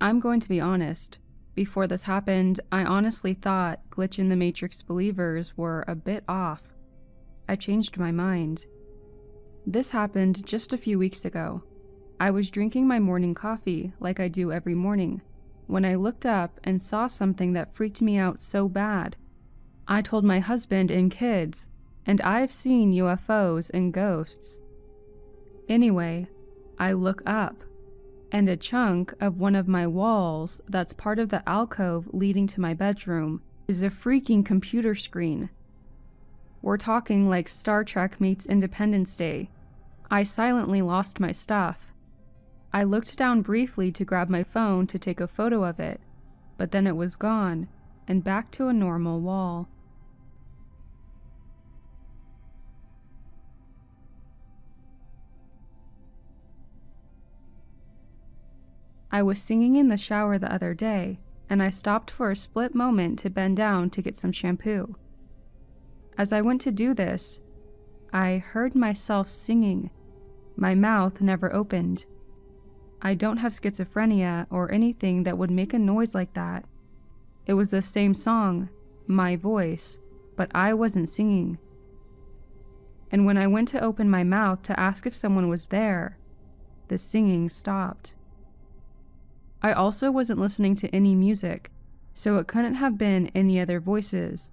I'm going to be honest. Before this happened, I honestly thought Glitch in the Matrix believers were a bit off. I changed my mind. This happened just a few weeks ago. I was drinking my morning coffee like I do every morning, when I looked up and saw something that freaked me out so bad. I told my husband and kids, and I've seen UFOs and ghosts. Anyway, I look up, and a chunk of one of my walls that's part of the alcove leading to my bedroom is a freaking computer screen. We're talking like Star Trek meets Independence Day. I silently lost my stuff. I looked down briefly to grab my phone to take a photo of it, but then it was gone and back to a normal wall. I was singing in the shower the other day, and I stopped for a split moment to bend down to get some shampoo. As I went to do this, I heard myself singing. My mouth never opened. I don't have schizophrenia or anything that would make a noise like that. It was the same song, my voice, but I wasn't singing. And when I went to open my mouth to ask if someone was there, the singing stopped. I also wasn't listening to any music, so it couldn't have been any other voices.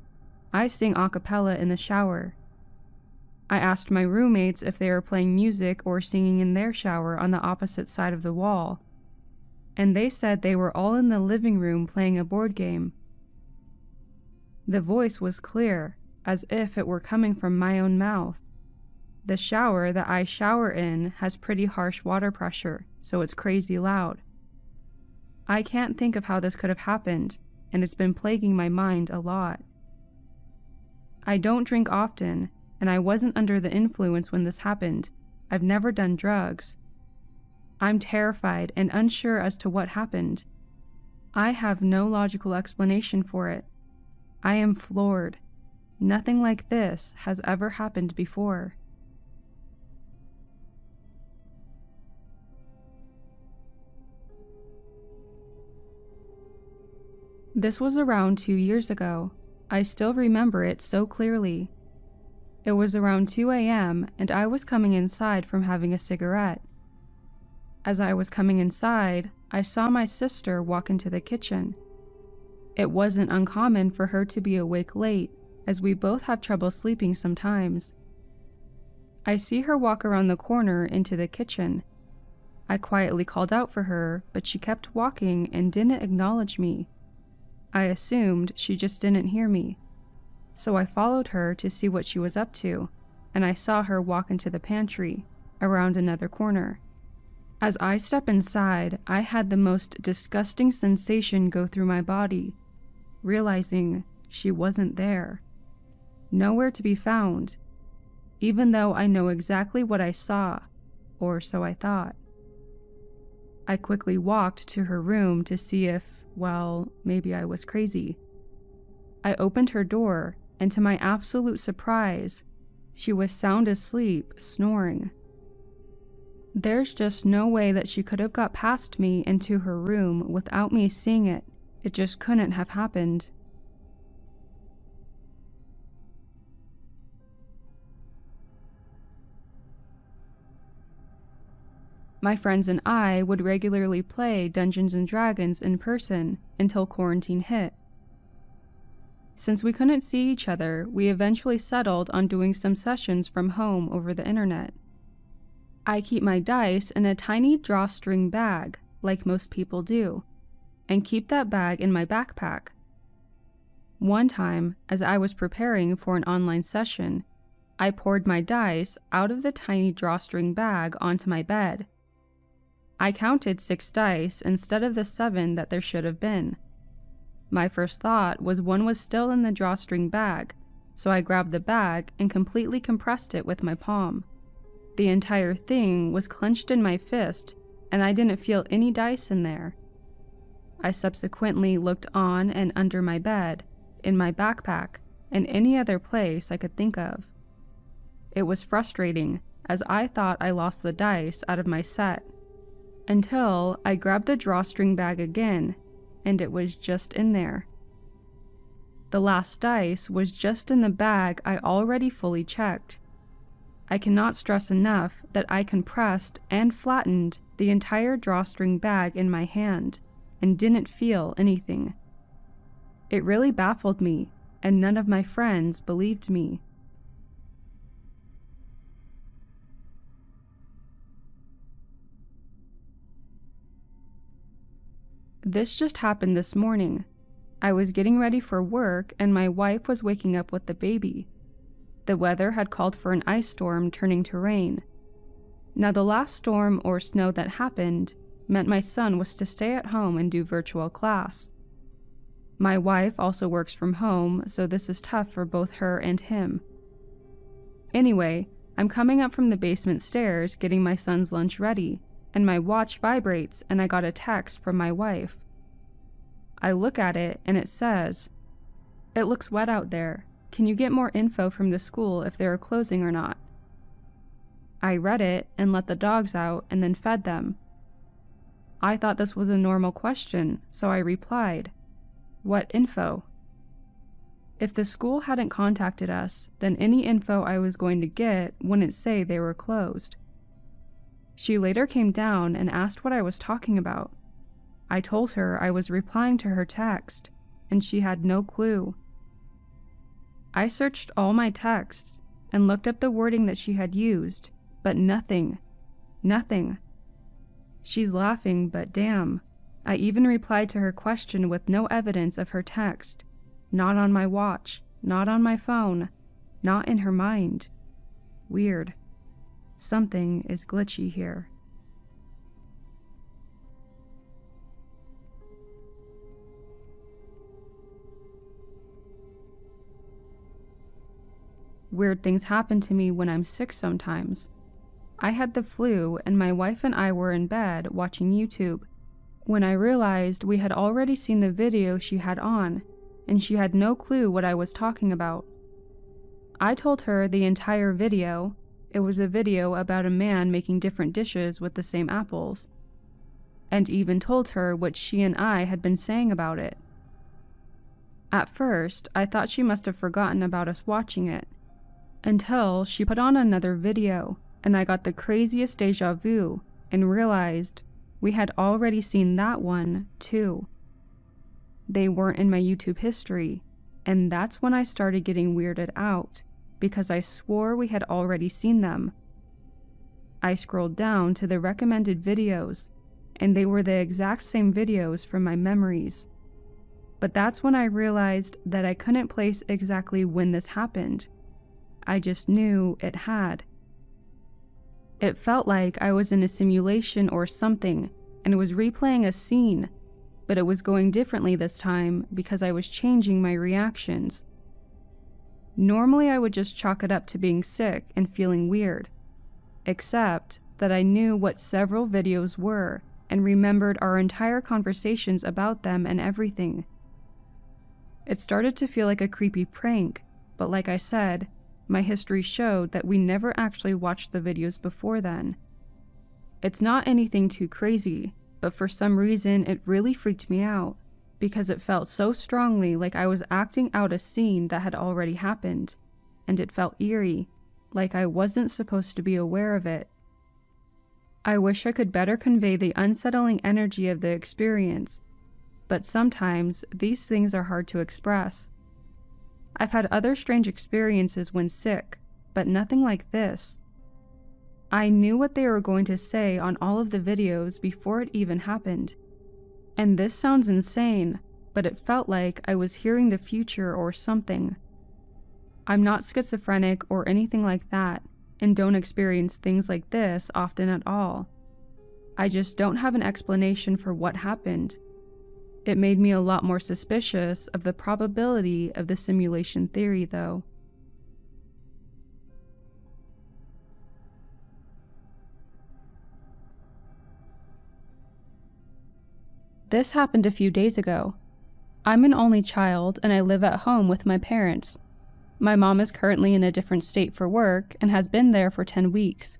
I sing a cappella in the shower. I asked my roommates if they were playing music or singing in their shower on the opposite side of the wall, and they said they were all in the living room playing a board game. The voice was clear, as if it were coming from my own mouth. The shower that I shower in has pretty harsh water pressure, so it's crazy loud. I can't think of how this could have happened, and it's been plaguing my mind a lot. I don't drink often, and I wasn't under the influence when this happened. I've never done drugs. I'm terrified and unsure as to what happened. I have no logical explanation for it. I am floored. Nothing like this has ever happened before. This was around 2 years ago. I still remember it so clearly. It was around 2 a.m. and I was coming inside from having a cigarette. As I was coming inside, I saw my sister walk into the kitchen. It wasn't uncommon for her to be awake late, as we both have trouble sleeping sometimes. I see her walk around the corner into the kitchen. I quietly called out for her, but she kept walking and didn't acknowledge me. I assumed she just didn't hear me. So I followed her to see what she was up to, and I saw her walk into the pantry, around another corner. As I step inside, I had the most disgusting sensation go through my body, realizing she wasn't there. Nowhere to be found, even though I know exactly what I saw, or so I thought. I quickly walked to her room to see if, well, maybe I was crazy. I opened her door, and to my absolute surprise, she was sound asleep, snoring. There's just no way that she could have got past me into her room without me seeing it. It just couldn't have happened. My friends and I would regularly play Dungeons & Dragons in person until quarantine hit. Since we couldn't see each other, we eventually settled on doing some sessions from home over the internet. I keep my dice in a tiny drawstring bag, like most people do, and keep that bag in my backpack. One time, as I was preparing for an online session, I poured my dice out of the tiny drawstring bag onto my bed. I counted 6 dice instead of the 7 that there should have been. My first thought was one was still in the drawstring bag, so I grabbed the bag and completely compressed it with my palm. The entire thing was clenched in my fist, and I didn't feel any dice in there. I subsequently looked on and under my bed, in my backpack, and any other place I could think of. It was frustrating, as I thought I lost the dice out of my set. until I grabbed the drawstring bag again, and it was just in there. The last dice was just in the bag I already fully checked. I cannot stress enough that I compressed and flattened the entire drawstring bag in my hand and didn't feel anything. It really baffled me, and none of my friends believed me. This just happened this morning. I was getting ready for work and my wife was waking up with the baby. The weather had called for an ice storm turning to rain. Now, the last storm or snow that happened meant my son was to stay at home and do virtual class. My wife also works from home, so this is tough for both her and him. Anyway, I'm coming up from the basement stairs getting my son's lunch ready, and my watch vibrates and I got a text from my wife. I look at it and it says, "It looks wet out there. Can you get more info from the school if they are closing or not?" I read it and let the dogs out and then fed them. I thought this was a normal question, so I replied, "What info?" If the school hadn't contacted us, then any info I was going to get wouldn't say they were closed. She later came down and asked what I was talking about. I told her I was replying to her text, and she had no clue. I searched all my texts and looked up the wording that she had used, but nothing. She's laughing, but damn, I even replied to her question with no evidence of her text. Not on my watch, not on my phone, not in her mind. Weird. Something is glitchy here. Weird things happen to me when I'm sick sometimes. I had the flu and my wife and I were in bed watching YouTube when I realized we had already seen the video she had on, and she had no clue what I was talking about. I told her the entire video. It was a video about a man making different dishes with the same apples, and even told her what she and I had been saying about it. At first, I thought she must have forgotten about us watching it, until she put on another video, and I got the craziest deja vu and realized we had already seen that one, too. They weren't in my YouTube history, and that's when I started getting weirded out, because I swore we had already seen them. I scrolled down to the recommended videos, and they were the exact same videos from my memories. But that's when I realized that I couldn't place exactly when this happened. I just knew it had. It felt like I was in a simulation or something, and was replaying a scene, but it was going differently this time because I was changing my reactions. Normally I would just chalk it up to being sick and feeling weird, except that I knew what several videos were and remembered our entire conversations about them and everything. It started to feel like a creepy prank, but like I said, my history showed that we never actually watched the videos before then. It's not anything too crazy, but for some reason it really freaked me out, because it felt so strongly like I was acting out a scene that had already happened, and it felt eerie, like I wasn't supposed to be aware of it. I wish I could better convey the unsettling energy of the experience, but sometimes these things are hard to express. I've had other strange experiences when sick, but nothing like this. I knew what they were going to say on all of the videos before it even happened. And this sounds insane, but it felt like I was hearing the future or something. I'm not schizophrenic or anything like that, and don't experience things like this often at all. I just don't have an explanation for what happened. It made me a lot more suspicious of the probability of the simulation theory, though. This happened a few days ago. I'm an only child and I live at home with my parents. My mom is currently in a different state for work and has been there for 10 weeks.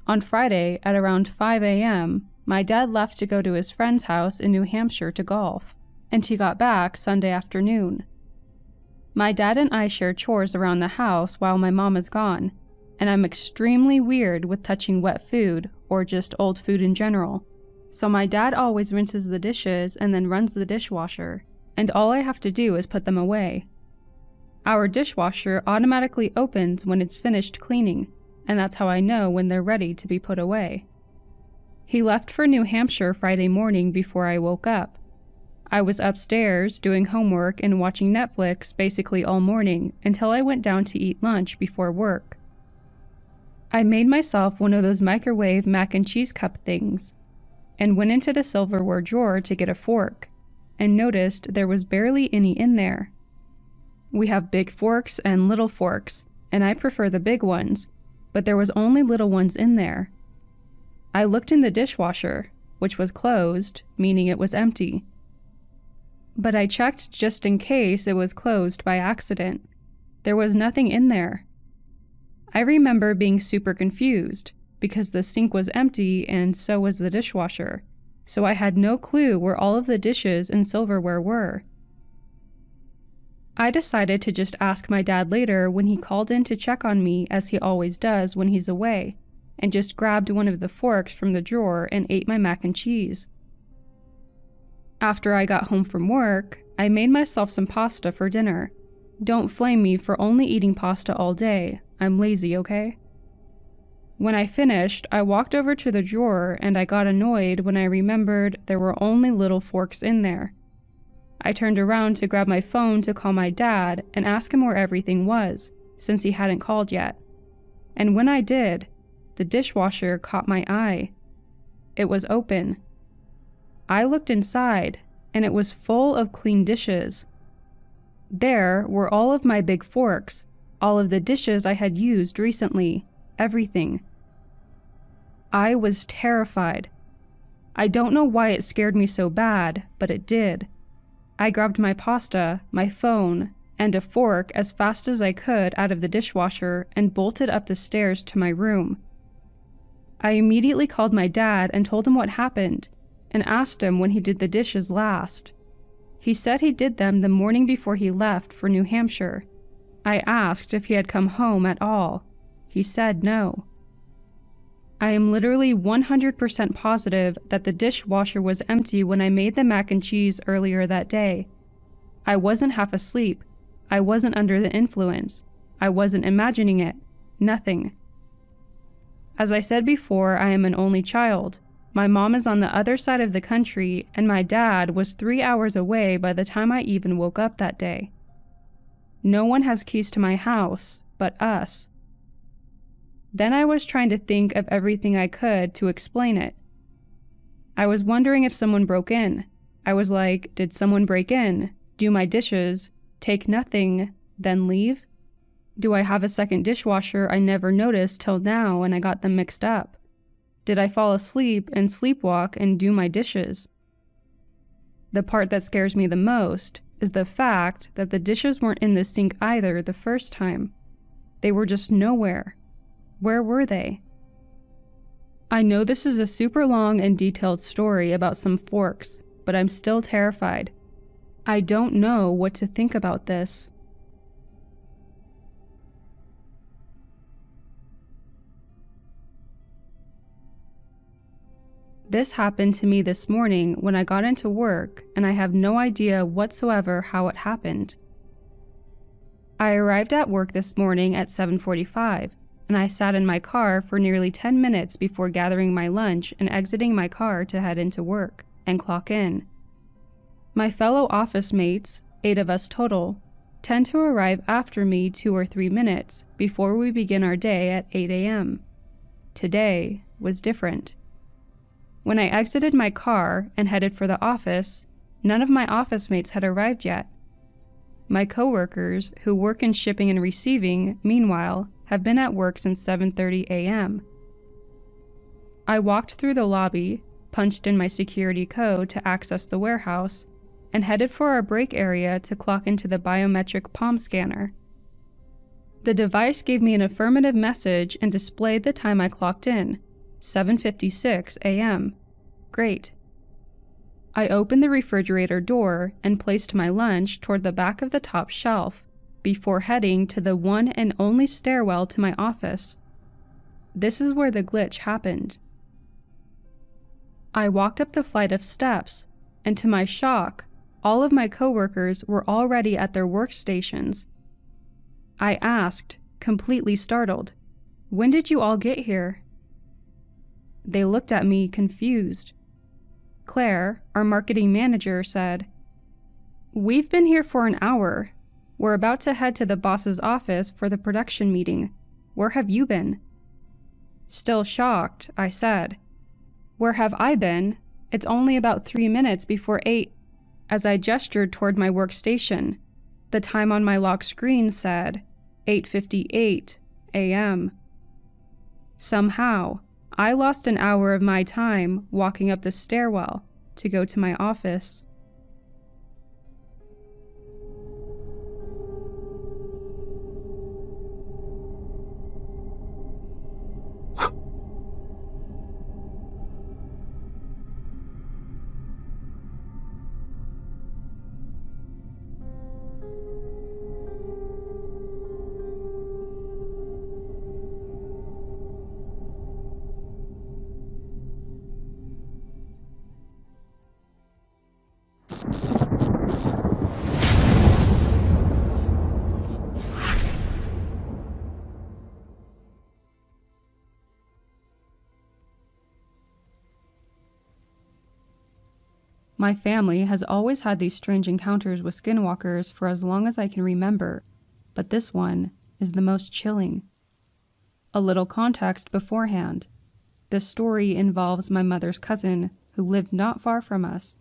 On Friday, at around 5 a.m., my dad left to go to his friend's house in New Hampshire to golf, and he got back Sunday afternoon. My dad and I share chores around the house while my mom is gone, and I'm extremely weird with touching wet food or just old food in general. So my dad always rinses the dishes and then runs the dishwasher, and all I have to do is put them away. Our dishwasher automatically opens when it's finished cleaning, and that's how I know when they're ready to be put away. He left for New Hampshire Friday morning before I woke up. I was upstairs doing homework and watching Netflix basically all morning until I went down to eat lunch before work. I made myself one of those microwave mac and cheese cup things, and went into the silverware drawer to get a fork, and noticed there was barely any in there. We have big forks and little forks, and I prefer the big ones, but there was only little ones in there. I looked in the dishwasher, which was closed, meaning it was empty. But I checked just in case it was closed by accident. There was nothing in there. I remember being super confused, because the sink was empty and so was the dishwasher, so I had no clue where all of the dishes and silverware were. I decided to just ask my dad later when he called in to check on me, as he always does when he's away, and just grabbed one of the forks from the drawer and ate my mac and cheese. After I got home from work, I made myself some pasta for dinner. Don't flame me for only eating pasta all day. I'm lazy, okay? When I finished, I walked over to the drawer and I got annoyed when I remembered there were only little forks in there. I turned around to grab my phone to call my dad and ask him where everything was, since he hadn't called yet. And when I did, the dishwasher caught my eye. It was open. I looked inside, and it was full of clean dishes. There were all of my big forks, all of the dishes I had used recently, everything. I was terrified. I don't know why it scared me so bad, but it did. I grabbed my pasta, my phone, and a fork as fast as I could out of the dishwasher and bolted up the stairs to my room. I immediately called my dad and told him what happened, and asked him when he did the dishes last. He said he did them the morning before he left for New Hampshire. I asked if he had come home at all. He said no. I am literally 100% positive that the dishwasher was empty when I made the mac and cheese earlier that day. I wasn't half asleep. I wasn't under the influence. I wasn't imagining it. Nothing. As I said before, I am an only child. My mom is on the other side of the country, and my dad was 3 hours away by the time I even woke up that day. No one has keys to my house but us. Then I was trying to think of everything I could to explain it. I was wondering if someone broke in. I was like, did someone break in, do my dishes, take nothing, then leave? Do I have a second dishwasher I never noticed till now and I got them mixed up? Did I fall asleep and sleepwalk and do my dishes? The part that scares me the most is the fact that the dishes weren't in the sink either the first time. They were just nowhere. Where were they? I know this is a super long and detailed story about some forks, but I'm still terrified. I don't know what to think about this. This happened to me this morning when I got into work, and I have no idea whatsoever how it happened. I arrived at work this morning at 7:45, and I sat in my car for nearly 10 minutes before gathering my lunch and exiting my car to head into work and clock in. My fellow office mates, 8 of us total, tend to arrive after me 2 or 3 minutes before we begin our day at 8 a.m. Today was different. When I exited my car and headed for the office, none of my office mates had arrived yet. My coworkers, who work in shipping and receiving, meanwhile, have been at work since 7:30 a.m. I walked through the lobby, punched in my security code to access the warehouse, and headed for our break area to clock into the biometric palm scanner. The device gave me an affirmative message and displayed the time I clocked in, 7:56 a.m. Great. I opened the refrigerator door and placed my lunch toward the back of the top shelf before heading to the one and only stairwell to my office. This is where the glitch happened. I walked up the flight of steps, and to my shock, all of my coworkers were already at their workstations. I asked, completely startled, "When did you all get here?" They looked at me confused. Claire, our marketing manager, said, "We've been here for an hour. We're about to head to the boss's office for the production meeting. Where have you been?" Still shocked, I said, "Where have I been? It's only about 3 minutes before 8, as I gestured toward my workstation. The time on my lock screen said 8:58 a.m. Somehow, I lost an hour of my time walking up the stairwell to go to my office. My family has always had these strange encounters with skinwalkers for as long as I can remember, but this one is the most chilling. A little context beforehand. This story involves my mother's cousin, who lived not far from us.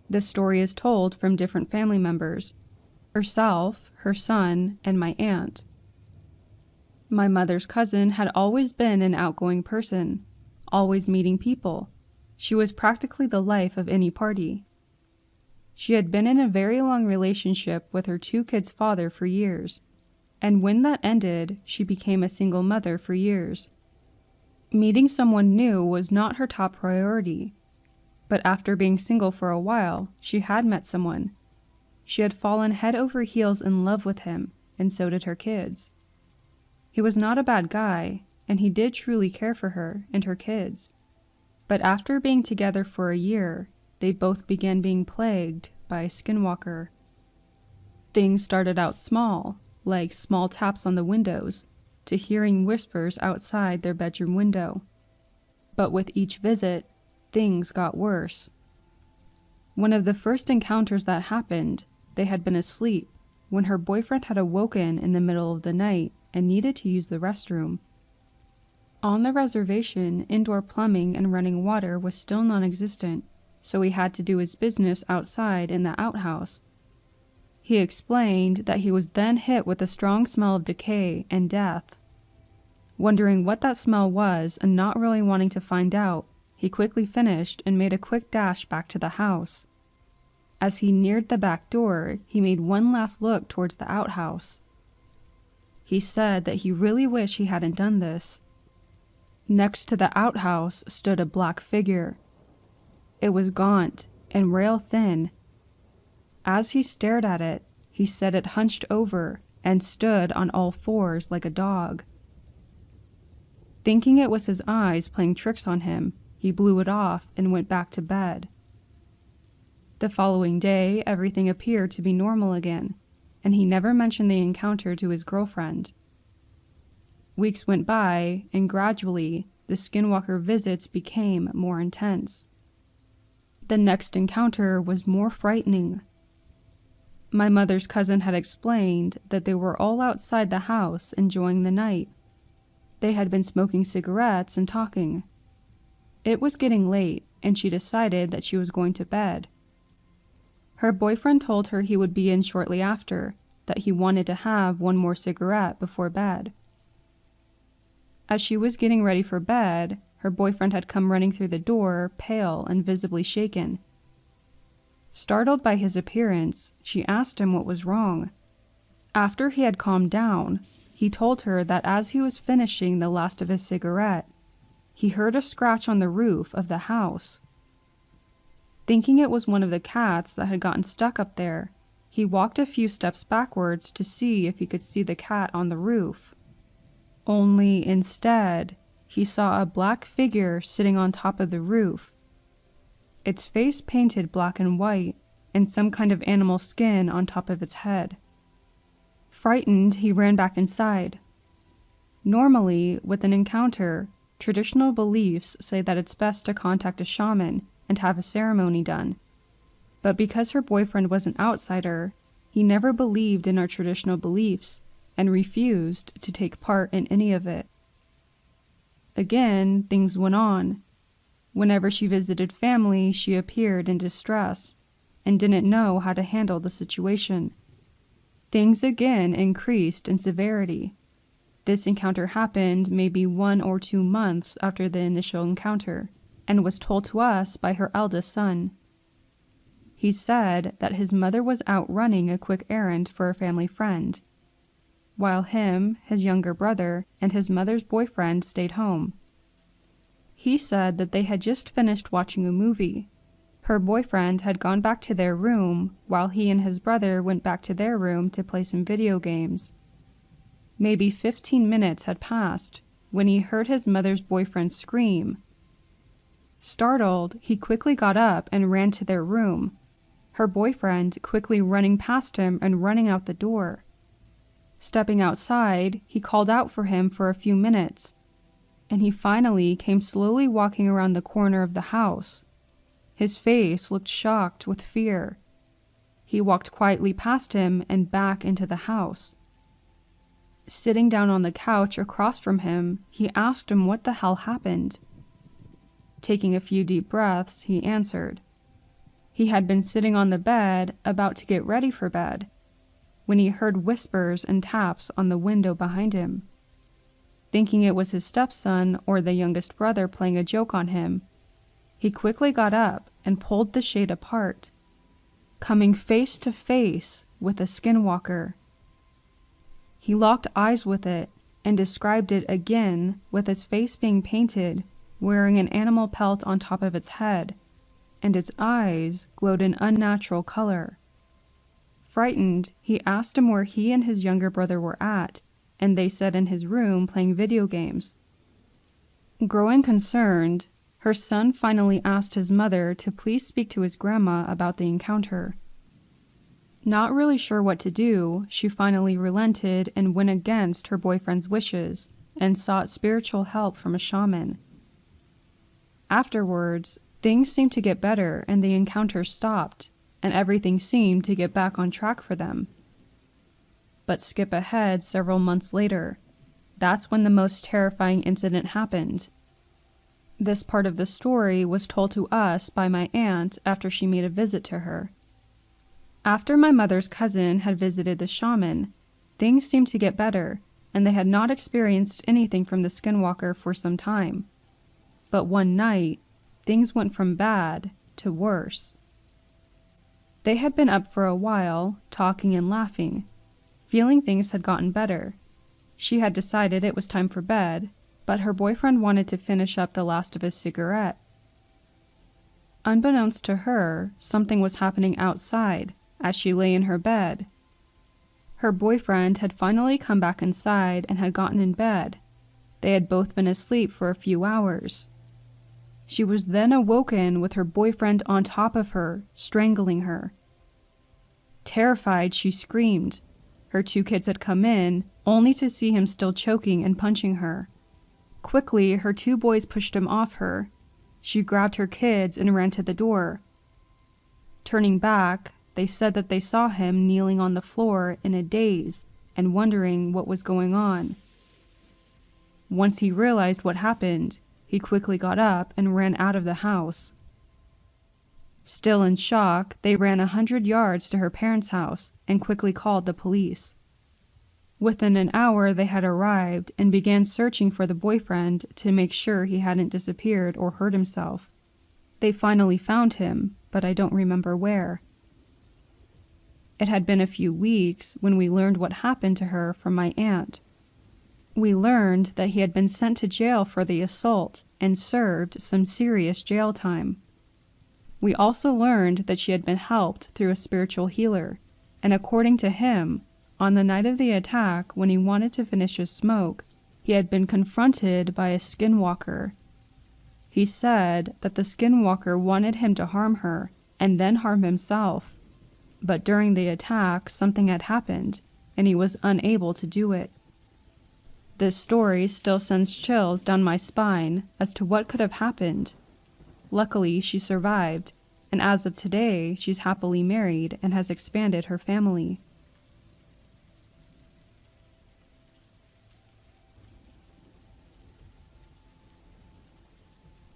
This story is told from different family members: herself, her son, and my aunt. My mother's cousin had always been an outgoing person, always meeting people. She was practically the life of any party. She had been in a very long relationship with her 2 kids' father for years, and when that ended, she became a single mother for years. Meeting someone new was not her top priority, but after being single for a while, she had met someone. She had fallen head over heels in love with him, and so did her kids. He was not a bad guy, and he did truly care for her and her kids. But after being together for a year, they both began being plagued by a skinwalker. Things started out small, like small taps on the windows, to hearing whispers outside their bedroom window. But with each visit, things got worse. One of the first encounters that happened, they had been asleep when her boyfriend had awoken in the middle of the night and needed to use the restroom. On the reservation, indoor plumbing and running water was still non-existent, so he had to do his business outside in the outhouse. He explained that he was then hit with a strong smell of decay and death. Wondering what that smell was and not really wanting to find out, he quickly finished and made a quick dash back to the house. As he neared the back door, he made one last look towards the outhouse. He said that he really wished he hadn't done this. Next to the outhouse stood a black figure. It was gaunt and rail thin. As he stared at it, he said it hunched over and stood on all fours like a dog. Thinking it was his eyes playing tricks on him, he blew it off and went back to bed. The following day, everything appeared to be normal again, and he never mentioned the encounter to his girlfriend. Weeks went by, and gradually, the skinwalker visits became more intense. The next encounter was more frightening. My mother's cousin had explained that they were all outside the house enjoying the night. They had been smoking cigarettes and talking. It was getting late, and she decided that she was going to bed. Her boyfriend told her he would be in shortly after, that he wanted to have one more cigarette before bed. As she was getting ready for bed, her boyfriend had come running through the door, pale and visibly shaken. Startled by his appearance, she asked him what was wrong. After he had calmed down, he told her that as he was finishing the last of his cigarette, he heard a scratch on the roof of the house. Thinking it was one of the cats that had gotten stuck up there, he walked a few steps backwards to see if he could see the cat on the roof. Only instead, he saw a black figure sitting on top of the roof, its face painted black and white, and some kind of animal skin on top of its head. Frightened, he ran back inside. Normally, with an encounter, traditional beliefs say that it's best to contact a shaman and have a ceremony done. But because her boyfriend was an outsider, he never believed in our traditional beliefs and refused to take part in any of it. Again, things went on. Whenever she visited family, she appeared in distress and didn't know how to handle the situation. Things again increased in severity. This encounter happened maybe 1 or 2 months after the initial encounter, and was told to us by her eldest son. He said that his mother was out running a quick errand for a family friend, while him, his younger brother, and his mother's boyfriend stayed home. He said that they had just finished watching a movie. Her boyfriend had gone back to their room, while he and his brother went back to their room to play some video games. Maybe 15 minutes had passed when he heard his mother's boyfriend scream. Startled, he quickly got up and ran to their room, her boyfriend quickly running past him and running out the door. Stepping outside, he called out for him for a few minutes, and he finally came slowly walking around the corner of the house. His face looked shocked with fear. He walked quietly past him and back into the house. Sitting down on the couch across from him, he asked him what the hell happened. Taking a few deep breaths, he answered. He had been sitting on the bed, about to get ready for bed, when he heard whispers and taps on the window behind him. Thinking it was his stepson or the youngest brother playing a joke on him, he quickly got up and pulled the shade apart, coming face to face with a skinwalker. He locked eyes with it and described it again with its face being painted, wearing an animal pelt on top of its head, and its eyes glowed an unnatural color. Frightened, he asked him where he and his younger brother were at, and they said in his room playing video games. Growing concerned, her son finally asked his mother to please speak to his grandma about the encounter. Not really sure what to do, she finally relented and went against her boyfriend's wishes and sought spiritual help from a shaman. Afterwards, things seemed to get better and the encounter stopped, and everything seemed to get back on track for them. But skip ahead several months later. That's when the most terrifying incident happened. This part of the story was told to us by my aunt after she made a visit to her. After my mother's cousin had visited the shaman, things seemed to get better, and they had not experienced anything from the skinwalker for some time. But one night, things went from bad to worse. They had been up for a while, talking and laughing, feeling things had gotten better. She had decided it was time for bed, but her boyfriend wanted to finish up the last of his cigarette. Unbeknownst to her, something was happening outside as she lay in her bed. Her boyfriend had finally come back inside and had gotten in bed. They had both been asleep for a few hours. She was then awoken with her boyfriend on top of her, strangling her. Terrified, she screamed. Her 2 kids had come in, only to see him still choking and punching her. Quickly, her 2 boys pushed him off her. She grabbed her kids and ran to the door. Turning back, they said that they saw him kneeling on the floor in a daze and wondering what was going on. Once he realized what happened, he quickly got up and ran out of the house. Still in shock, they ran 100 yards to her parents' house and quickly called the police. Within an hour, they had arrived and began searching for the boyfriend to make sure he hadn't disappeared or hurt himself. They finally found him, but I don't remember where. It had been a few weeks when we learned what happened to her from my aunt. We learned that he had been sent to jail for the assault and served some serious jail time. We also learned that she had been helped through a spiritual healer, and according to him, on the night of the attack, when he wanted to finish his smoke, he had been confronted by a skinwalker. He said that the skinwalker wanted him to harm her and then harm himself, but during the attack something had happened, and he was unable to do it. This story still sends chills down my spine as to what could have happened. Luckily, she survived, and as of today, she's happily married and has expanded her family.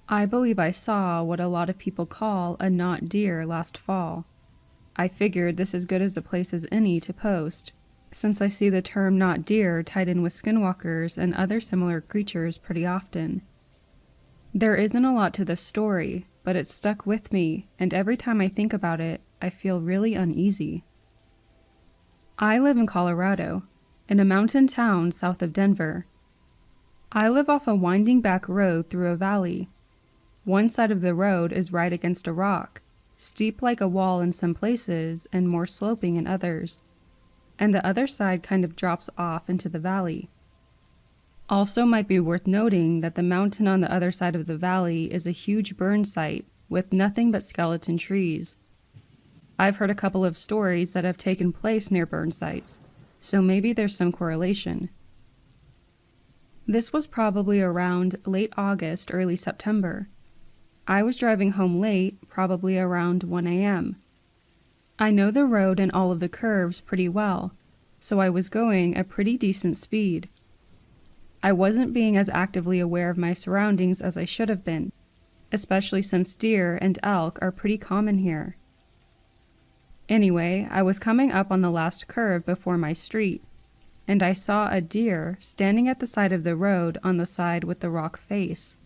I believe I saw what a lot of people call a not deer last fall. I figured this as good as a place as any to post, since I see the term not deer tied in with skinwalkers and other similar creatures pretty often. There isn't a lot to this story, but it stuck with me, and every time I think about it, I feel really uneasy. I live in Colorado, in a mountain town south of Denver. I live off a winding back road through a valley. One side of the road is right against a rock, steep like a wall in some places and more sloping in others, and the other side kind of drops off into the valley. Also might be worth noting that the mountain on the other side of the valley is a huge burn site with nothing but skeleton trees. I've heard a couple of stories that have taken place near burn sites, so maybe there's some correlation. This was probably around late August, early September. I was driving home late, probably around 1 a.m. I know the road and all of the curves pretty well, so I was going a pretty decent speed. I wasn't being as actively aware of my surroundings as I should have been, especially since deer and elk are pretty common here. Anyway, I was coming up on the last curve before my street, and I saw a deer standing at the side of the road on the side with the rock face.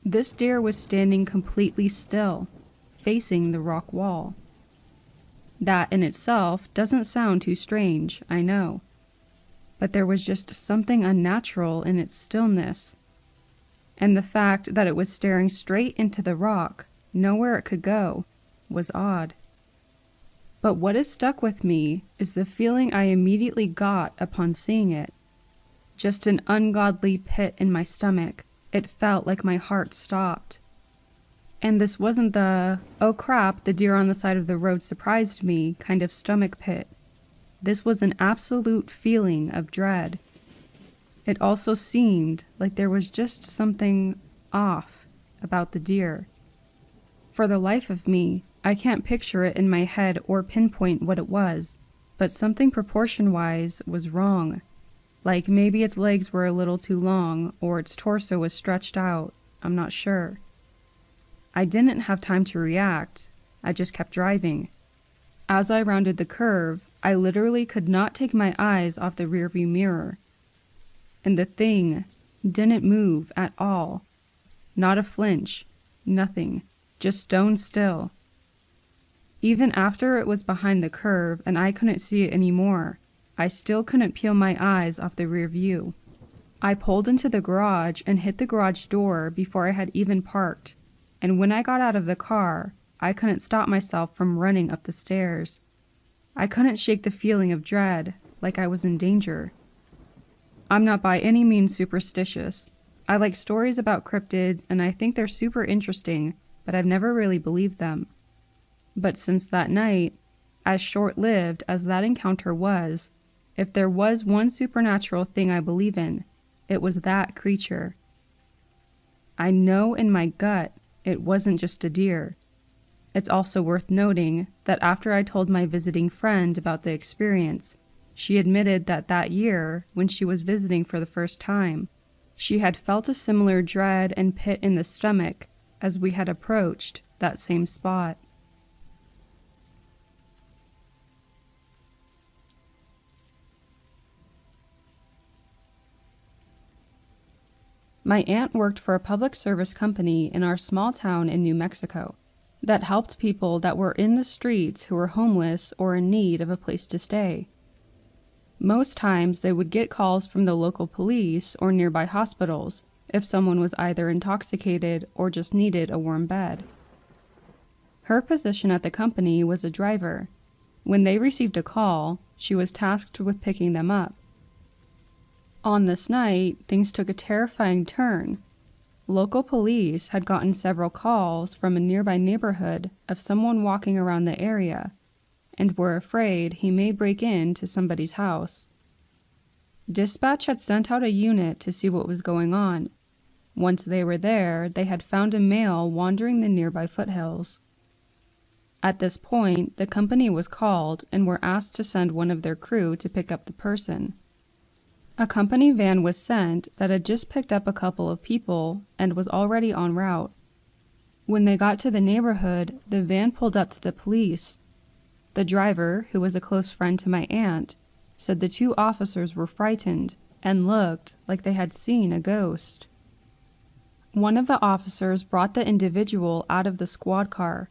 This deer was standing completely still, facing the rock wall. That in itself doesn't sound too strange, I know. But there was just something unnatural in its stillness. And the fact that it was staring straight into the rock, nowhere it could go, was odd. But what has stuck with me is the feeling I immediately got upon seeing it. Just an ungodly pit in my stomach. It felt like my heart stopped. And this wasn't the, oh crap, the deer on the side of the road surprised me kind of stomach pit. This was an absolute feeling of dread. It also seemed like there was just something off about the deer. For the life of me, I can't picture it in my head or pinpoint what it was, but something proportion-wise was wrong. Like maybe its legs were a little too long, or its torso was stretched out. I'm not sure. I didn't have time to react. I just kept driving. As I rounded the curve, I literally could not take my eyes off the rearview mirror. And the thing didn't move at all. Not a flinch. Nothing. Just stone still. Even after it was behind the curve and I couldn't see it anymore, I still couldn't peel my eyes off the rear view. I pulled into the garage and hit the garage door before I had even parked, and when I got out of the car, I couldn't stop myself from running up the stairs. I couldn't shake the feeling of dread, like I was in danger. I'm not by any means superstitious. I like stories about cryptids and I think they're super interesting, but I've never really believed them. But since that night, as short-lived as that encounter was, if there was one supernatural thing I believe in, it was that creature. I know in my gut it wasn't just a deer. It's also worth noting that after I told my visiting friend about the experience, she admitted that that year, when she was visiting for the first time, she had felt a similar dread and pit in the stomach as we had approached that same spot. My aunt worked for a public service company in our small town in New Mexico that helped people that were in the streets who were homeless or in need of a place to stay. Most times they would get calls from the local police or nearby hospitals if someone was either intoxicated or just needed a warm bed. Her position at the company was a driver. When they received a call, she was tasked with picking them up. On this night, things took a terrifying turn. Local police had gotten several calls from a nearby neighborhood of someone walking around the area, and were afraid he may break into somebody's house. Dispatch had sent out a unit to see what was going on. Once they were there, they had found a male wandering the nearby foothills. At this point, the company was called and were asked to send one of their crew to pick up the person. A company van was sent that had just picked up a couple of people and was already en route. When they got to the neighborhood, the van pulled up to the police. The driver, who was a close friend to my aunt, said the two officers were frightened and looked like they had seen a ghost. One of the officers brought the individual out of the squad car.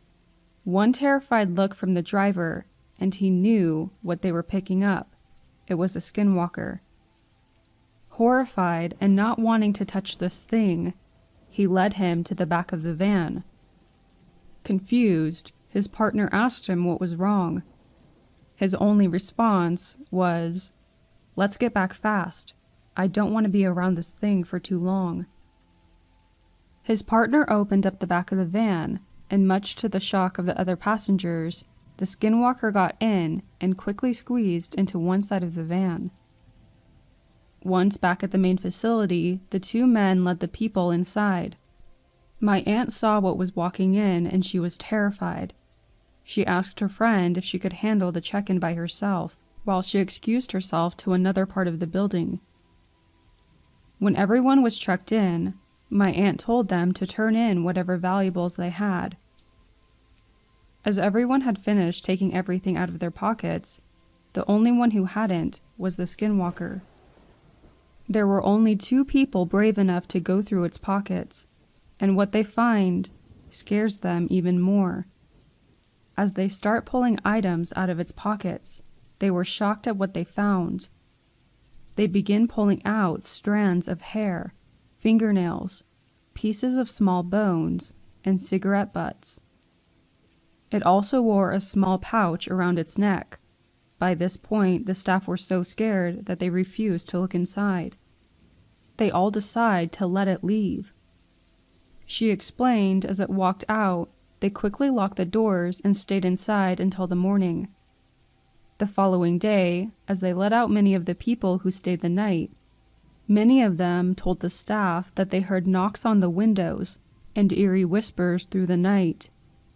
One terrified look from the driver, and he knew what they were picking up. It was a skinwalker. Horrified and not wanting to touch this thing, he led him to the back of the van. Confused, his partner asked him what was wrong. His only response was, "Let's get back fast. I don't want to be around this thing for too long." His partner opened up the back of the van, and much to the shock of the other passengers, the skinwalker got in and quickly squeezed into one side of the van. Once back at the main facility, the two men led the people inside. My aunt saw what was walking in and she was terrified. She asked her friend if she could handle the check-in by herself, while she excused herself to another part of the building. When everyone was checked in, my aunt told them to turn in whatever valuables they had. As everyone had finished taking everything out of their pockets, the only one who hadn't was the skinwalker. There were only 2 people brave enough to go through its pockets, and what they find scares them even more. As they start pulling items out of its pockets, they were shocked at what they found. They begin pulling out strands of hair, fingernails, pieces of small bones, and cigarette butts. It also wore a small pouch around its neck. By this point, the staff were so scared that they refused to look inside. They all decide to let it leave. She explained as it walked out, they quickly locked the doors and stayed inside until the morning. The following day, as they let out many of the people who stayed the night, many of them told the staff that they heard knocks on the windows and eerie whispers through the night,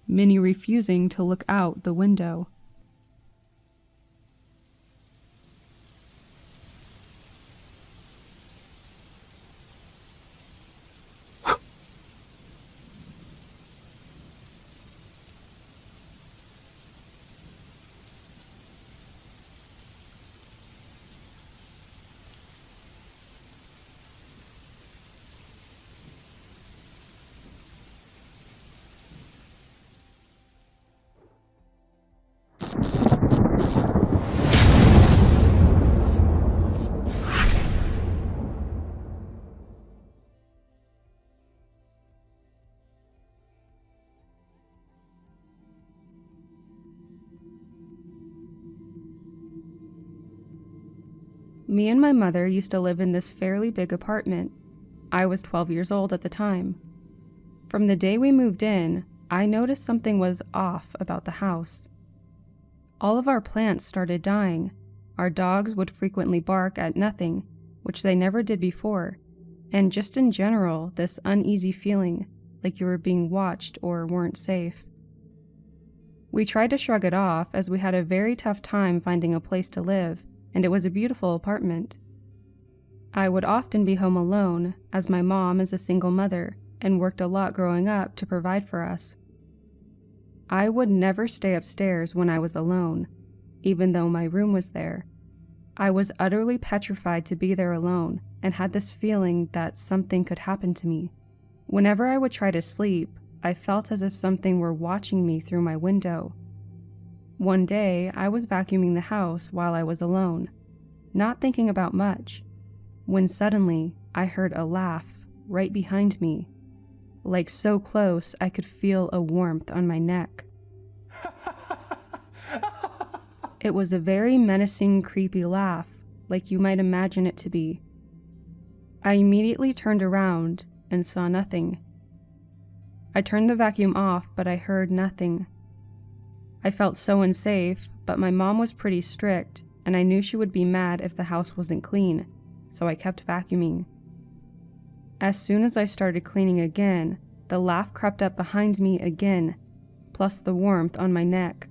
many refusing to look out the window. Me and my mother used to live in this fairly big apartment. I was 12 years old at the time. From the day we moved in, I noticed something was off about the house. All of our plants started dying. Our dogs would frequently bark at nothing, which they never did before, and just in general, this uneasy feeling, like you were being watched or weren't safe. We tried to shrug it off as we had a very tough time finding a place to live, and it was a beautiful apartment. I would often be home alone, as my mom is a single mother and worked a lot growing up to provide for us. I would never stay upstairs when I was alone, even though my room was there. I was utterly petrified to be there alone and had this feeling that something could happen to me. Whenever I would try to sleep, I felt as if something were watching me through my window. One day, I was vacuuming the house while I was alone. not thinking about much, when suddenly I heard a laugh right behind me, like so close I could feel a warmth on my neck. It was a very menacing, creepy laugh, like you might imagine it to be. I immediately turned around and saw nothing. I turned the vacuum off, but I heard nothing. I felt so unsafe, but my mom was pretty strict, and I knew she would be mad if the house wasn't clean, so I kept vacuuming. As soon as I started cleaning again, the laugh crept up behind me again, plus the warmth on my neck.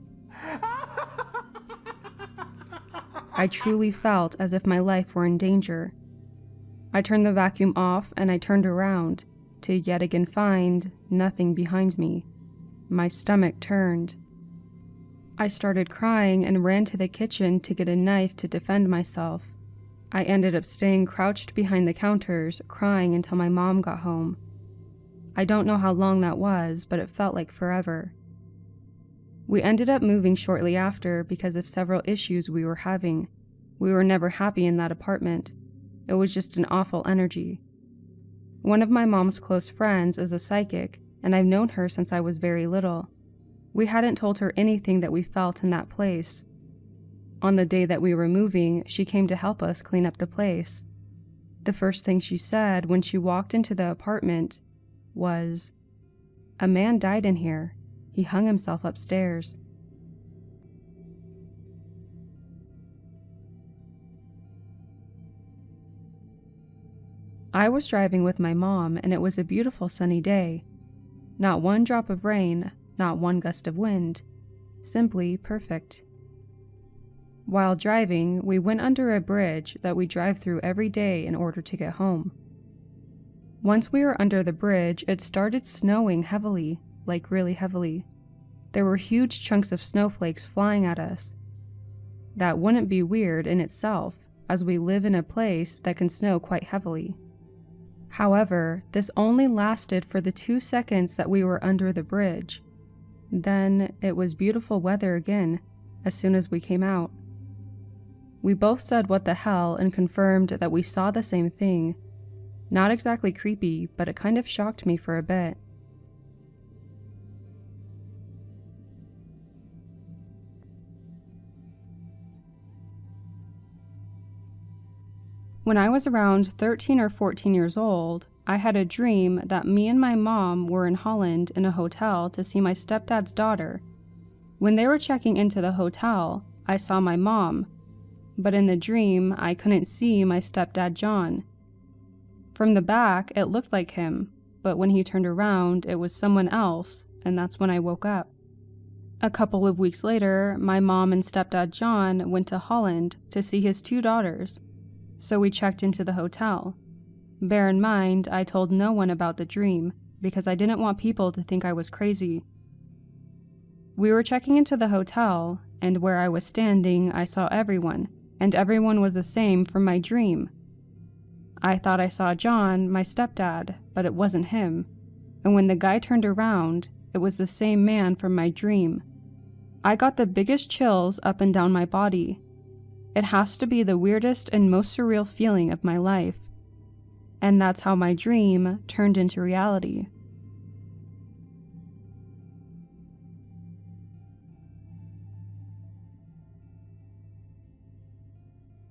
I truly felt as if my life were in danger. I turned the vacuum off and I turned around to yet again find nothing behind me. My stomach turned. I started crying and ran to the kitchen to get a knife to defend myself. I ended up staying crouched behind the counters, crying until my mom got home. I don't know how long that was, but it felt like forever. We ended up moving shortly after because of several issues we were having. We were never happy in that apartment. It was just an awful energy. One of my mom's close friends is a psychic, and I've known her since I was very little. We hadn't told her anything that we felt in that place. On the day that we were moving, she came to help us clean up the place. The first thing she said when she walked into the apartment was, "A man died in here. He hung himself upstairs." I was driving with my mom, and it was a beautiful sunny day. Not one drop of rain, not one gust of wind. Simply perfect. While driving, we went under a bridge that we drive through every day in order to get home. Once we were under the bridge, it started snowing heavily, like really heavily. There were huge chunks of snowflakes flying at us. That wouldn't be weird in itself, as we live in a place that can snow quite heavily. However, this only lasted for the 2 seconds that we were under the bridge. Then it was beautiful weather again, as soon as we came out. We both said what the hell and confirmed that we saw the same thing. Not exactly creepy, but it kind of shocked me for a bit. When I was around 13 or 14 years old, I had a dream that me and my mom were in Holland in a hotel to see my stepdad's daughter. When they were checking into the hotel, I saw my mom, but in the dream, I couldn't see my stepdad John. From the back, it looked like him, but when he turned around, it was someone else, and that's when I woke up. A couple of weeks later, my mom and stepdad John went to Holland to see his 2 daughters. So we checked into the hotel. Bear in mind, I told no one about the dream, because I didn't want people to think I was crazy. We were checking into the hotel, and where I was standing, I saw everyone, and everyone was the same from my dream. I thought I saw John, my stepdad, but it wasn't him. And when the guy turned around, it was the same man from my dream. I got the biggest chills up and down my body. It has to be the weirdest and most surreal feeling of my life. And that's how my dream turned into reality.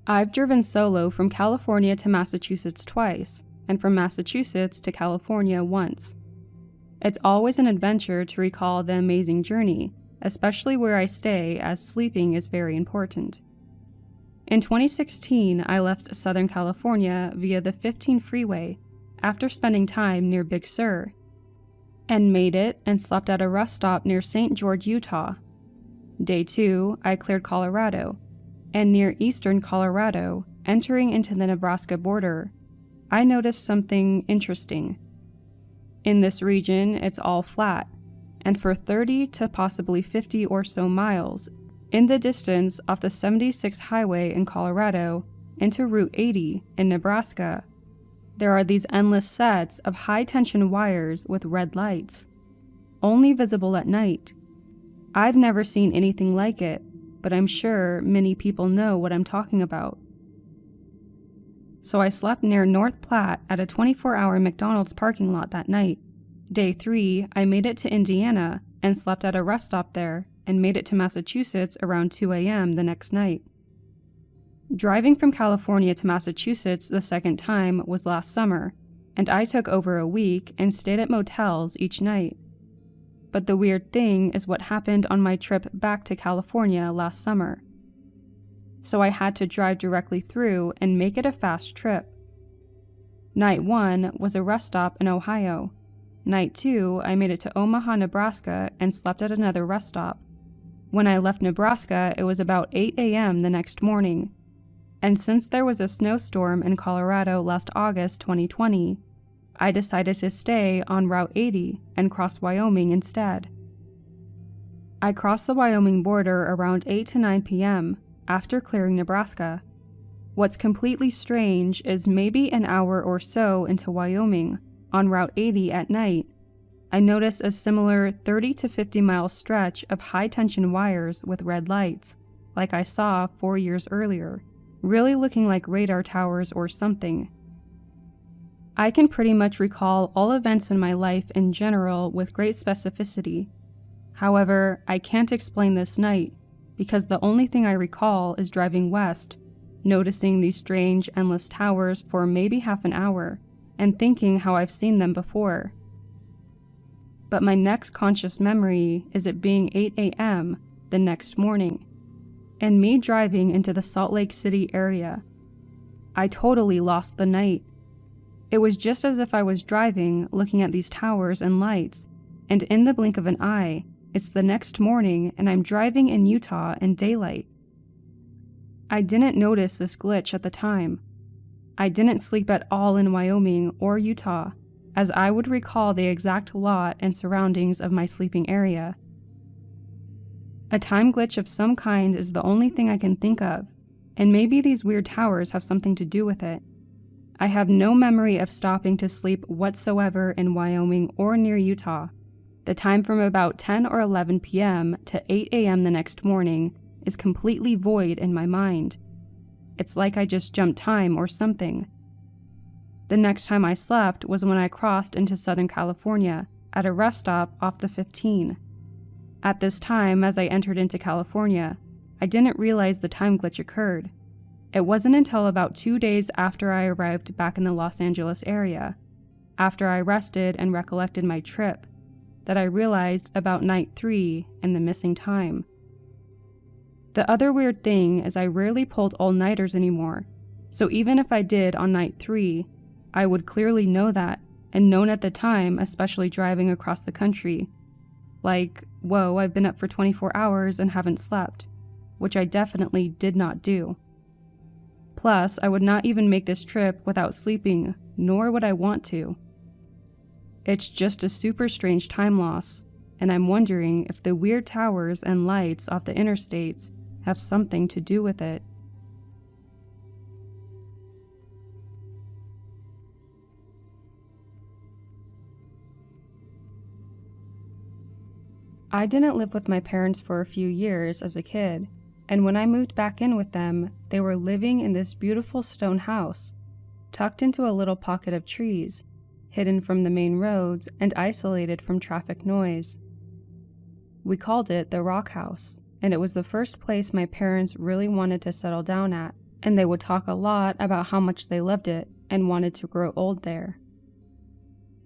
I've driven solo from California to Massachusetts twice, and from Massachusetts to California once. It's always an adventure to recall the amazing journey, especially where I stay, as sleeping is very important. In 2016, I left Southern California via the 15 freeway after spending time near Big Sur, and made it and slept at a rest stop near St. George, Utah. Day 2, I cleared Colorado, and near eastern Colorado, entering into the Nebraska border, I noticed something interesting. In this region, it's all flat, and for 30 to possibly 50 or so miles, in the distance off the 76 highway in Colorado into Route 80 in Nebraska, there are these endless sets of high-tension wires with red lights, only visible at night. I've never seen anything like it, but I'm sure many people know what I'm talking about. so I slept near North Platte at a 24-hour McDonald's parking lot that night. Day 3, I made it to Indiana and slept at a rest stop there and made it to Massachusetts around 2 a.m. the next night. Driving from California to Massachusetts the second time was last summer, and I took over a week and stayed at motels each night. But the weird thing is what happened on my trip back to California last summer. So I had to drive directly through and make it a fast trip. Night 1 was a rest stop in Ohio. Night 2, I made it to Omaha, Nebraska and slept at another rest stop. When I left Nebraska, it was about 8 a.m. the next morning. And since there was a snowstorm in Colorado last August 2020, I decided to stay on Route 80 and cross Wyoming instead. I crossed the Wyoming border around 8 to 9 p.m. after clearing Nebraska. What's completely strange is maybe an hour or so into Wyoming, on Route 80 at night, I noticed a similar 30 to 50 mile stretch of high-tension wires with red lights, like I saw 4 years earlier, really looking like radar towers or something. I can pretty much recall all events in my life in general with great specificity. However, I can't explain this night, because the only thing I recall is driving west, noticing these strange, endless towers for maybe half an hour, and thinking how I've seen them before. But my next conscious memory is it being 8 a.m. the next morning, and me driving into the Salt Lake City area. I totally lost the night. It was just as if I was driving, looking at these towers and lights, and in the blink of an eye, it's the next morning and I'm driving in Utah in daylight. I didn't notice this glitch at the time. I didn't sleep at all in Wyoming or Utah, as I would recall the exact lot and surroundings of my sleeping area. A time glitch of some kind is the only thing I can think of, and maybe these weird towers have something to do with it. I have no memory of stopping to sleep whatsoever in Wyoming or near Utah. The time from about 10 or 11 p.m. to 8 a.m. the next morning is completely void in my mind. It's like I just jumped time or something. The next time I slept was when I crossed into Southern California at a rest stop off the 15. At this time, as I entered into California, I didn't realize the time glitch occurred. It wasn't until about 2 days after I arrived back in the Los Angeles area, after I rested and recollected my trip, that I realized about night 3 and the missing time. The other weird thing is I rarely pulled all-nighters anymore, so even if I did on night 3, I would clearly know that, and known at the time, especially driving across the country. Like, whoa, I've been up for 24 hours and haven't slept, which I definitely did not do. Plus, I would not even make this trip without sleeping, nor would I want to. It's just a super strange time loss, and I'm wondering if the weird towers and lights off the interstates have something to do with it. I didn't live with my parents for a few years as a kid, and when I moved back in with them, they were living in this beautiful stone house, tucked into a little pocket of trees, hidden from the main roads and isolated from traffic noise. We called it the Rock House, and it was the first place my parents really wanted to settle down at, and they would talk a lot about how much they loved it and wanted to grow old there.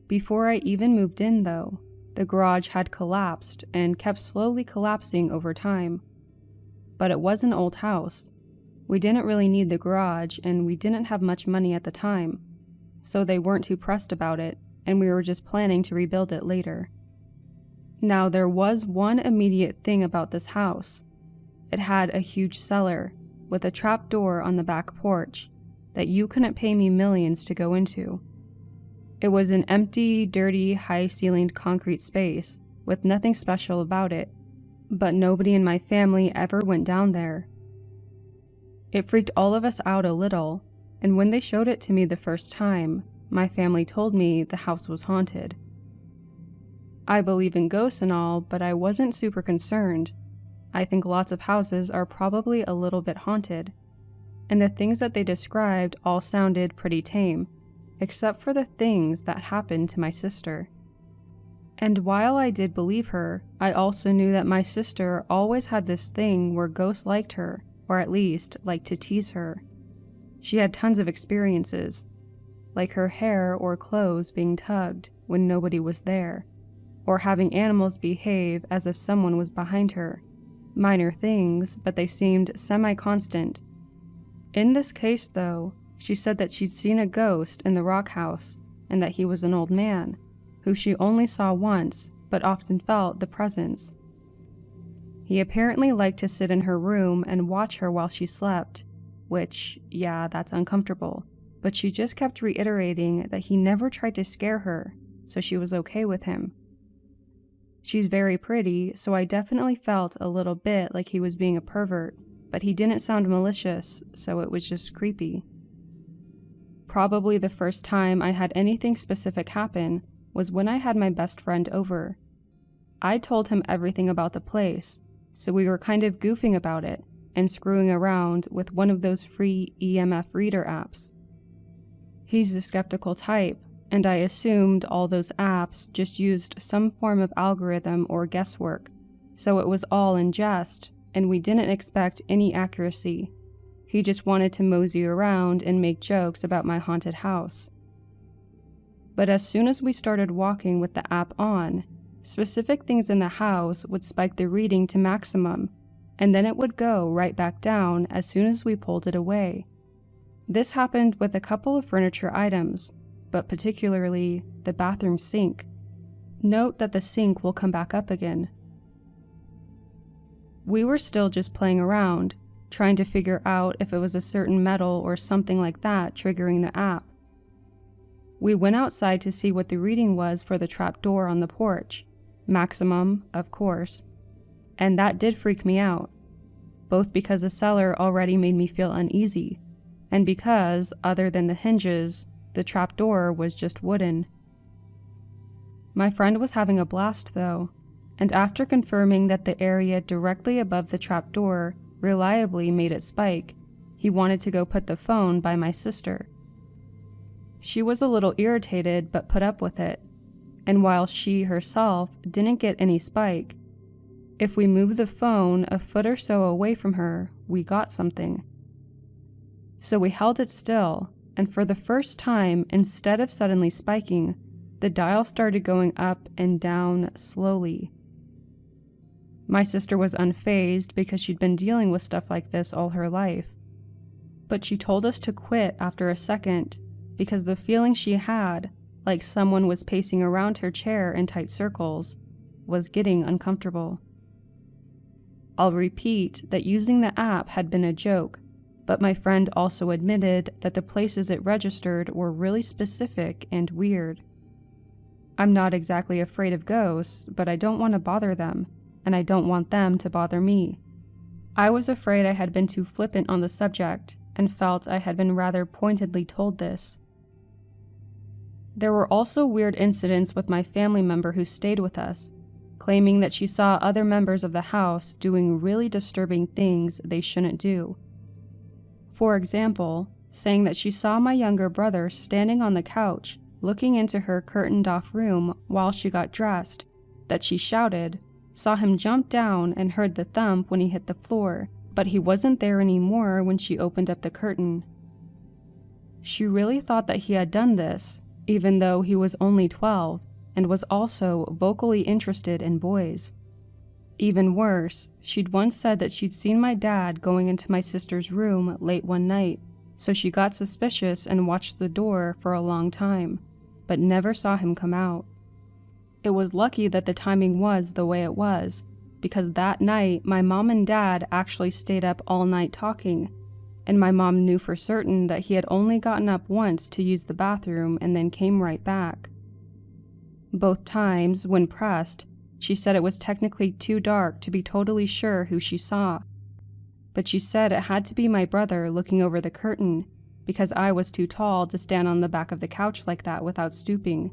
Before I even moved in, though, the garage had collapsed and kept slowly collapsing over time. But it was an old house. We didn't really need the garage, and we didn't have much money at the time, so they weren't too pressed about it, and we were just planning to rebuild it later. Now, there was one immediate thing about this house. It had a huge cellar with a trap door on the back porch that you couldn't pay me millions to go into. It was an empty, dirty, high-ceilinged concrete space with nothing special about it, but nobody in my family ever went down there. It freaked all of us out a little, and when they showed it to me the first time, my family told me the house was haunted. I believe in ghosts and all, but I wasn't super concerned. I think lots of houses are probably a little bit haunted. and the things that they described all sounded pretty tame, except for the things that happened to my sister. And while I did believe her, I also knew that my sister always had this thing where ghosts liked her, or at least liked to tease her. She had tons of experiences, like her hair or clothes being tugged when nobody was there, or having animals behave as if someone was behind her. Minor things, but they seemed semi-constant. In this case, though, she said that she'd seen a ghost in the rock house, and that he was an old man, who she only saw once, but often felt the presence. He apparently liked to sit in her room and watch her while she slept, which, yeah, that's uncomfortable, but she just kept reiterating that he never tried to scare her, so she was okay with him. She's very pretty, so I definitely felt a little bit like he was being a pervert, but he didn't sound malicious, so it was just creepy. Probably the first time I had anything specific happen was when I had my best friend over. I told him everything about the place, so we were kind of goofing about it and screwing around with one of those free EMF reader apps. He's the skeptical type, and I assumed all those apps just used some form of algorithm or guesswork, so it was all in jest, and we didn't expect any accuracy. He just wanted to mosey around and make jokes about my haunted house. But as soon as we started walking with the app on, specific things in the house would spike the reading to maximum, and then it would go right back down as soon as we pulled it away. This happened with a couple of furniture items, but particularly the bathroom sink. Note that the sink will come back up again. We were still just playing around, trying to figure out if it was a certain metal or something like that triggering the app. We went outside to see what the reading was for the trap door on the porch. Maximum, of course. And that did freak me out, both because the cellar already made me feel uneasy, and because, other than the hinges, the trap door was just wooden. My friend was having a blast though, and after confirming that the area directly above the trap door reliably made it spike, he wanted to go put the phone by my sister. She was a little irritated but put up with it, and while she herself didn't get any spike, if we moved the phone a foot or so away from her, we got something. So we held it still, and for the first time, instead of suddenly spiking, the dial started going up and down slowly. My sister was unfazed because she'd been dealing with stuff like this all her life, but she told us to quit after a second because the feeling she had, like someone was pacing around her chair in tight circles, was getting uncomfortable. I'll repeat that using the app had been a joke, but my friend also admitted that the places it registered were really specific and weird. I'm not exactly afraid of ghosts, but I don't want to bother them, and I don't want them to bother me. I was afraid I had been too flippant on the subject, and felt I had been rather pointedly told this. There were also weird incidents with my family member who stayed with us, claiming that she saw other members of the house doing really disturbing things they shouldn't do. For example, saying that she saw my younger brother standing on the couch, looking into her curtained-off room while she got dressed, that she shouted, saw him jump down and heard the thump when he hit the floor, but he wasn't there anymore when she opened up the curtain. She really thought that he had done this, even though he was only 12, and was also vocally interested in boys. Even worse, she'd once said that she'd seen my dad going into my sister's room late one night, so she got suspicious and watched the door for a long time, but never saw him come out. It was lucky that the timing was the way it was, because that night my mom and dad actually stayed up all night talking, and my mom knew for certain that he had only gotten up once to use the bathroom and then came right back. Both times, when pressed, she said it was technically too dark to be totally sure who she saw, but she said it had to be my brother looking over the curtain, because I was too tall to stand on the back of the couch like that without stooping.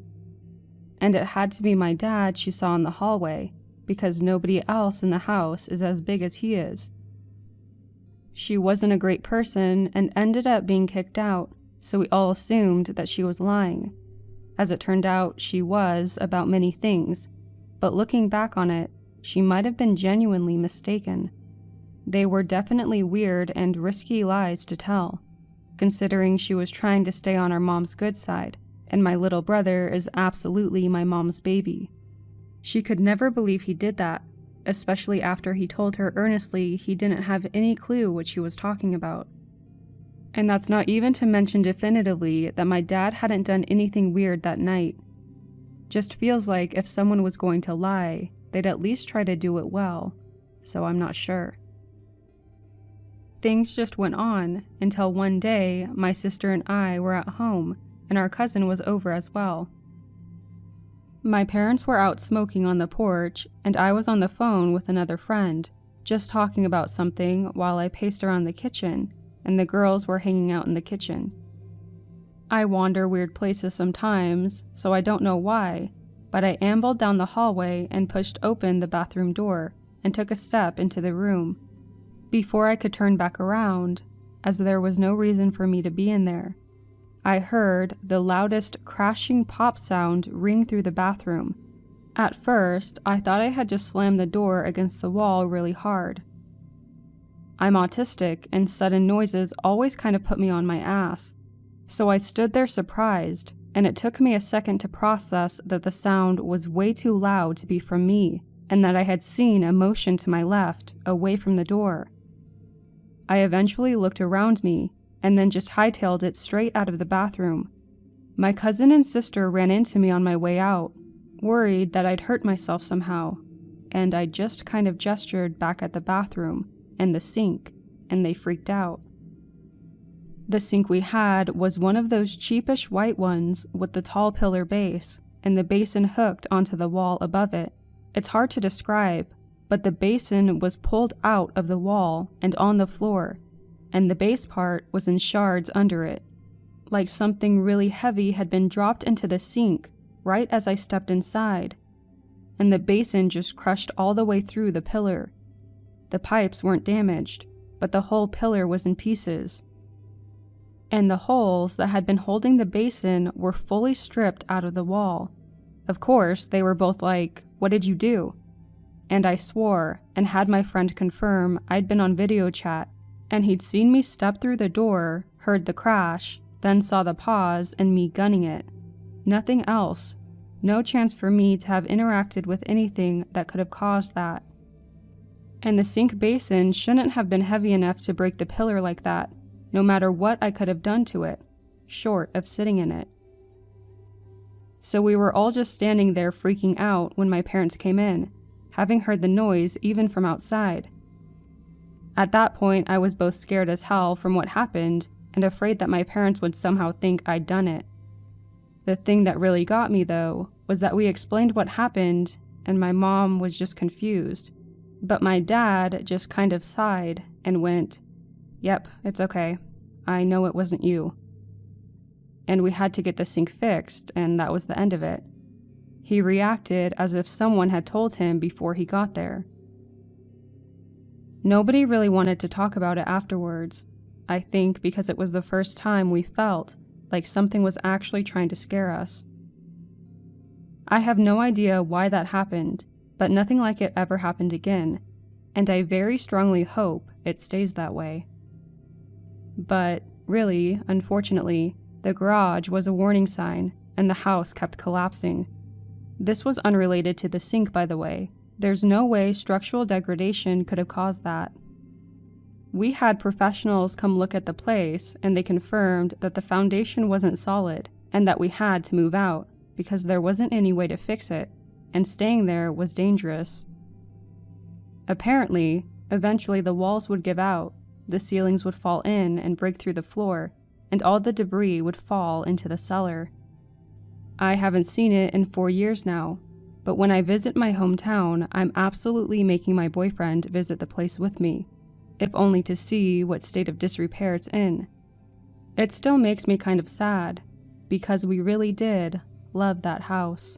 And it had to be my dad she saw in the hallway, because nobody else in the house is as big as he is. She wasn't a great person and ended up being kicked out, so we all assumed that she was lying. As it turned out, she was about many things, but looking back on it, she might have been genuinely mistaken. They were definitely weird and risky lies to tell, considering she was trying to stay on our mom's good side, and my little brother is absolutely my mom's baby. She could never believe he did that, especially after he told her earnestly he didn't have any clue what she was talking about. And that's not even to mention definitively that my dad hadn't done anything weird that night. Just feels like if someone was going to lie, they'd at least try to do it well, so I'm not sure. Things just went on until one day my sister and I were at home and our cousin was over as well. My parents were out smoking on the porch and I was on the phone with another friend, just talking about something while I paced around the kitchen and the girls were hanging out in the kitchen. I wander weird places sometimes, so I don't know why, but I ambled down the hallway and pushed open the bathroom door and took a step into the room. Before I could turn back around, as there was no reason for me to be in there, I heard the loudest crashing pop sound ring through the bathroom. At first, I thought I had just slammed the door against the wall really hard. I'm autistic, and sudden noises always kind of put me on my ass, so I stood there surprised, and it took me a second to process that the sound was way too loud to be from me, and that I had seen a motion to my left, away from the door. I eventually looked around me, and then just hightailed it straight out of the bathroom. My cousin and sister ran into me on my way out, worried that I'd hurt myself somehow, and I just kind of gestured back at the bathroom and the sink, and they freaked out. The sink we had was one of those cheapish white ones with the tall pillar base, and the basin hooked onto the wall above it. It's hard to describe, but the basin was pulled out of the wall and on the floor, and the base part was in shards under it, like something really heavy had been dropped into the sink right as I stepped inside, and the basin just crushed all the way through the pillar. The pipes weren't damaged, but the whole pillar was in pieces. And the holes that had been holding the basin were fully stripped out of the wall. Of course, they were both like, "What did you do?" And I swore and had my friend confirm I'd been on video chat, and he'd seen me step through the door, heard the crash, then saw the pause and me gunning it. Nothing else. No chance for me to have interacted with anything that could have caused that. And the sink basin shouldn't have been heavy enough to break the pillar like that, no matter what I could have done to it, short of sitting in it. So we were all just standing there freaking out when my parents came in, having heard the noise even from outside. At that point, I was both scared as hell from what happened and afraid that my parents would somehow think I'd done it. The thing that really got me, though, was that we explained what happened and my mom was just confused. But my dad just kind of sighed and went, "Yep, it's okay. I know it wasn't you." And we had to get the sink fixed, and that was the end of it. He reacted as if someone had told him before he got there. Nobody really wanted to talk about it afterwards, I think because it was the first time we felt like something was actually trying to scare us. I have no idea why that happened, but nothing like it ever happened again, and I very strongly hope it stays that way. But really, unfortunately, the garage was a warning sign, and the house kept collapsing. This was unrelated to the sink, by the way. There's no way structural degradation could have caused that. We had professionals come look at the place, and they confirmed that the foundation wasn't solid, and that we had to move out, because there wasn't any way to fix it, and staying there was dangerous. Apparently, eventually the walls would give out, the ceilings would fall in and break through the floor, and all the debris would fall into the cellar. I haven't seen it in 4 years now, but when I visit my hometown, I'm absolutely making my boyfriend visit the place with me, if only to see what state of disrepair it's in. It still makes me kind of sad, because we really did love that house.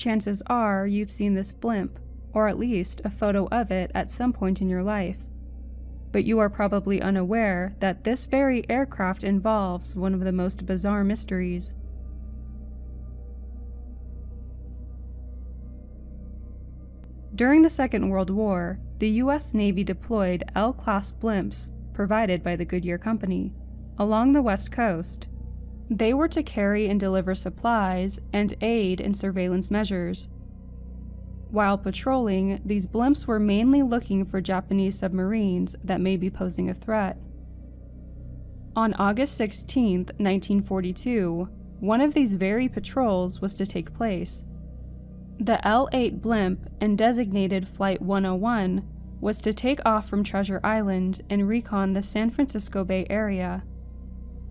chances are you've seen this blimp, or at least a photo of it at some point in your life. But you are probably unaware that this very aircraft involves one of the most bizarre mysteries. During the Second World War, the U.S. Navy deployed L-class blimps, provided by the Goodyear Company, along the West Coast. They were to carry and deliver supplies and aid in surveillance measures. While patrolling, these blimps were mainly looking for Japanese submarines that may be posing a threat. On August 16, 1942, one of these very patrols was to take place. The L-8 blimp and designated Flight 101 was to take off from Treasure Island and recon the San Francisco Bay Area.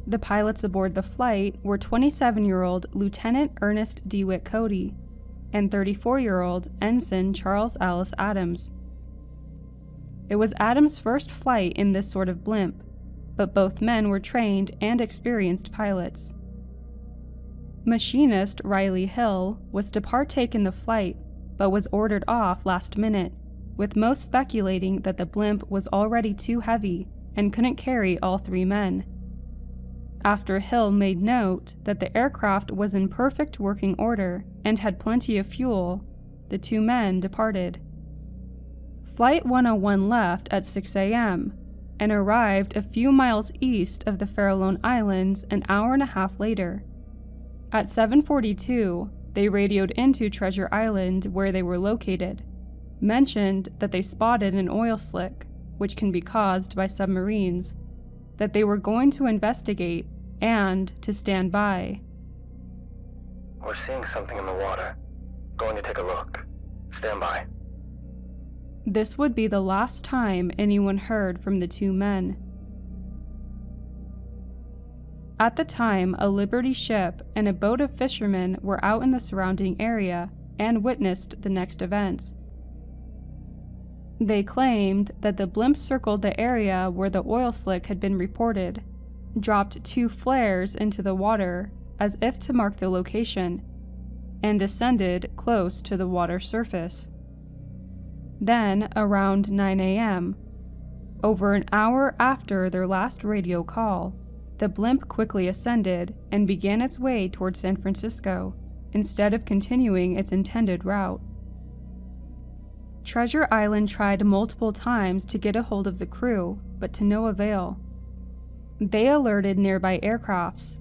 The pilots aboard the flight were 27-year-old Lieutenant Ernest DeWitt Cody and 34-year-old Ensign Charles Alice Adams. It was Adams' first flight in this sort of blimp, but both men were trained and experienced pilots. Machinist Riley Hill was to partake in the flight, but was ordered off last minute, with most speculating that the blimp was already too heavy and couldn't carry all three men. After Hill made note that the aircraft was in perfect working order and had plenty of fuel, the two men departed. Flight 101 left at 6 a.m. and arrived a few miles east of the Farallone Islands an hour and a half later. At 7:42, they radioed into Treasure Island where they were located, mentioned that they spotted an oil slick, which can be caused by submarines, that they were going to investigate, and to stand by. We're seeing something in the water. Going to take a look. Stand by. This would be the last time anyone heard from the two men. At the time, a Liberty ship and a boat of fishermen were out in the surrounding area and witnessed the next events. They claimed that the blimp circled the area where the oil slick had been reported, dropped 2 flares into the water as if to mark the location, and descended close to the water surface. Then, around 9 a.m., over an hour after their last radio call, the blimp quickly ascended and began its way toward San Francisco, instead of continuing its intended route. Treasure Island tried multiple times to get a hold of the crew, but to no avail. They alerted nearby aircrafts,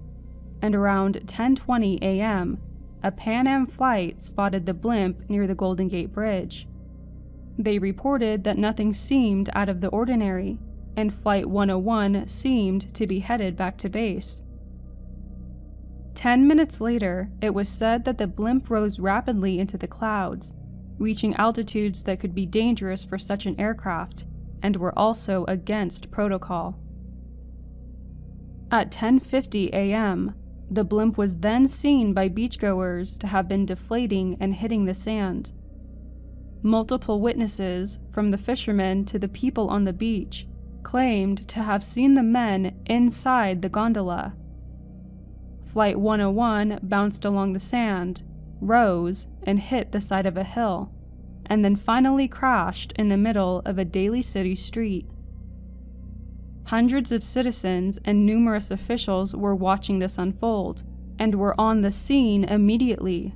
and around 10:20 a.m., a Pan Am flight spotted the blimp near the Golden Gate Bridge. They reported that nothing seemed out of the ordinary, and Flight 101 seemed to be headed back to base. 10 minutes later, it was said that the blimp rose rapidly into the clouds, reaching altitudes that could be dangerous for such an aircraft, and were also against protocol. At 10:50 a.m., the blimp was then seen by beachgoers to have been deflating and hitting the sand. Multiple witnesses, from the fishermen to the people on the beach, claimed to have seen the men inside the gondola. Flight 101 bounced along the sand, rose, and hit the side of a hill, and then finally crashed in the middle of a Daly City street. Hundreds of citizens and numerous officials were watching this unfold, and were on the scene immediately.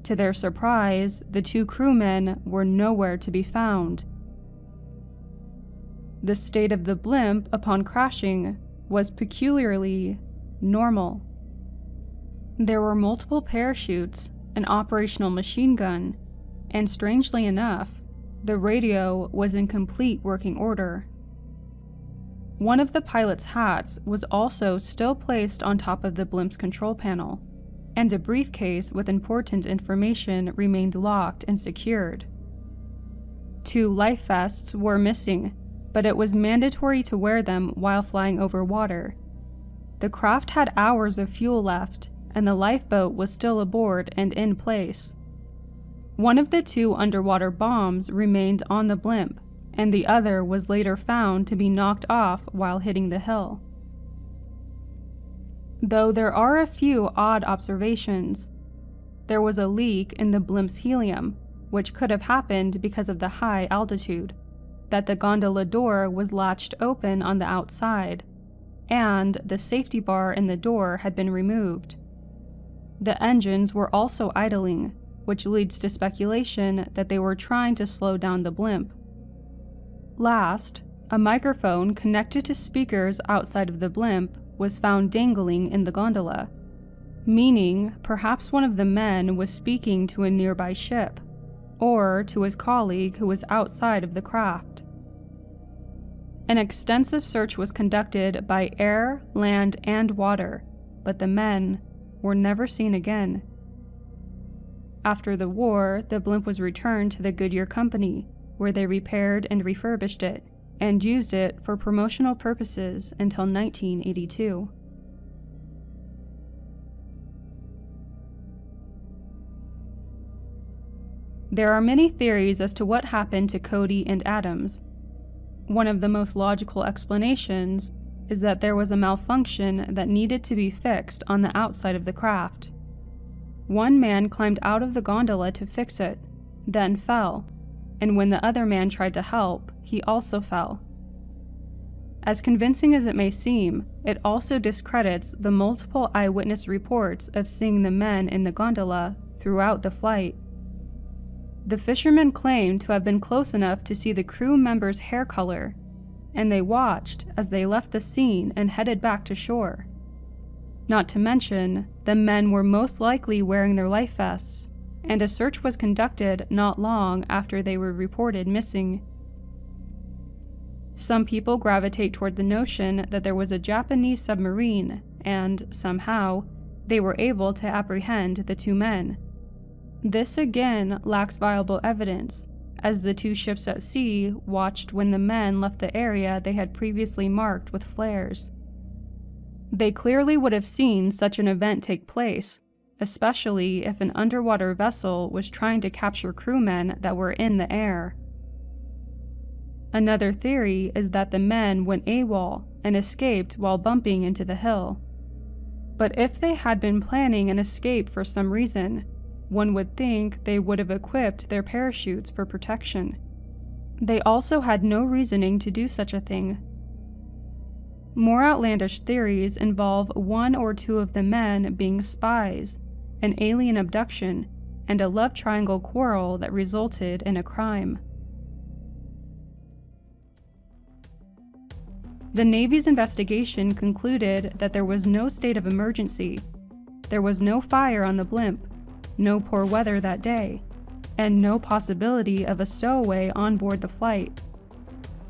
To their surprise, the 2 crewmen were nowhere to be found. The state of the blimp upon crashing was peculiarly normal. There were multiple parachutes, an operational machine gun, and strangely enough, the radio was in complete working order. One of the pilot's hats was also still placed on top of the blimp's control panel, and a briefcase with important information remained locked and secured. 2 life vests were missing, but it was mandatory to wear them while flying over water. The craft had hours of fuel left, and the lifeboat was still aboard and in place. One of the 2 underwater bombs remained on the blimp, and the other was later found to be knocked off while hitting the hill. Though there are a few odd observations, there was a leak in the blimp's helium, which could have happened because of the high altitude, that the gondola door was latched open on the outside, and the safety bar in the door had been removed. The engines were also idling, which leads to speculation that they were trying to slow down the blimp. Last, a microphone connected to speakers outside of the blimp was found dangling in the gondola, meaning perhaps one of the men was speaking to a nearby ship, or to his colleague who was outside of the craft. An extensive search was conducted by air, land, and water, but the men were never seen again. After the war, the blimp was returned to the Goodyear Company, where they repaired and refurbished it, and used it for promotional purposes until 1982. There are many theories as to what happened to Cody and Adams. One of the most logical explanations is that there was a malfunction that needed to be fixed on the outside of the craft. One man climbed out of the gondola to fix it, then fell, and when the other man tried to help, he also fell. As convincing as it may seem, it also discredits the multiple eyewitness reports of seeing the men in the gondola throughout the flight. The fishermen claimed to have been close enough to see the crew members' hair color, and they watched as they left the scene and headed back to shore. Not to mention, the men were most likely wearing their life vests, and a search was conducted not long after they were reported missing. Some people gravitate toward the notion that there was a Japanese submarine, and, somehow, they were able to apprehend the two men. This again lacks viable evidence, as the two ships at sea watched when the men left the area they had previously marked with flares. They clearly would have seen such an event take place, especially if an underwater vessel was trying to capture crewmen that were in the air. Another theory is that the men went AWOL and escaped while bumping into the hill. But if they had been planning an escape for some reason, one would think they would have equipped their parachutes for protection. They also had no reasoning to do such a thing. More outlandish theories involve one or two of the men being spies, an alien abduction, and a love triangle quarrel that resulted in a crime. The Navy's investigation concluded that there was no state of emergency, there was no fire on the blimp, no poor weather that day, and no possibility of a stowaway on board the flight.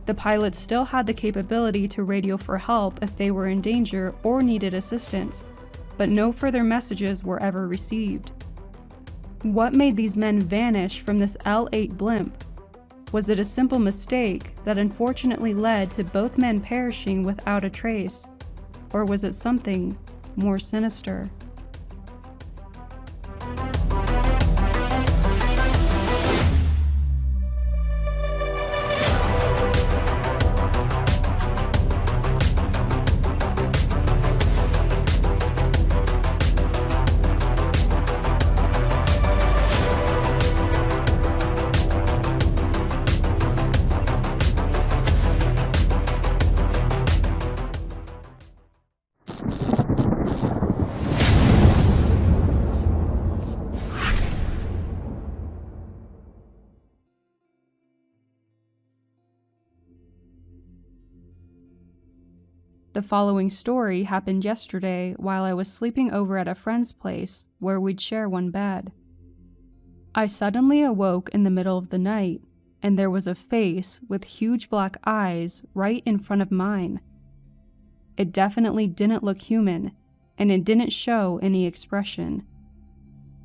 The pilots still had the capability to radio for help if they were in danger or needed assistance, but no further messages were ever received. What made these men vanish from this L-8 blimp? Was it a simple mistake that unfortunately led to both men perishing without a trace, or was it something more sinister? The following story happened yesterday while I was sleeping over at a friend's place where we'd share one bed. I suddenly awoke in the middle of the night, and there was a face with huge black eyes right in front of mine. It definitely didn't look human, and it didn't show any expression.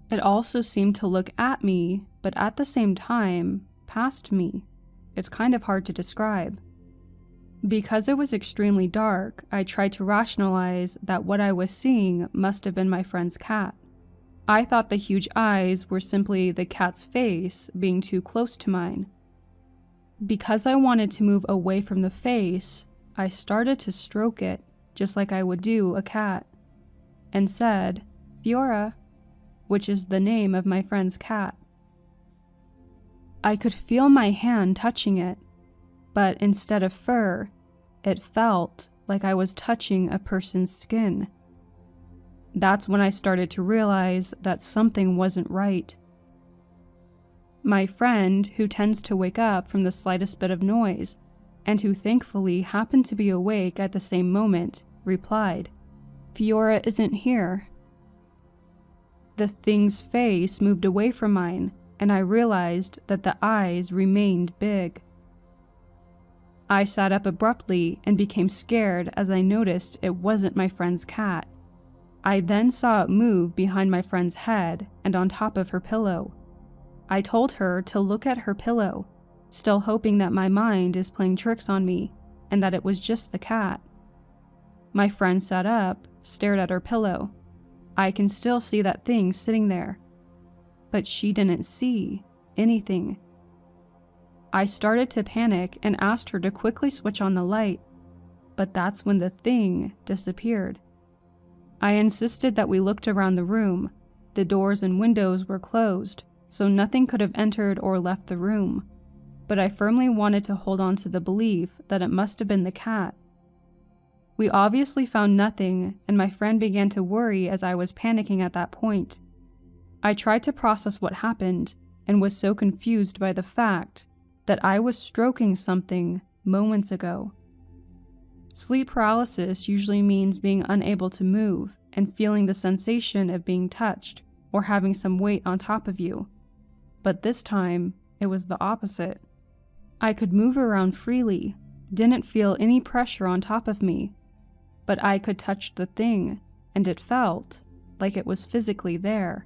It also seemed to look at me, but at the same time, past me. It's kind of hard to describe. Because it was extremely dark, I tried to rationalize that what I was seeing must have been my friend's cat. I thought the huge eyes were simply the cat's face being too close to mine. Because I wanted to move away from the face, I started to stroke it, just like I would do a cat, and said, "Fiora," which is the name of my friend's cat. I could feel my hand touching it, but instead of fur, it felt like I was touching a person's skin. That's when I started to realize that something wasn't right. My friend, who tends to wake up from the slightest bit of noise, and who thankfully happened to be awake at the same moment, replied, "Fiora isn't here." The thing's face moved away from mine, and I realized that the eyes remained big. I sat up abruptly and became scared as I noticed it wasn't my friend's cat. I then saw it move behind my friend's head and on top of her pillow. I told her to look at her pillow, still hoping that my mind is playing tricks on me and that it was just the cat. My friend sat up, stared at her pillow. I can still see that thing sitting there, but she didn't see anything. I started to panic and asked her to quickly switch on the light, but that's when the thing disappeared. I insisted that we looked around the room. The doors and windows were closed, so nothing could have entered or left the room, but I firmly wanted to hold on to the belief that it must have been the cat. We obviously found nothing, and my friend began to worry as I was panicking at that point. I tried to process what happened, and was so confused by the fact that I was stroking something moments ago. Sleep paralysis usually means being unable to move and feeling the sensation of being touched or having some weight on top of you. But this time, it was the opposite. I could move around freely, didn't feel any pressure on top of me, but I could touch the thing, and it felt like it was physically there.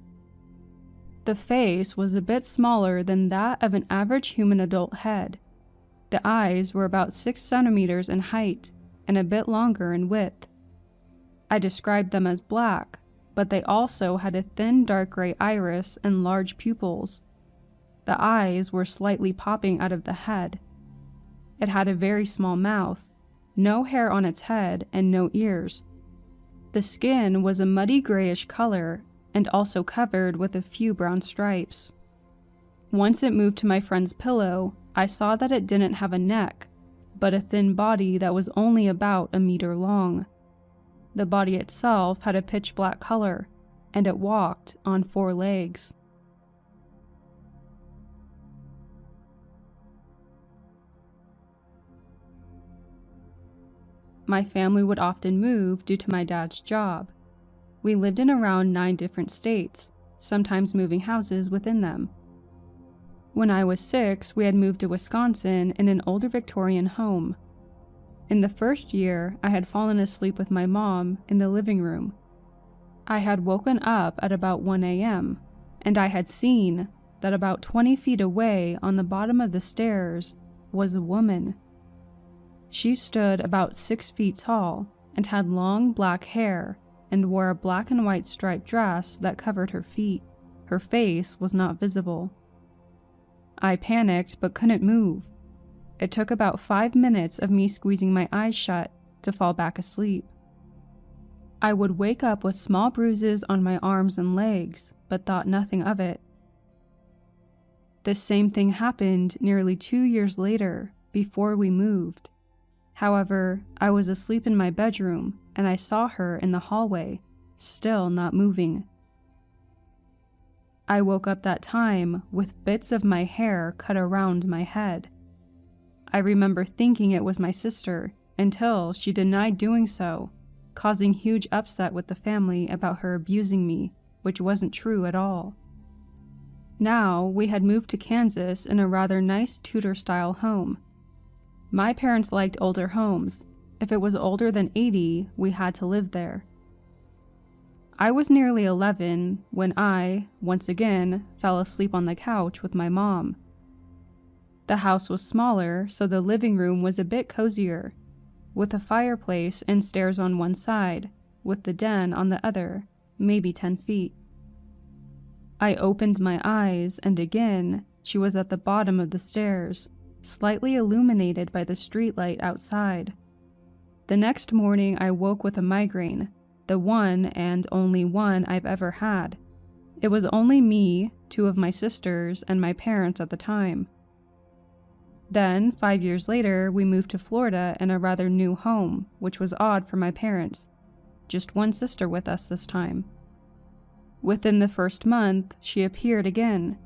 The face was a bit smaller than that of an average human adult head. The eyes were about 6 centimeters in height and a bit longer in width. I described them as black, but they also had a thin dark gray iris and large pupils. The eyes were slightly popping out of the head. It had a very small mouth, no hair on its head, and no ears. The skin was a muddy grayish color and also covered with a few brown stripes. Once it moved to my friend's pillow, I saw that it didn't have a neck, but a thin body that was only about a meter long. The body itself had a pitch black color, and it walked on 4 legs. My family would often move due to my dad's job. We lived in around 9 different states, sometimes moving houses within them. When I was 6, we had moved to Wisconsin in an older Victorian home. In the first year, I had fallen asleep with my mom in the living room. I had woken up at about 1 a.m., and I had seen that about 20 feet away on the bottom of the stairs was a woman. She stood about 6 feet tall and had long black hair and wore a black and white striped dress that covered her feet. Her face was not visible. I panicked but couldn't move. It took about 5 minutes of me squeezing my eyes shut to fall back asleep. I would wake up with small bruises on my arms and legs, but thought nothing of it. This same thing happened nearly 2 years later, before we moved. However, I was asleep in my bedroom, and I saw her in the hallway, still not moving. I woke up that time with bits of my hair cut around my head. I remember thinking it was my sister until she denied doing so, causing huge upset with the family about her abusing me, which wasn't true at all. Now, we had moved to Kansas in a rather nice Tudor-style home. My parents liked older homes. If it was older than 80, we had to live there. I was nearly 11 when I, once again, fell asleep on the couch with my mom. The house was smaller, so the living room was a bit cozier, with a fireplace and stairs on one side, with the den on the other, maybe 10 feet. I opened my eyes, and again, she was at the bottom of the stairs, slightly illuminated by the streetlight outside. The next morning I woke with a migraine, the one and only one I've ever had. It was only me, 2 of my sisters, and my parents at the time. Then, 5 years later, we moved to Florida in a rather new home, which was odd for my parents. Just one sister with us this time. Within the first month, she appeared again.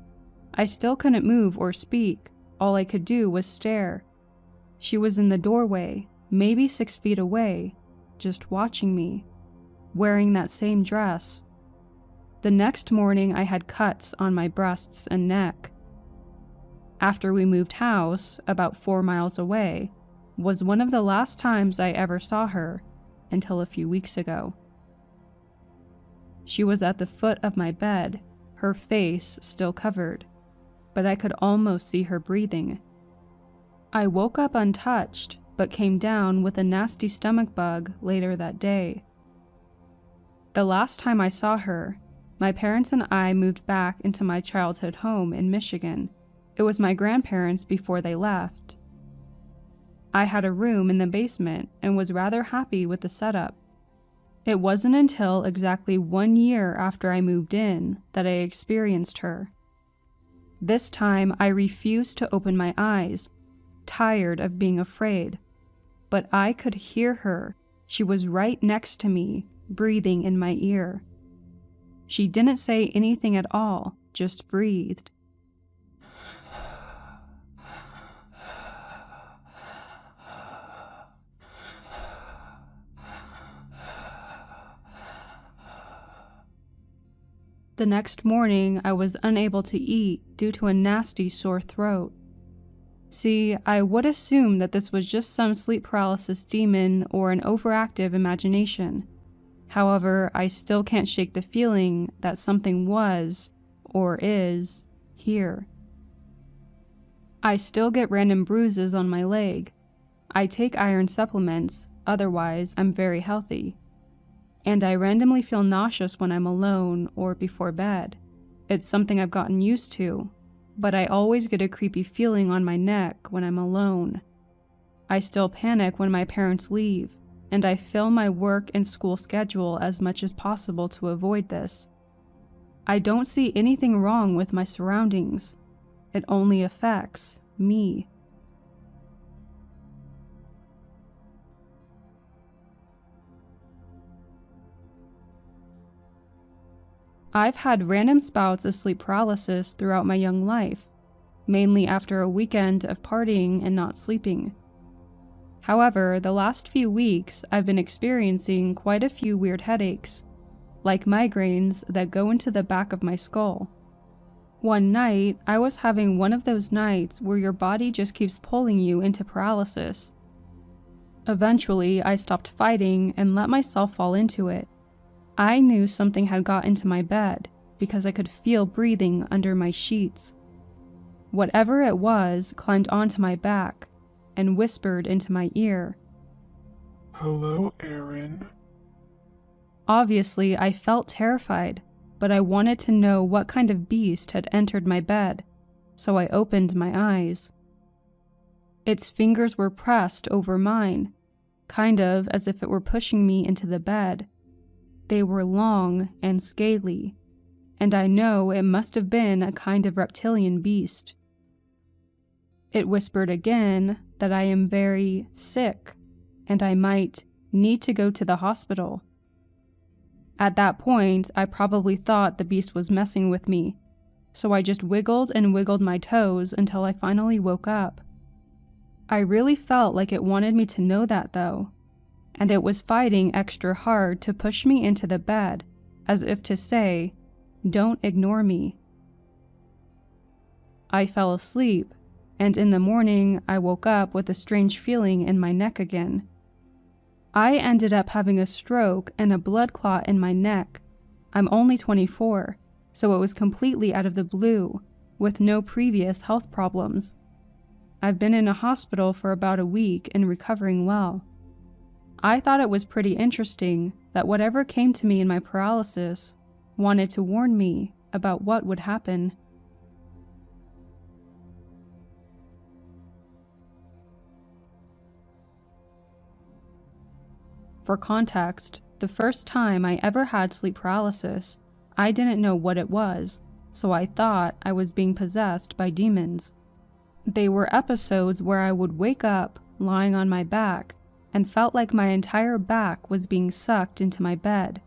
I still couldn't move or speak. All I could do was stare. She was in the doorway, maybe 6 feet away, just watching me, wearing that same dress. The next morning, I had cuts on my breasts and neck. After we moved house, about 4 miles away, was one of the last times I ever saw her, until a few weeks ago. She was at the foot of my bed, her face still covered, but I could almost see her breathing. I woke up untouched, but came down with a nasty stomach bug later that day. The last time I saw her, my parents and I moved back into my childhood home in Michigan. It was my grandparents before they left. I had a room in the basement and was rather happy with the setup. It wasn't until exactly 1 year after I moved in that I experienced her. This time I refused to open my eyes, tired of being afraid. But I could hear her. She was right next to me, breathing in my ear. She didn't say anything at all, just breathed. The next morning, I was unable to eat due to a nasty sore throat. See, I would assume that this was just some sleep paralysis demon or an overactive imagination. However, I still can't shake the feeling that something was, or is, here. I still get random bruises on my leg. I take iron supplements, otherwise I'm very healthy. And I randomly feel nauseous when I'm alone or before bed. It's something I've gotten used to, but I always get a creepy feeling on my neck when I'm alone. I still panic when my parents leave, and I fill my work and school schedule as much as possible to avoid this. I don't see anything wrong with my surroundings. It only affects me. I've had random spouts of sleep paralysis throughout my young life, mainly after a weekend of partying and not sleeping. However, the last few weeks I've been experiencing quite a few weird headaches, like migraines that go into the back of my skull. One night, I was having one of those nights where your body just keeps pulling you into paralysis. Eventually, I stopped fighting and let myself fall into it. I knew something had got into my bed because I could feel breathing under my sheets. Whatever it was climbed onto my back and whispered into my ear. "Hello, Aaron." Obviously, I felt terrified, but I wanted to know what kind of beast had entered my bed, so I opened my eyes. Its fingers were pressed over mine, kind of as if it were pushing me into the bed. They were long and scaly, and I know it must have been a kind of reptilian beast. It whispered again that I am very sick, and I might need to go to the hospital. At that point, I probably thought the beast was messing with me, so I just wiggled and wiggled my toes until I finally woke up. I really felt like it wanted me to know that though, and it was fighting extra hard to push me into the bed, as if to say, "Don't ignore me." I fell asleep, and in the morning I woke up with a strange feeling in my neck again. I ended up having a stroke and a blood clot in my neck. I'm only 24, so it was completely out of the blue, with no previous health problems. I've been in a hospital for about a week and recovering well. I thought it was pretty interesting that whatever came to me in my paralysis wanted to warn me about what would happen. For context, the first time I ever had sleep paralysis I didn't know what it was, so I thought I was being possessed by demons. They were episodes where I would wake up lying on my back and felt like my entire back was being sucked into my bed.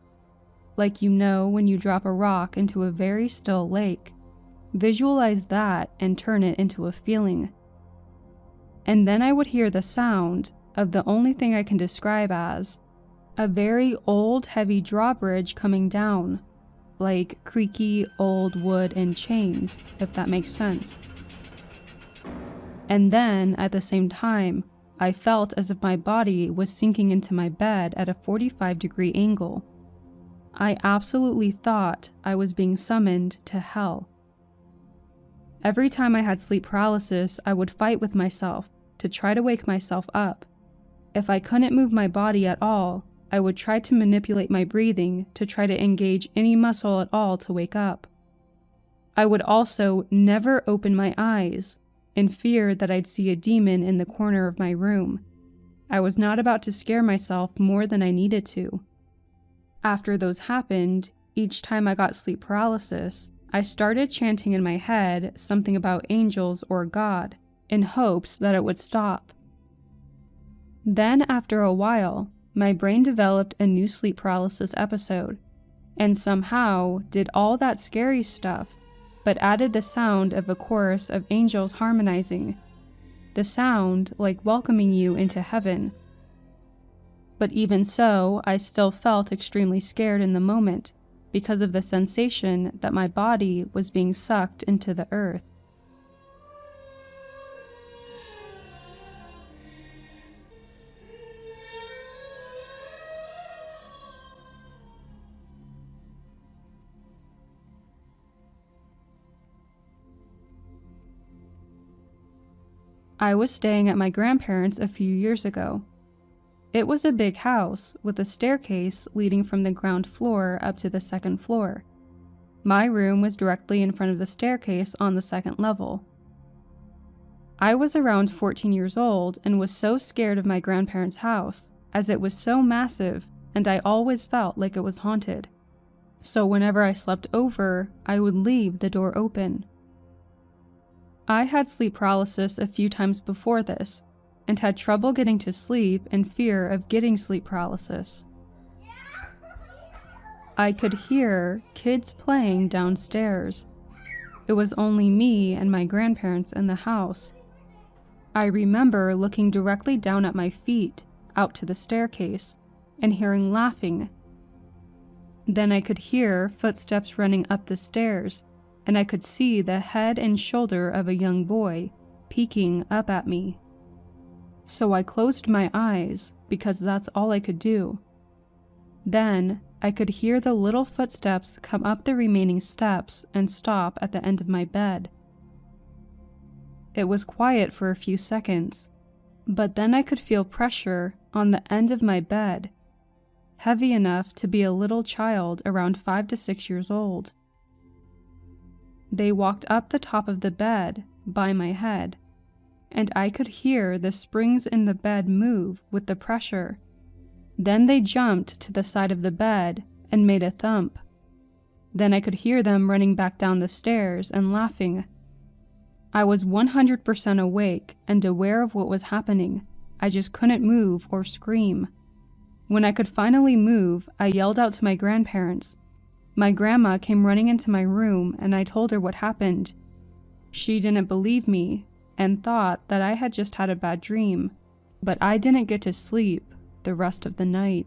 Like when you drop a rock into a very still lake. Visualize that and turn it into a feeling. And then I would hear the sound of the only thing I can describe as a very old heavy drawbridge coming down, like creaky old wood and chains, if that makes sense. And then, at the same time, I felt as if my body was sinking into my bed at a 45-degree angle. I absolutely thought I was being summoned to hell. Every time I had sleep paralysis, I would fight with myself to try to wake myself up. If I couldn't move my body at all, I would try to manipulate my breathing to try to engage any muscle at all to wake up. I would also never open my eyes, in fear that I'd see a demon in the corner of my room. I was not about to scare myself more than I needed to. After those happened, each time I got sleep paralysis, I started chanting in my head something about angels or God, in hopes that it would stop. Then, after a while, my brain developed a new sleep paralysis episode, and somehow did all that scary stuff, but added the sound of a chorus of angels harmonizing, the sound like welcoming you into heaven. But even so, I still felt extremely scared in the moment because of the sensation that my body was being sucked into the earth. I was staying at my grandparents' a few years ago. It was a big house with a staircase leading from the ground floor up to the second floor. My room was directly in front of the staircase on the second level. I was around 14 years old and was so scared of my grandparents' house, as it was so massive and I always felt like it was haunted. So whenever I slept over, I would leave the door open. I had sleep paralysis a few times before this, and had trouble getting to sleep in fear of getting sleep paralysis. I could hear kids playing downstairs. It was only me and my grandparents in the house. I remember looking directly down at my feet, out to the staircase, and hearing laughing. Then I could hear footsteps running up the stairs, and I could see the head and shoulder of a young boy peeking up at me. So I closed my eyes because that's all I could do. Then I could hear the little footsteps come up the remaining steps and stop at the end of my bed. It was quiet for a few seconds, but then I could feel pressure on the end of my bed, heavy enough to be a little child around 5 to 6 years old. They walked up the top of the bed by my head, and I could hear the springs in the bed move with the pressure. Then they jumped to the side of the bed and made a thump. Then I could hear them running back down the stairs and laughing. I was 100% awake and aware of what was happening. I just couldn't move or scream. When I could finally move, I yelled out to my grandparents. My grandma came running into my room and I told her what happened. She didn't believe me and thought that I had just had a bad dream, but I didn't get to sleep the rest of the night.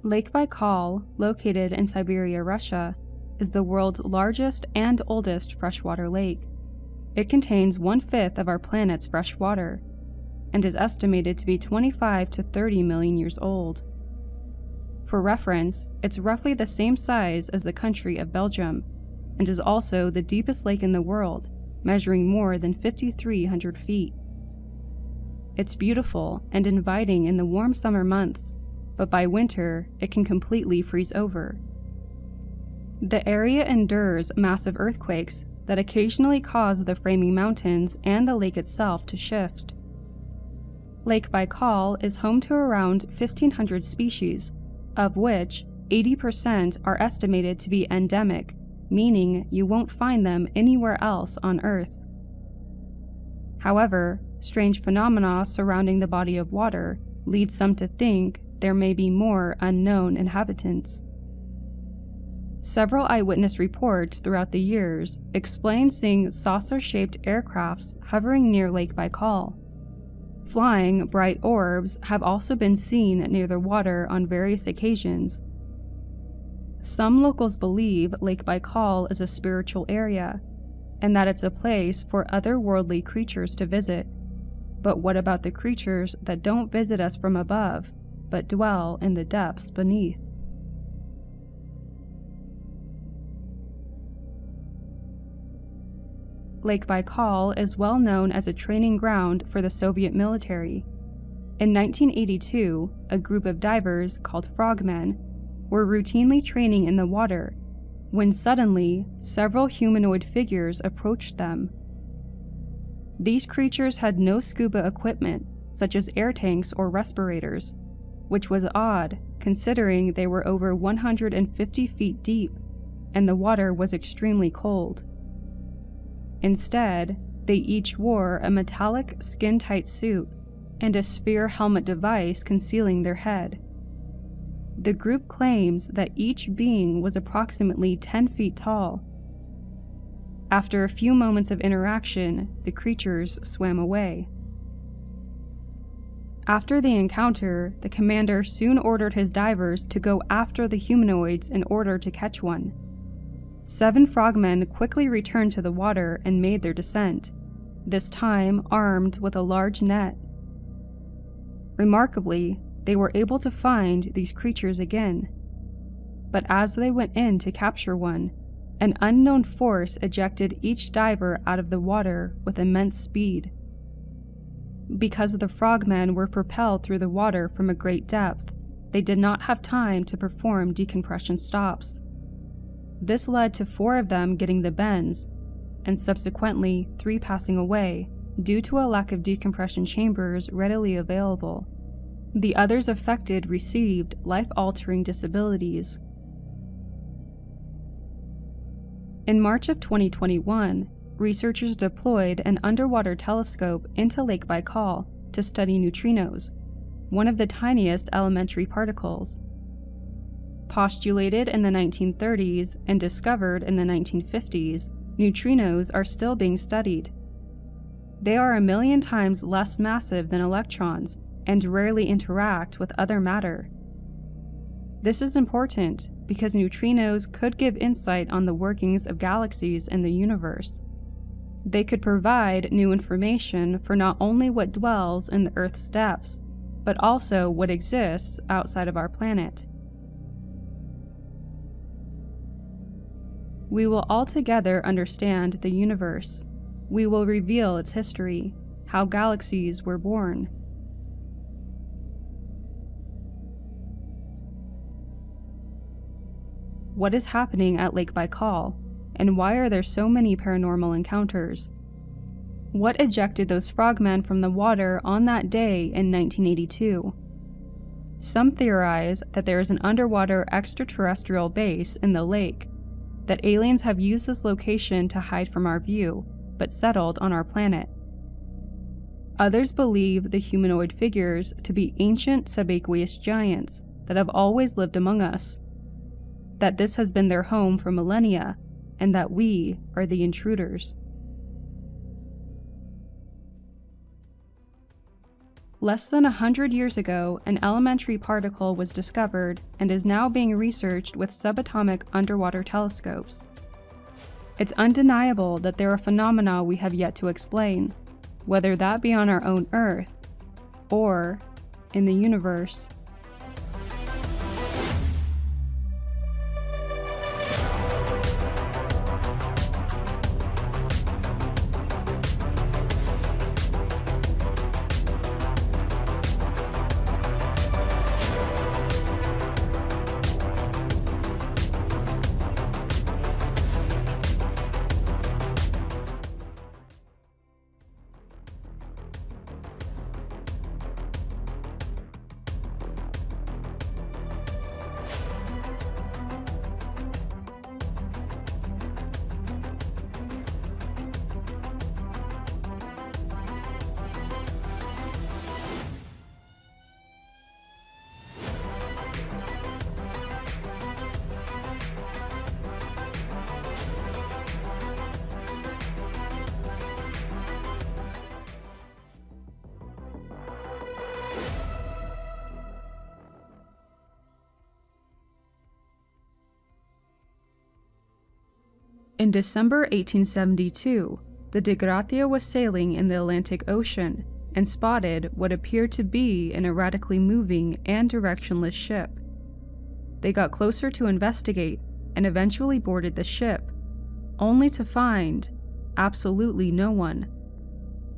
Lake Baikal, located in Siberia, Russia, is the world's largest and oldest freshwater lake. It contains 1/5 of our planet's fresh water and is estimated to be 25 to 30 million years old. For reference, it's roughly the same size as the country of Belgium and is also the deepest lake in the world, measuring more than 5,300 feet. It's beautiful and inviting in the warm summer months, but by winter, it can completely freeze over. The area endures massive earthquakes that occasionally cause the framing mountains and the lake itself to shift. Lake Baikal is home to around 1,500 species, of which 80% are estimated to be endemic, meaning you won't find them anywhere else on Earth. However, strange phenomena surrounding the body of water lead some to think there may be more unknown inhabitants. Several eyewitness reports throughout the years explain seeing saucer-shaped aircrafts hovering near Lake Baikal. Flying bright orbs have also been seen near the water on various occasions. Some locals believe Lake Baikal is a spiritual area, and that it's a place for otherworldly creatures to visit. But what about the creatures that don't visit us from above, but dwell in the depths beneath? Lake Baikal is well known as a training ground for the Soviet military. In 1982, a group of divers called frogmen were routinely training in the water when suddenly several humanoid figures approached them. These creatures had no scuba equipment, such as air tanks or respirators, which was odd considering they were over 150 feet deep and the water was extremely cold. Instead, they each wore a metallic skin-tight suit and a sphere helmet device concealing their head. The group claims that each being was approximately 10 feet tall. After a few moments of interaction, the creatures swam away. After the encounter, the commander soon ordered his divers to go after the humanoids in order to catch one. 7 frogmen quickly returned to the water and made their descent, this time armed with a large net. Remarkably, they were able to find these creatures again. But as they went in to capture one, an unknown force ejected each diver out of the water with immense speed. Because the frogmen were propelled through the water from a great depth, they did not have time to perform decompression stops. This led to 4 of them getting the bends, and subsequently 3 passing away due to a lack of decompression chambers readily available. The others affected received life-altering disabilities. In March of 2021, researchers deployed an underwater telescope into Lake Baikal to study neutrinos, one of the tiniest elementary particles. Postulated in the 1930s and discovered in the 1950s, neutrinos are still being studied. They are 1 million times less massive than electrons and rarely interact with other matter. This is important because neutrinos could give insight on the workings of galaxies in the universe. They could provide new information for not only what dwells in the Earth's depths, but also what exists outside of our planet. We will altogether understand the universe. We will reveal its history, how galaxies were born. What is happening at Lake Baikal, and why are there so many paranormal encounters? What ejected those frogmen from the water on that day in 1982? Some theorize that there is an underwater extraterrestrial base in the lake, that aliens have used this location to hide from our view, but settled on our planet. Others believe the humanoid figures to be ancient subaqueous giants that have always lived among us, that this has been their home for millennia, and that we are the intruders. Less than 100 years ago, an elementary particle was discovered and is now being researched with subatomic underwater telescopes. It's undeniable that there are phenomena we have yet to explain, whether that be on our own Earth or in the universe. In December 1872, the De Gratia was sailing in the Atlantic Ocean and spotted what appeared to be an erratically moving and directionless ship. They got closer to investigate and eventually boarded the ship, only to find absolutely no one.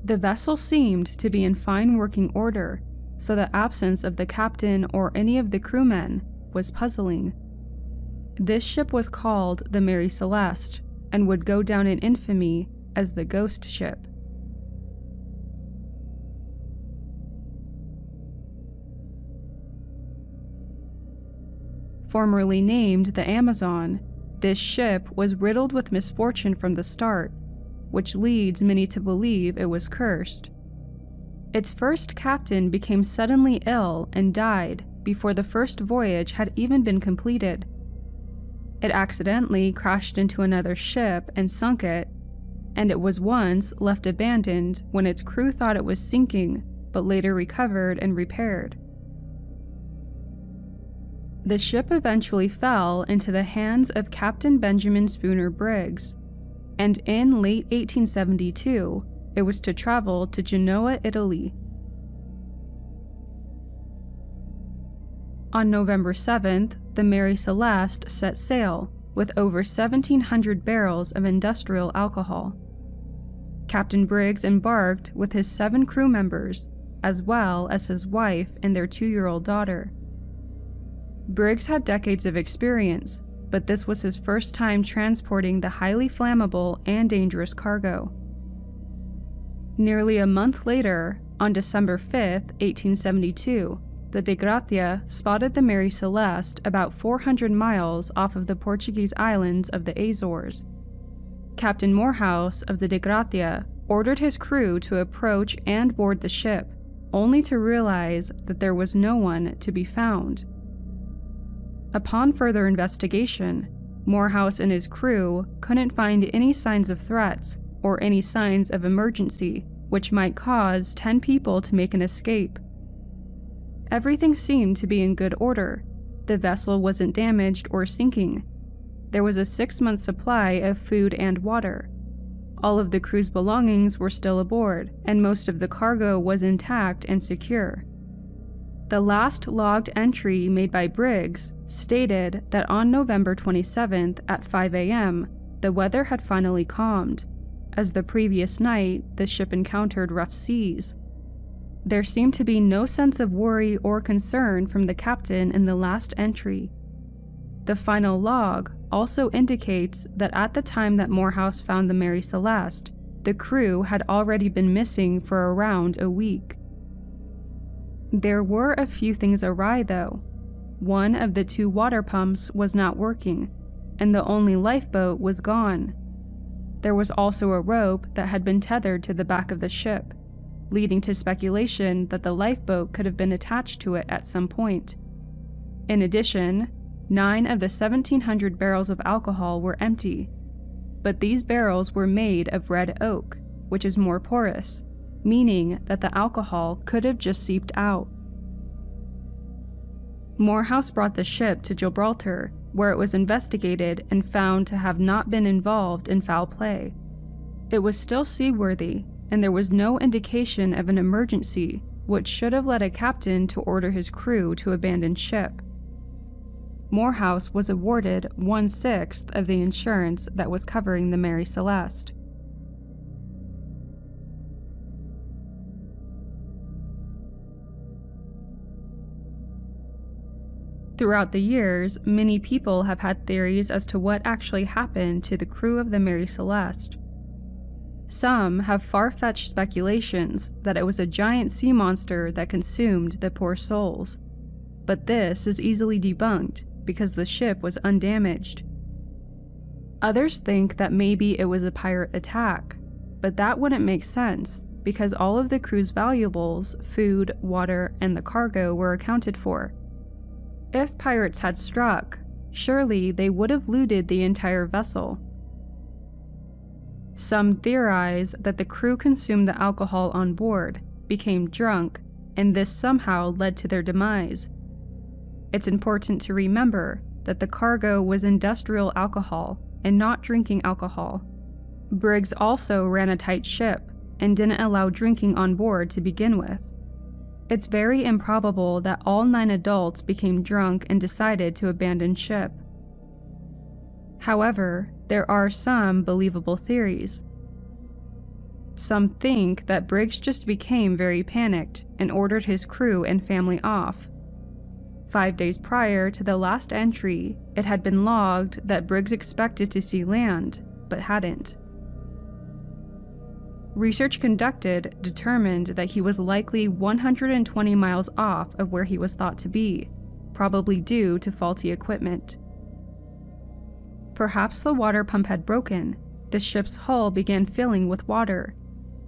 The vessel seemed to be in fine working order, so the absence of the captain or any of the crewmen was puzzling. This ship was called the Mary Celeste and would go down in infamy as the ghost ship. Formerly named the Amazon, this ship was riddled with misfortune from the start, which leads many to believe it was cursed. Its first captain became suddenly ill and died before the first voyage had even been completed. It accidentally crashed into another ship and sunk it, and it was once left abandoned when its crew thought it was sinking, but later recovered and repaired. The ship eventually fell into the hands of Captain Benjamin Spooner Briggs, and in late 1872, it was to travel to Genoa, Italy. On November 7th, the Mary Celeste set sail with over 1,700 barrels of industrial alcohol. Captain Briggs embarked with his 7 crew members, as well as his wife and their 2-year-old daughter. Briggs had decades of experience, but this was his first time transporting the highly flammable and dangerous cargo. Nearly a month later, on December 5th, 1872, the De Gratia spotted the Mary Celeste about 400 miles off of the Portuguese islands of the Azores. Captain Morehouse of the De Gratia ordered his crew to approach and board the ship, only to realize that there was no one to be found. Upon further investigation, Morehouse and his crew couldn't find any signs of threats or any signs of emergency, which might cause 10 people to make an escape. Everything seemed to be in good order. The vessel wasn't damaged or sinking. There was a 6-month supply of food and water. All of the crew's belongings were still aboard, and most of the cargo was intact and secure. The last logged entry made by Briggs stated that on November 27th at 5 a.m., the weather had finally calmed. As the previous night, the ship encountered rough seas. There seemed to be no sense of worry or concern from the captain in the last entry. The final log also indicates that at the time that Morehouse found the Mary Celeste, the crew had already been missing for around a week. There were a few things awry, though. One of the 2 water pumps was not working, and the only lifeboat was gone. There was also a rope that had been tethered to the back of the ship, leading to speculation that the lifeboat could have been attached to it at some point. In addition, 9 of the 1,700 barrels of alcohol were empty, but these barrels were made of red oak, which is more porous, meaning that the alcohol could have just seeped out. Morehouse brought the ship to Gibraltar, where it was investigated and found to have not been involved in foul play. It was still seaworthy, and there was no indication of an emergency, which should have led a captain to order his crew to abandon ship. Morehouse was awarded 1/6 of the insurance that was covering the Mary Celeste. Throughout the years, many people have had theories as to what actually happened to the crew of the Mary Celeste. Some have far-fetched speculations that it was a giant sea monster that consumed the poor souls, but this is easily debunked because the ship was undamaged. Others think that maybe it was a pirate attack, but that wouldn't make sense because all of the crew's valuables, food, water, and the cargo were accounted for. If pirates had struck, surely they would have looted the entire vessel. Some theorize that the crew consumed the alcohol on board, became drunk, and this somehow led to their demise. It's important to remember that the cargo was industrial alcohol and not drinking alcohol. Briggs also ran a tight ship and didn't allow drinking on board to begin with. It's very improbable that all 9 adults became drunk and decided to abandon ship. However, there are some believable theories. Some think that Briggs just became very panicked and ordered his crew and family off. 5 days prior to the last entry, it had been logged that Briggs expected to see land, but hadn't. Research conducted determined that he was likely 120 miles off of where he was thought to be, probably due to faulty equipment. Perhaps the water pump had broken, the ship's hull began filling with water,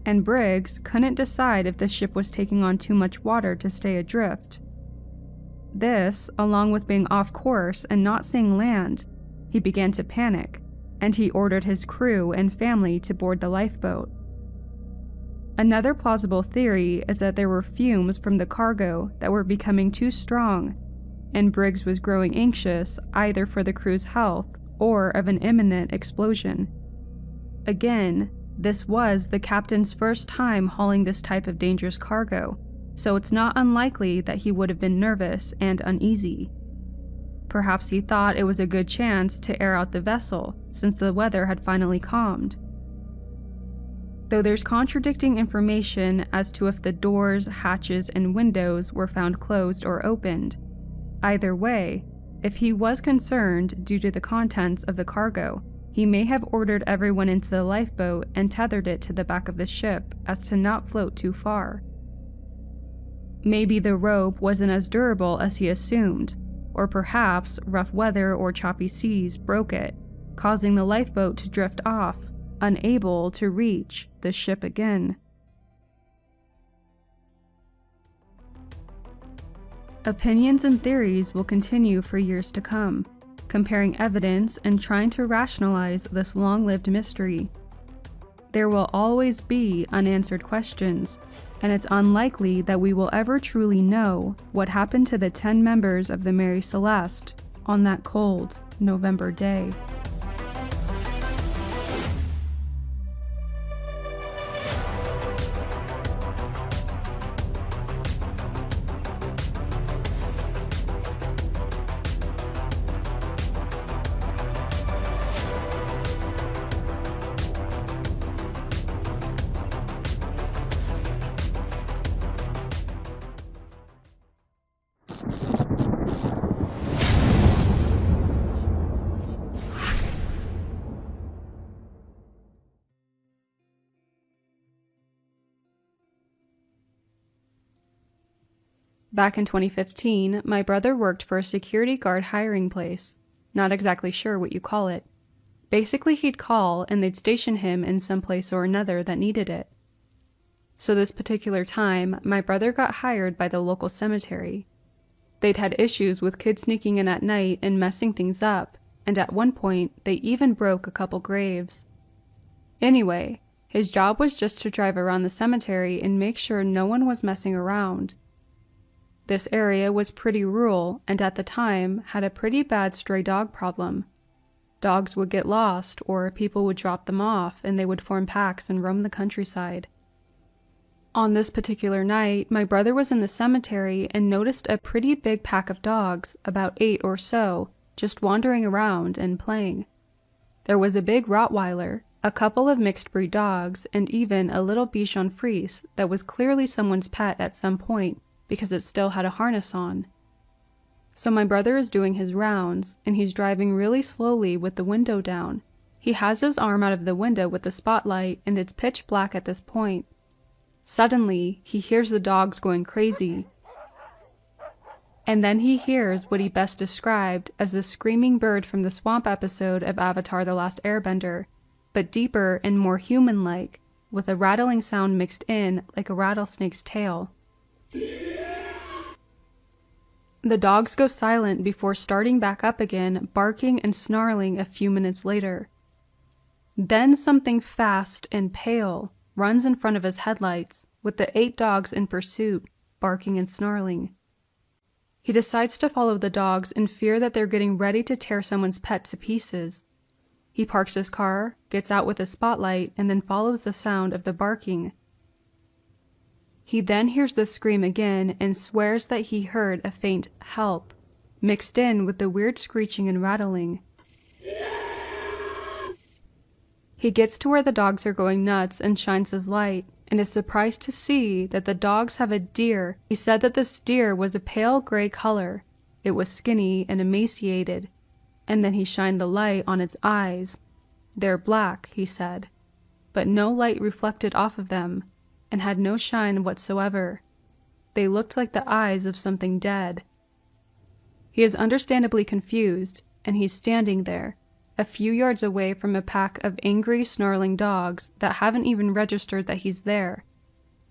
and Briggs couldn't decide if the ship was taking on too much water to stay adrift. This, along with being off course and not seeing land, he began to panic, and he ordered his crew and family to board the lifeboat. Another plausible theory is that there were fumes from the cargo that were becoming too strong, and Briggs was growing anxious either for the crew's health or of an imminent explosion. Again, this was the captain's first time hauling this type of dangerous cargo, so it's not unlikely that he would have been nervous and uneasy. Perhaps he thought it was a good chance to air out the vessel since the weather had finally calmed. Though there's contradicting information as to if the doors, hatches, and windows were found closed or opened. Either way, if he was concerned due to the contents of the cargo, he may have ordered everyone into the lifeboat and tethered it to the back of the ship as to not float too far. Maybe the rope wasn't as durable as he assumed, or perhaps rough weather or choppy seas broke it, causing the lifeboat to drift off, unable to reach the ship again. Opinions and theories will continue for years to come, comparing evidence and trying to rationalize this long-lived mystery. There will always be unanswered questions, and it's unlikely that we will ever truly know what happened to the 10 members of the Mary Celeste on that cold November day. Back in 2015, my brother worked for a security guard hiring place. Not exactly sure what you call it. Basically, he'd call and they'd station him in some place or another that needed it. So this particular time, my brother got hired by the local cemetery. They'd had issues with kids sneaking in at night and messing things up, and at one point, they even broke a couple graves. Anyway, His job was just to drive around the cemetery and make sure no one was messing around. This area was pretty rural and at the time had a pretty bad stray dog problem. Dogs would get lost or people would drop them off and they would form packs and roam the countryside. On this particular night, my brother was in the cemetery and noticed a pretty big pack of dogs, about 8 or so, just wandering around and playing. There was a big Rottweiler, a couple of mixed breed dogs, and even a little Bichon Frise that was clearly someone's pet at some point because it still had a harness on. So my brother is doing his rounds, and he's driving really slowly with the window down. He has his arm out of the window with the spotlight, and it's pitch black at this point. Suddenly, he hears the dogs going crazy. And then he hears what he best described as the screaming bird from the swamp episode of Avatar: The Last Airbender, but deeper and more human-like, with a rattling sound mixed in like a rattlesnake's tail. The dogs go silent before starting back up again, barking and snarling a few minutes later. Then something fast and pale runs in front of his headlights, with the 8 dogs in pursuit, barking and snarling. He decides to follow the dogs in fear that they're getting ready to tear someone's pet to pieces. He parks his car, gets out with a spotlight, and then follows the sound of the barking. He then hears the scream again and swears that he heard a faint "help," mixed in with the weird screeching and rattling. He gets to where the dogs are going nuts and shines his light, and is surprised to see that the dogs have a deer. He said that this deer was a pale gray color. It was skinny and emaciated, and then he shined the light on its eyes. They're black, he said, but no light reflected off of them, and had no shine whatsoever. They looked like the eyes of something dead. He is understandably confused, and he's standing there, a few yards away from a pack of angry, snarling dogs that haven't even registered that he's there.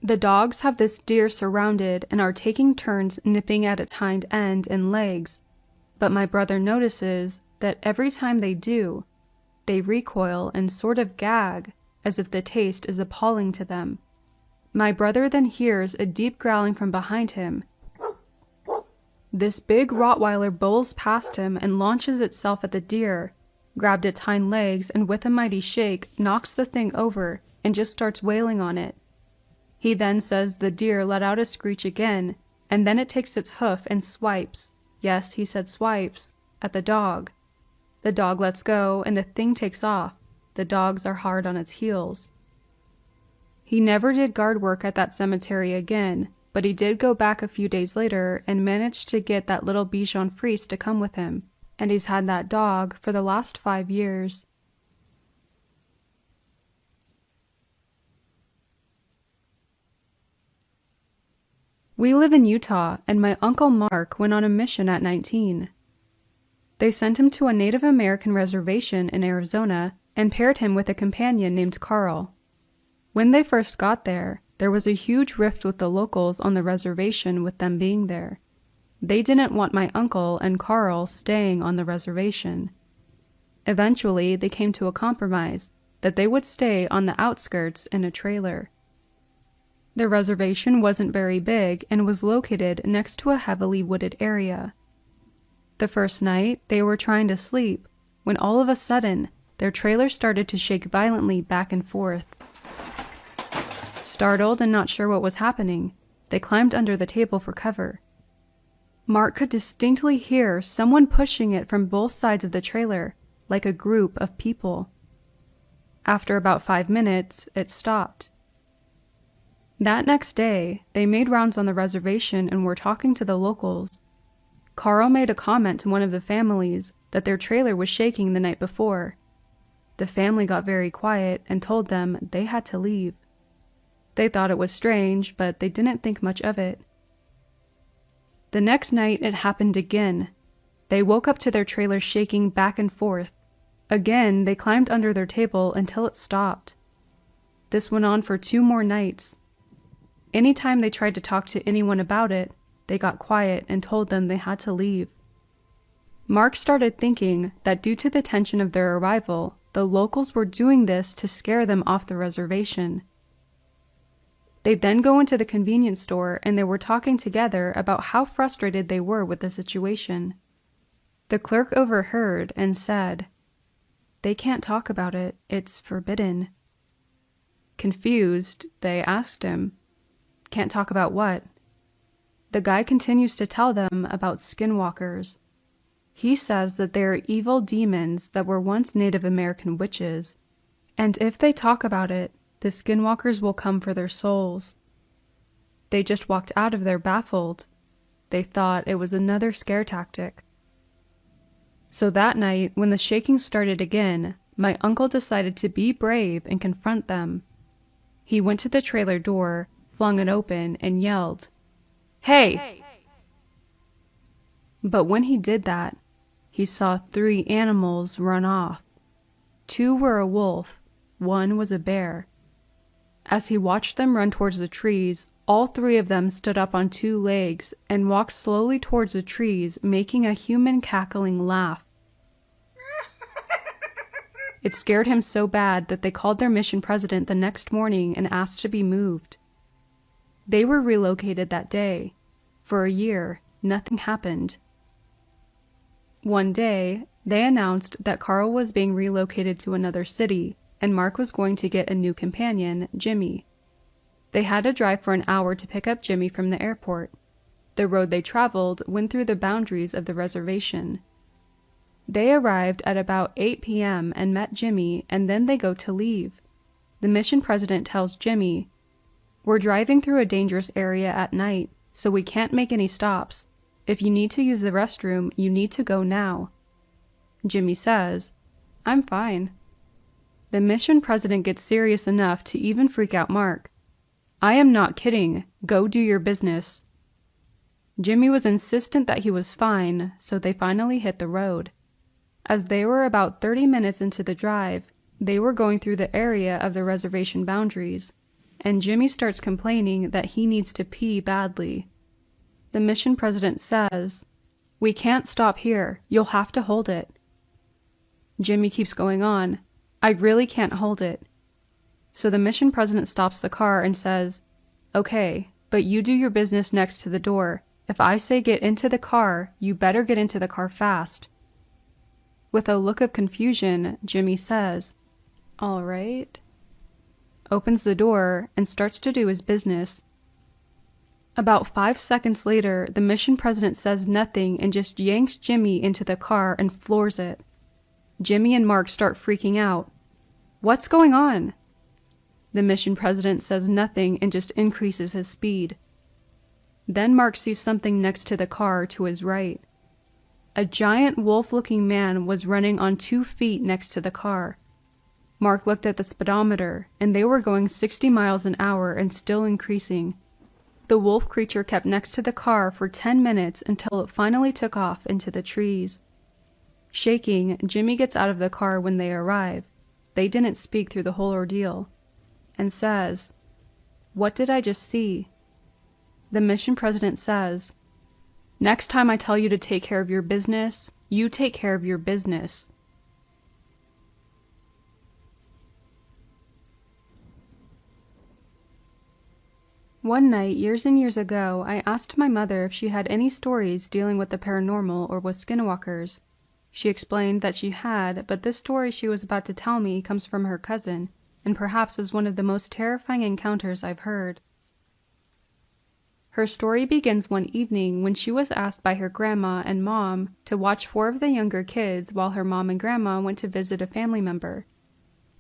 The dogs have this deer surrounded and are taking turns nipping at its hind end and legs, but my brother notices that every time they do, they recoil and sort of gag, as if the taste is appalling to them. My brother then hears a deep growling from behind him. This big Rottweiler bowls past him and launches itself at the deer, grabbed its hind legs, and with a mighty shake knocks the thing over and just starts wailing on it. He then says the deer let out a screech again, and then it takes its hoof and swipes, yes, he said swipes, at the dog. The dog lets go and the thing takes off. The dogs are hard on its heels. He never did guard work at that cemetery again, but he did go back a few days later and managed to get that little Bichon Frise to come with him, and he's had that dog for the last 5 years. We live in Utah, and my Uncle Mark went on a mission at 19. They sent him to a Native American reservation in Arizona and paired him with a companion named Carl. When they first got there, there was a huge rift with the locals on the reservation with them being there. They didn't want my uncle and Carl staying on the reservation. Eventually, they came to a compromise that they would stay on the outskirts in a trailer. The reservation wasn't very big and was located next to a heavily wooded area. The first night, they were trying to sleep when all of a sudden, their trailer started to shake violently back and forth. Startled and not sure what was happening, they climbed under the table for cover. Mark could distinctly hear someone pushing it from both sides of the trailer, like a group of people. After about 5 minutes, it stopped. That next day, they made rounds on the reservation and were talking to the locals. Carl made a comment to one of the families that their trailer was shaking the night before. The family got very quiet and told them they had to leave. They thought it was strange, but they didn't think much of it. The next night, it happened again. They woke up to their trailer shaking back and forth. Again, they climbed under their table until it stopped. This went on for 2 more nights. Anytime they tried to talk to anyone about it, they got quiet and told them they had to leave. Mark started thinking that due to the tension of their arrival, the locals were doing this to scare them off the reservation. They then go into the convenience store and they were talking together about how frustrated they were with the situation. The clerk overheard and said, "They can't talk about it, it's forbidden." Confused, they asked him, "Can't talk about what?" The guy continues to tell them about skinwalkers. He says that they are evil demons that were once Native American witches, and if they talk about it, the skinwalkers will come for their souls. They just walked out of there baffled. They thought it was another scare tactic. So that night, when the shaking started again, my uncle decided to be brave and confront them. He went to the trailer door, flung it open, and yelled, "Hey!" But when he did that, he saw 3 animals run off. 2 were a wolf, 1 was a bear. As he watched them run towards the trees, all 3 of them stood up on 2 legs and walked slowly towards the trees, making a human cackling laugh. It scared him so bad that they called their mission president the next morning and asked to be moved. They were relocated that day. For a year, nothing happened. One day, they announced that Carl was being relocated to another city, and Mark was going to get a new companion, Jimmy. They had to drive for an hour to pick up Jimmy from the airport. The road they traveled went through the boundaries of the reservation. They arrived at about 8 p.m. and met Jimmy, and then they go to leave. The mission president tells Jimmy, "We're driving through a dangerous area at night, so we can't make any stops. If you need to use the restroom, you need to go now." Jimmy says, "I'm fine." The mission president gets serious enough to even freak out Mark. "I am not kidding. Go do your business." Jimmy was insistent that he was fine, so they finally hit the road. As they were about 30 minutes into the drive, they were going through the area of the reservation boundaries, and Jimmy starts complaining that he needs to pee badly. The mission president says, "We can't stop here. You'll have to hold it." Jimmy keeps going on, "I really can't hold it." So the mission president stops the car and says, "Okay, but you do your business next to the door. If I say get into the car, you better get into the car fast." With a look of confusion, Jimmy says, "All right," opens the door and starts to do his business. About 5 seconds later, the mission president says nothing and just yanks Jimmy into the car and floors it. Jimmy and Mark start freaking out. "What's going on?" The mission president says nothing and just increases his speed. Then Mark sees something next to the car to his right. A giant wolf-looking man was running on 2 feet next to the car. Mark looked at the speedometer, and they were going 60 miles an hour and still increasing. The wolf creature kept next to the car for 10 minutes until it finally took off into the trees. Shaking, Jimmy gets out of the car when they arrive. They didn't speak through the whole ordeal. And says, "What did I just see?" The mission president says, "Next time I tell you to take care of your business, you take care of your business." One night, years and years ago, I asked my mother if she had any stories dealing with the paranormal or with skinwalkers. She explained that she had, but this story she was about to tell me comes from her cousin, and perhaps is one of the most terrifying encounters I've heard. Her story begins one evening when she was asked by her grandma and mom to watch 4 of the younger kids while her mom and grandma went to visit a family member.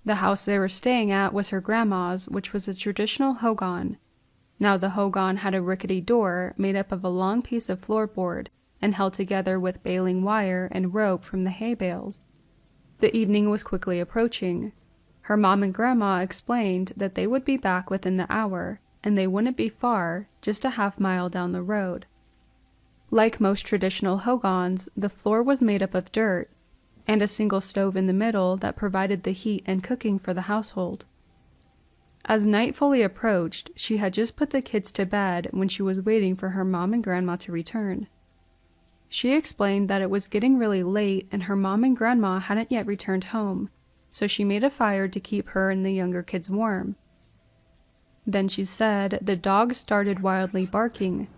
The house they were staying at was her grandma's, which was a traditional hogan. Now the hogan had a rickety door made up of a long piece of floorboard and held together with baling wire and rope from the hay bales. The evening was quickly approaching. Her mom and grandma explained that they would be back within the hour, and they wouldn't be far, just a half-mile down the road. Like most traditional hogans, the floor was made up of dirt, and a single stove in the middle that provided the heat and cooking for the household. As night fully approached, she had just put the kids to bed when she was waiting for her mom and grandma to return. She explained that it was getting really late and her mom and grandma hadn't yet returned home. so she made a fire to keep her and the younger kids warm. Then she said the dogs started wildly barking.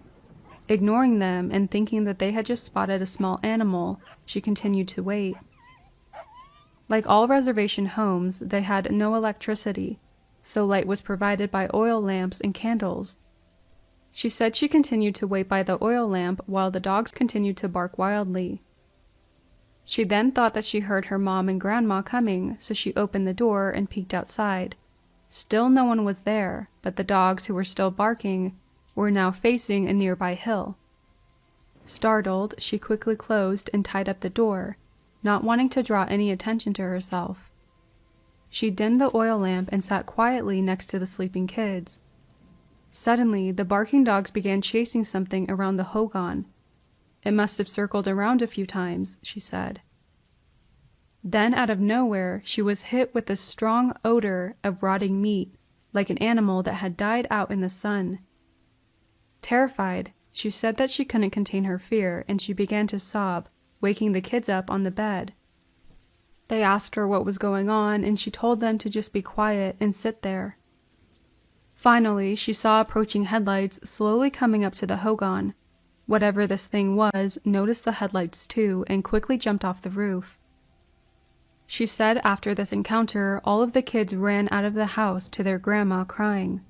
Ignoring them and thinking that they had just spotted a small animal, she continued to wait. Like all reservation homes, they had no electricity, so light was provided by oil lamps and candles. She said she continued to wait by the oil lamp while the dogs continued to bark wildly. She then thought that she heard her mom and grandma coming, so she opened the door and peeked outside. Still no one was there, but the dogs, who were still barking, were now facing a nearby hill. Startled, she quickly closed and tied up the door, not wanting to draw any attention to herself. She dimmed the oil lamp and sat quietly next to the sleeping kids. Suddenly, the barking dogs began chasing something around the hogan. It must have circled around a few times, she said. Then, out of nowhere, she was hit with a strong odor of rotting meat, like an animal that had died out in the sun. Terrified, she said that she couldn't contain her fear, and she began to sob, waking the kids up on the bed. They asked her what was going on, and she told them to just be quiet and sit there. Finally, she saw approaching headlights slowly coming up to the hogan. Whatever this thing was noticed the headlights too and quickly jumped off the roof. She said after this encounter, all of the kids ran out of the house to their grandma crying.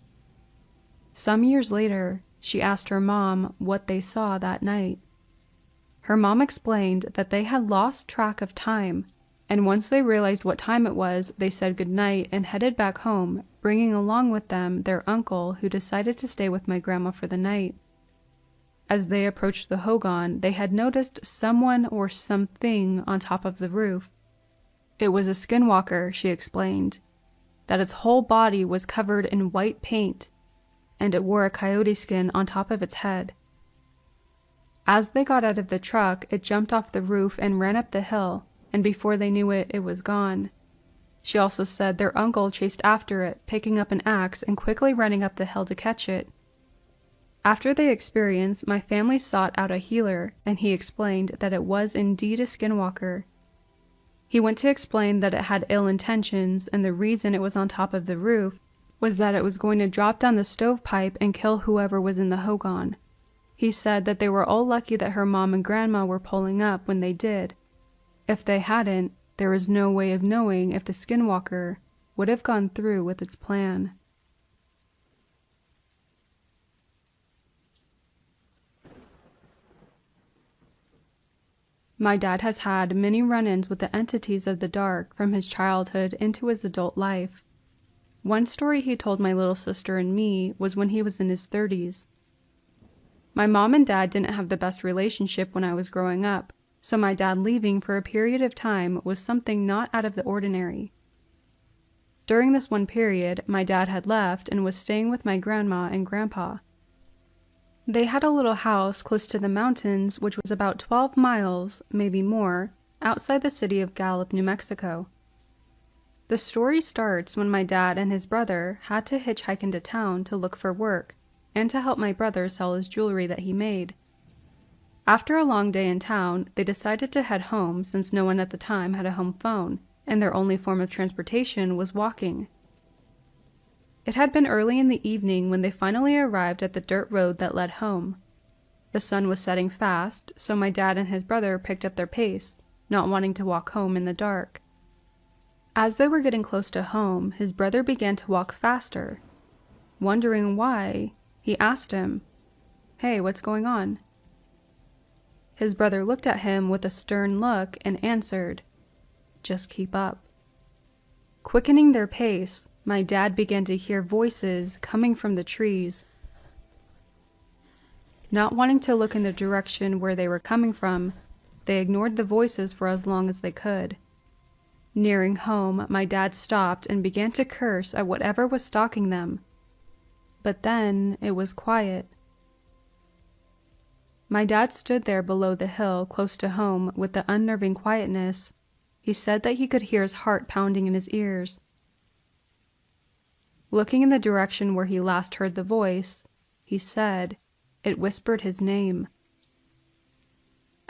Some years later, she asked her mom what they saw that night. Her mom explained that they had lost track of time, and once they realized what time it was, they said goodnight and headed back home, bringing along with them their uncle, who decided to stay with my grandma for the night. As they approached the hogan, they had noticed someone or something on top of the roof. It was a skinwalker, she explained, that its whole body was covered in white paint, and it wore a coyote skin on top of its head. As they got out of the truck, it jumped off the roof and ran up the hill, and before they knew it, it was gone. She also said their uncle chased after it, picking up an axe and quickly running up the hill to catch it. After the experience, my family sought out a healer, and he explained that it was indeed a skinwalker. He went to explain that it had ill intentions, and the reason it was on top of the roof was that it was going to drop down the stovepipe and kill whoever was in the hogan. He said that they were all lucky that her mom and grandma were pulling up when they did. If they hadn't, there was no way of knowing if the skinwalker would have gone through with its plan. My dad has had many run-ins with the entities of the dark from his childhood into his adult life. One story he told my little sister and me was when he was in his 30s. My mom and dad didn't have the best relationship when I was growing up, so my dad leaving for a period of time was something not out of the ordinary. During this one period, my dad had left and was staying with my grandma and grandpa. They had a little house close to the mountains, which was about 12 miles, maybe more, outside the city of Gallup, New Mexico. The story starts when my dad and his brother had to hitchhike into town to look for work and to help my brother sell his jewelry that he made. After a long day in town, they decided to head home since no one at the time had a home phone, and their only form of transportation was walking. It had been early in the evening when they finally arrived at the dirt road that led home. The sun was setting fast, so my dad and his brother picked up their pace, not wanting to walk home in the dark. As they were getting close to home, his brother began to walk faster. Wondering why, he asked him, "Hey, what's going on?" His brother looked at him with a stern look and answered, "Just keep up." Quickening their pace, my dad began to hear voices coming from the trees. Not wanting to look in the direction where they were coming from, they ignored the voices for as long as they could. Nearing home, my dad stopped and began to curse at whatever was stalking them. But then it was quiet. My dad stood there below the hill close to home with the unnerving quietness. He said that he could hear his heart pounding in his ears. Looking in the direction where he last heard the voice, he said it whispered his name.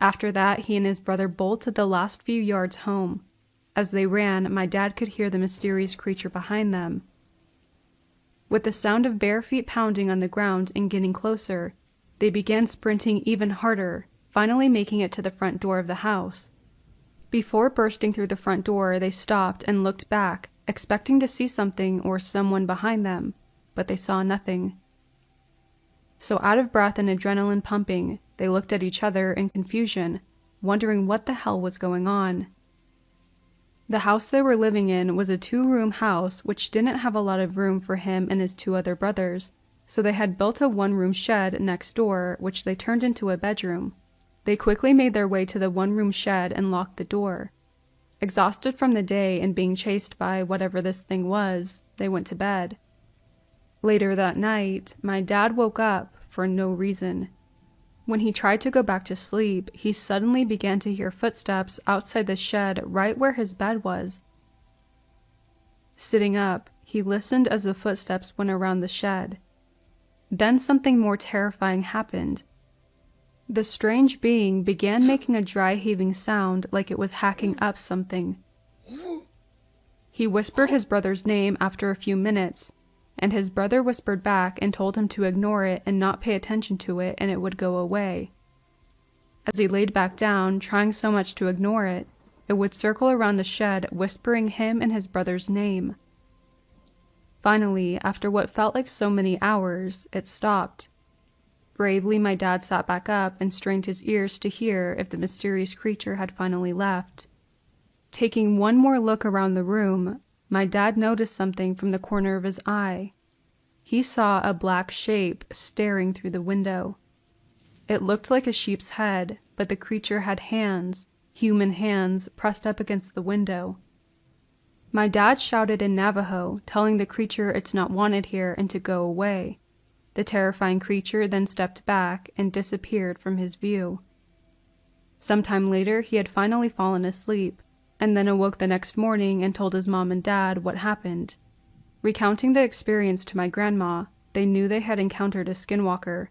After that, he and his brother bolted the last few yards home. As they ran, my dad could hear the mysterious creature behind them. With the sound of bare feet pounding on the ground and getting closer, they began sprinting even harder, finally making it to the front door of the house. Before bursting through the front door, they stopped and looked back, expecting to see something or someone behind them, but they saw nothing. So out of breath and adrenaline pumping, they looked at each other in confusion, wondering what the hell was going on. The house they were living in was a 2-room house which didn't have a lot of room for him and his 2 other brothers, so they had built a 1-room shed next door which they turned into a bedroom. They quickly made their way to the 1-room shed and locked the door. Exhausted from the day and being chased by whatever this thing was, they went to bed. Later that night, my dad woke up for no reason. When he tried to go back to sleep, he suddenly began to hear footsteps outside the shed right where his bed was. Sitting up, he listened as the footsteps went around the shed. Then something more terrifying happened. The strange being began making a dry heaving sound like it was hacking up something. He whispered his brother's name after a few minutes, and his brother whispered back and told him to ignore it and not pay attention to it and it would go away. As he laid back down, trying so much to ignore it, it would circle around the shed, whispering him and his brother's name. Finally, after what felt like so many hours, it stopped. Bravely, my dad sat back up and strained his ears to hear if the mysterious creature had finally left. Taking one more look around the room, my dad noticed something from the corner of his eye. He saw a black shape staring through the window. It looked like a sheep's head, but the creature had hands, human hands, pressed up against the window. My dad shouted in Navajo, telling the creature it's not wanted here and to go away. The terrifying creature then stepped back and disappeared from his view. Sometime later, he had finally fallen asleep, and then awoke the next morning and told his mom and dad what happened. Recounting the experience to my grandma, they knew they had encountered a skinwalker.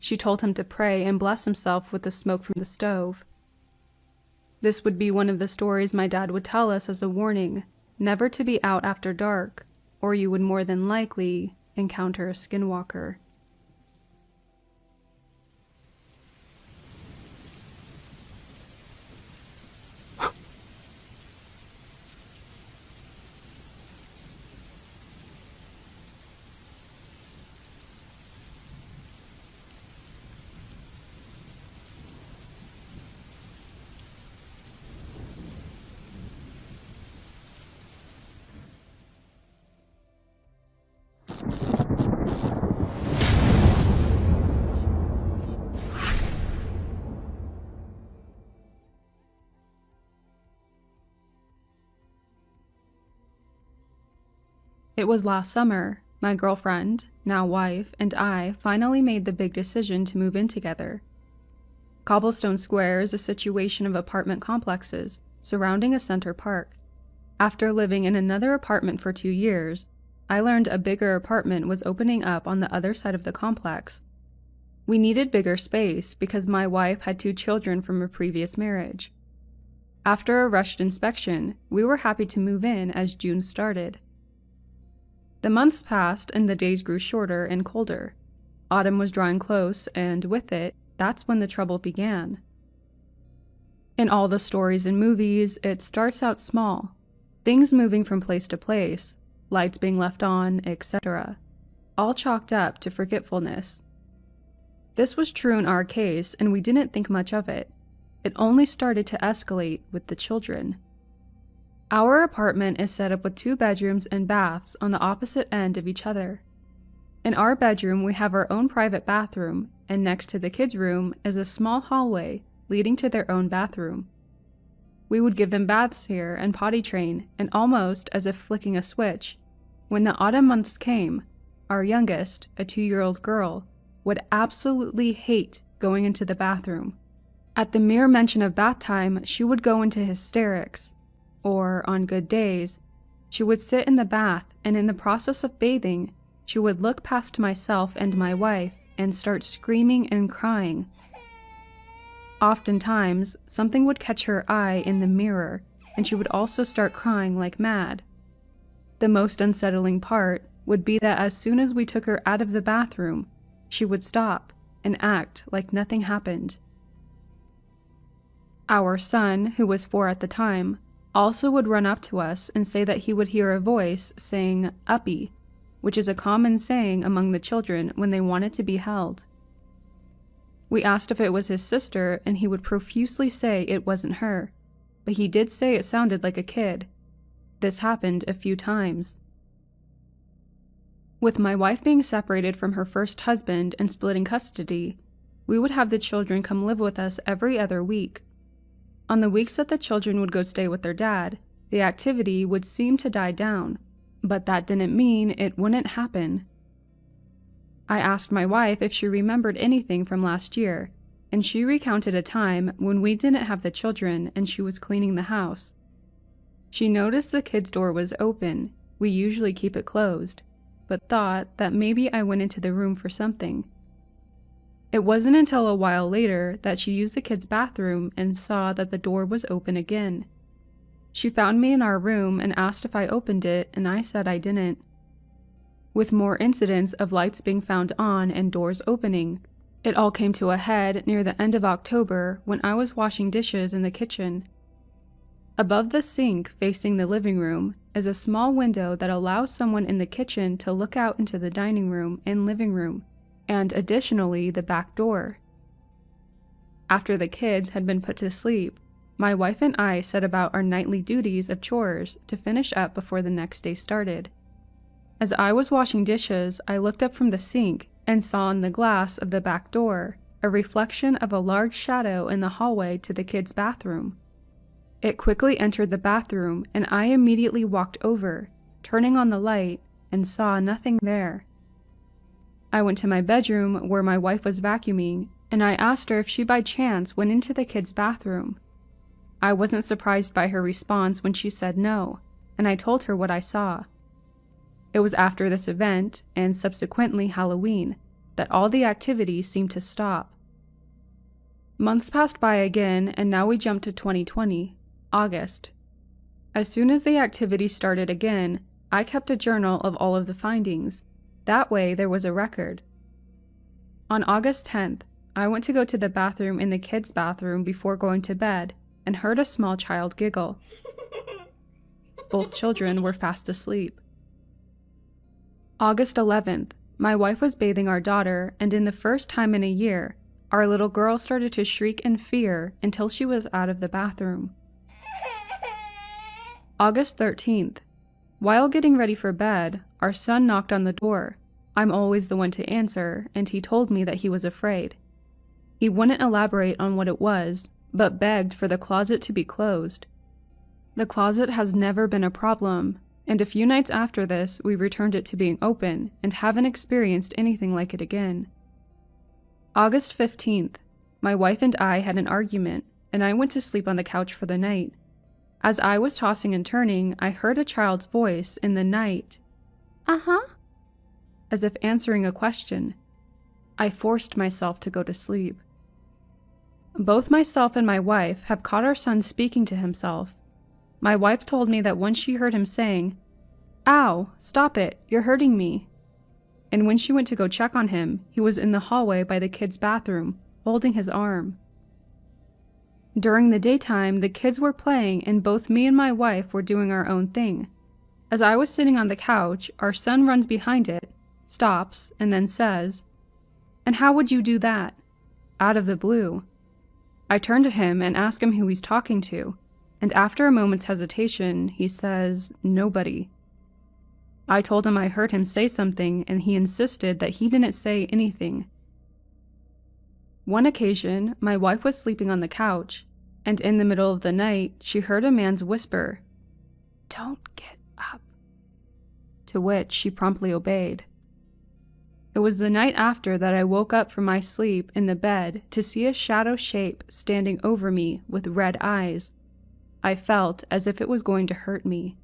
She told him to pray and bless himself with the smoke from the stove. This would be one of the stories my dad would tell us as a warning, never to be out after dark, or you would more than likely encounter a skinwalker. It was last summer. My girlfriend, now wife, and I finally made the big decision to move in together. Cobblestone Square is a situation of apartment complexes surrounding a center park. After living in another apartment for 2 years, I learned a bigger apartment was opening up on the other side of the complex. We needed bigger space because my wife had 2 children from a previous marriage. After a rushed inspection, we were happy to move in as June started. The months passed and the days grew shorter and colder. Autumn was drawing close, and with it, that's when the trouble began. In all the stories and movies, it starts out small. Things moving from place to place, lights being left on, etc. All chalked up to forgetfulness. This was true in our case, and we didn't think much of it. It only started to escalate with the children. Our apartment is set up with 2 bedrooms and baths on the opposite end of each other. In our bedroom, we have our own private bathroom, and next to the kids' room is a small hallway leading to their own bathroom. We would give them baths here and potty train, and almost as if flicking a switch, when the autumn months came, our youngest, a 2-year-old girl, would absolutely hate going into the bathroom. At the mere mention of bath time, she would go into hysterics. Or, on good days, she would sit in the bath, and in the process of bathing, she would look past myself and my wife and start screaming and crying. Oftentimes, something would catch her eye in the mirror, and she would also start crying like mad. The most unsettling part would be that as soon as we took her out of the bathroom, she would stop and act like nothing happened. Our son, who was 4 at the time, also would run up to us and say that he would hear a voice saying "uppy," which is a common saying among the children when they wanted to be held. We asked if it was his sister, and he would profusely say it wasn't her, but he did say it sounded like a kid. This happened a few times. With my wife being separated from her first husband and splitting custody, we would have the children come live with us every other week. On the weeks that the children would go stay with their dad, the activity would seem to die down, but that didn't mean it wouldn't happen. I asked my wife if she remembered anything from last year, and she recounted a time when we didn't have the children and she was cleaning the house. She noticed the kids' door was open. We usually keep it closed, but thought that maybe I went into the room for something. It wasn't until a while later that she used the kids' bathroom and saw that the door was open again. She found me in our room and asked if I opened it, and I said I didn't. With more incidents of lights being found on and doors opening, it all came to a head near the end of October when I was washing dishes in the kitchen. Above the sink facing the living room is a small window that allows someone in the kitchen to look out into the dining room and living room, and additionally the back door. After the kids had been put to sleep, my wife and I set about our nightly duties of chores to finish up before the next day started. As I was washing dishes, I looked up from the sink and saw in the glass of the back door a reflection of a large shadow in the hallway to the kids' bathroom. It quickly entered the bathroom, and I immediately walked over, turning on the light, and saw nothing there. I went to my bedroom where my wife was vacuuming, and I asked her if she by chance went into the kids' bathroom. I wasn't surprised by her response when she said no, and I told her what I saw. It was after this event, and subsequently Halloween, that all the activity seemed to stop. Months passed by again, and now we jump to 2020, August. As soon as the activity started again, I kept a journal of all of the findings. That way there was a record. On August 10th, I went to go to the bathroom in the kids' bathroom before going to bed and heard a small child giggle. Both children were fast asleep. August 11th, my wife was bathing our daughter, and in the first time in a year, our little girl started to shriek in fear until she was out of the bathroom. August 13th, while getting ready for bed, our son knocked on the door. I'm always the one to answer, and he told me that he was afraid. He wouldn't elaborate on what it was, but begged for the closet to be closed. The closet has never been a problem, and a few nights after this, we returned it to being open and haven't experienced anything like it again. August 15th, my wife and I had an argument, and I went to sleep on the couch for the night. As I was tossing and turning, I heard a child's voice in the night, "Uh-huh," as if answering a question. I forced myself to go to sleep. Both myself and my wife have caught our son speaking to himself. My wife told me that once she heard him saying, "Ow, stop it, you're hurting me." And when she went to go check on him, he was in the hallway by the kids' bathroom, holding his arm. During the daytime, the kids were playing and both me and my wife were doing our own thing. As I was sitting on the couch, our son runs behind it, stops, and then says, "And how would you do that?" Out of the blue. I turn to him and ask him who he's talking to, and after a moment's hesitation, he says, "Nobody." I told him I heard him say something, and he insisted that he didn't say anything. One occasion, my wife was sleeping on the couch, and in the middle of the night, she heard a man's whisper, "Don't get up," to which she promptly obeyed. It was the night after that I woke up from my sleep in the bed to see a shadow shape standing over me with red eyes. I felt as if it was going to hurt me.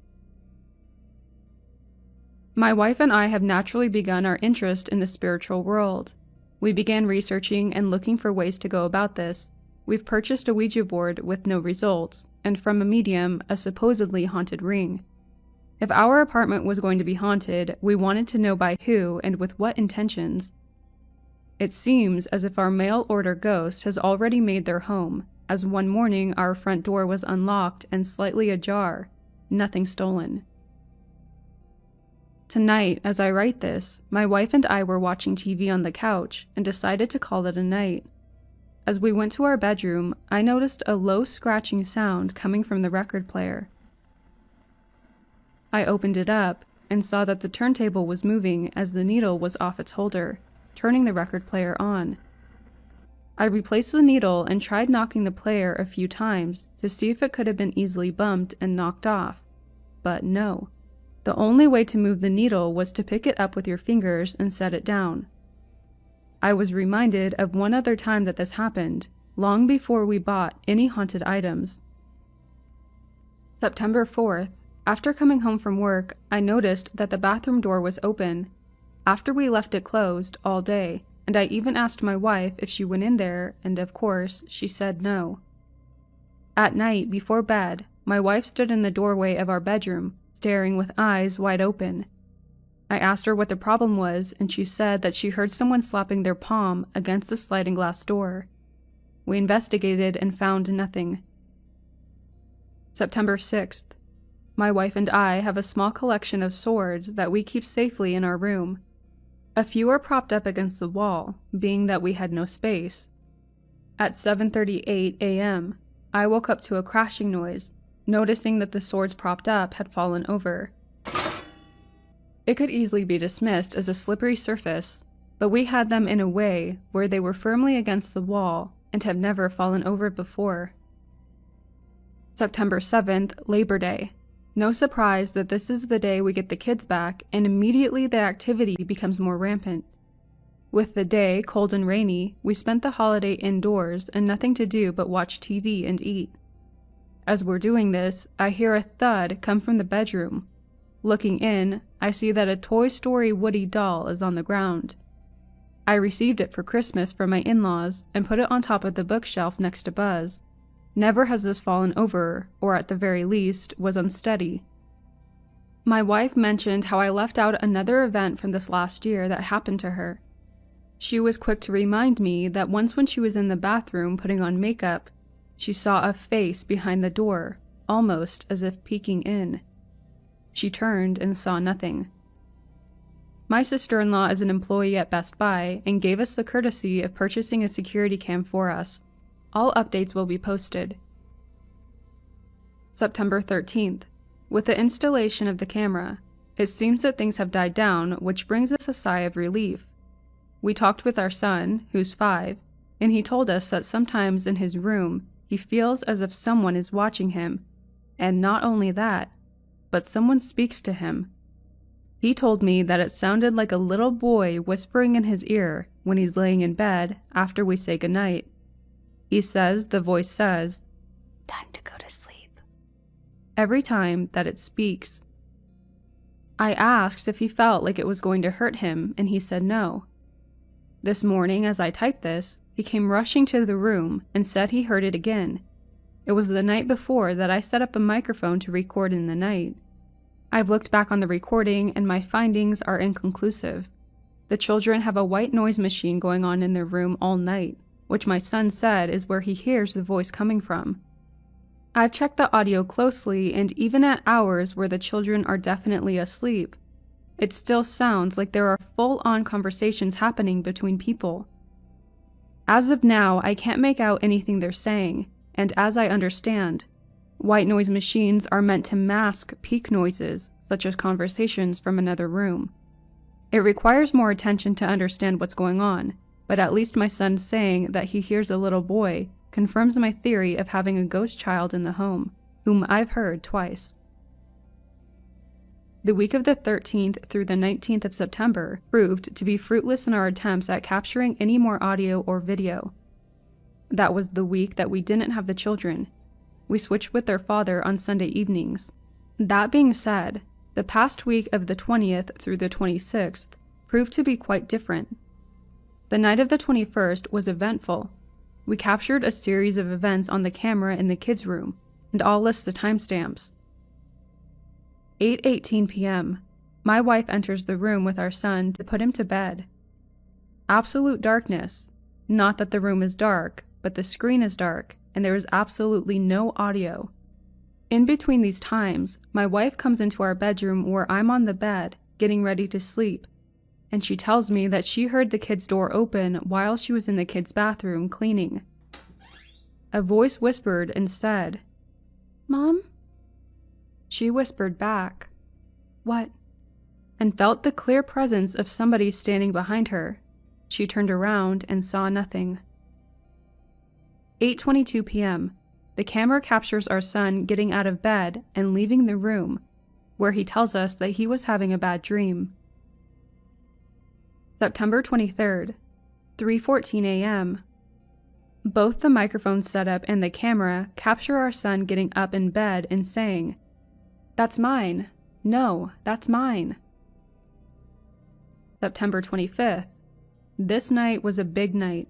My wife and I have naturally begun our interest in the spiritual world. We began researching and looking for ways to go about this, we've purchased a Ouija board with no results, and from a medium, a supposedly haunted ring. If our apartment was going to be haunted, we wanted to know by who and with what intentions. It seems as if our mail order ghost has already made their home, as one morning our front door was unlocked and slightly ajar, nothing stolen. Tonight, as I write this, my wife and I were watching TV on the couch and decided to call it a night. As we went to our bedroom, I noticed a low scratching sound coming from the record player. I opened it up and saw that the turntable was moving as the needle was off its holder, turning the record player on. I replaced the needle and tried knocking the player a few times to see if it could have been easily bumped and knocked off, but no. The only way to move the needle was to pick it up with your fingers and set it down. I was reminded of one other time that this happened, long before we bought any haunted items. September 4th, after coming home from work, I noticed that the bathroom door was open, after we left it closed all day, and I even asked my wife if she went in there, and of course, she said no. At night, before bed, my wife stood in the doorway of our bedroom, staring with eyes wide open. I asked her what the problem was, and she said that she heard someone slapping their palm against the sliding glass door. We investigated and found nothing. September 6th. My wife and I have a small collection of swords that we keep safely in our room. A few are propped up against the wall, being that we had no space. At 7:38 a.m., I woke up to a crashing noise, noticing that the swords propped up had fallen over. It could easily be dismissed as a slippery surface, but we had them in a way where they were firmly against the wall and have never fallen over before. September 7th, Labor Day. No surprise that this is the day we get the kids back, and immediately the activity becomes more rampant. With the day cold and rainy, we spent the holiday indoors and nothing to do but watch TV and eat. As we're doing this, I hear a thud come from the bedroom. Looking in, I see that a Toy Story Woody doll is on the ground. I received it for Christmas from my in-laws and put it on top of the bookshelf next to Buzz. Never has this fallen over, or at the very least, was unsteady. My wife mentioned how I left out another event from this last year that happened to her. She was quick to remind me that once when she was in the bathroom putting on makeup, she saw a face behind the door, almost as if peeking in. She turned and saw nothing. My sister-in-law is an employee at Best Buy and gave us the courtesy of purchasing a security cam for us. All updates will be posted. September 13th. With the installation of the camera, it seems that things have died down, which brings us a sigh of relief. We talked with our son, who's 5, and he told us that sometimes in his room, he feels as if someone is watching him, and not only that, but someone speaks to him. He told me that it sounded like a little boy whispering in his ear when he's laying in bed after we say goodnight. He says the voice says, "Time to go to sleep," every time that it speaks. I asked if he felt like it was going to hurt him, and he said no. This morning, as I typed this, he came rushing to the room and said he heard it again. It was the night before that I set up a microphone to record in the night. I've looked back on the recording and my findings are inconclusive. The children have a white noise machine going on in their room all night, which my son said is where he hears the voice coming from. I've checked the audio closely, and even at hours where the children are definitely asleep, it still sounds like there are full-on conversations happening between people. As of now, I can't make out anything they're saying, and as I understand, white noise machines are meant to mask peak noises, such as conversations from another room. It requires more attention to understand what's going on, but at least my son saying that he hears a little boy confirms my theory of having a ghost child in the home, whom I've heard twice. The week of the 13th through the 19th of September proved to be fruitless in our attempts at capturing any more audio or video. That was the week that we didn't have the children. We switched with their father on Sunday evenings. That being said, the past week of the 20th through the 26th proved to be quite different. The night of the 21st was eventful. We captured a series of events on the camera in the kids' room, and I'll list the timestamps. 8:18 p.m. My wife enters the room with our son to put him to bed. Absolute darkness. Not that the room is dark, but the screen is dark, and there is absolutely no audio. In between these times, my wife comes into our bedroom where I'm on the bed, getting ready to sleep, and she tells me that she heard the kids' door open while she was in the kids' bathroom cleaning. A voice whispered and said, "Mom?" She whispered back, "What?" and felt the clear presence of somebody standing behind her. She turned around and saw nothing. 8:22 p.m. The camera captures our son getting out of bed and leaving the room, where he tells us that he was having a bad dream. September 23rd, 3:14 a.m. Both the microphone setup and the camera capture our son getting up in bed and saying, "That's mine. No, that's mine." September 25th. This night was a big night.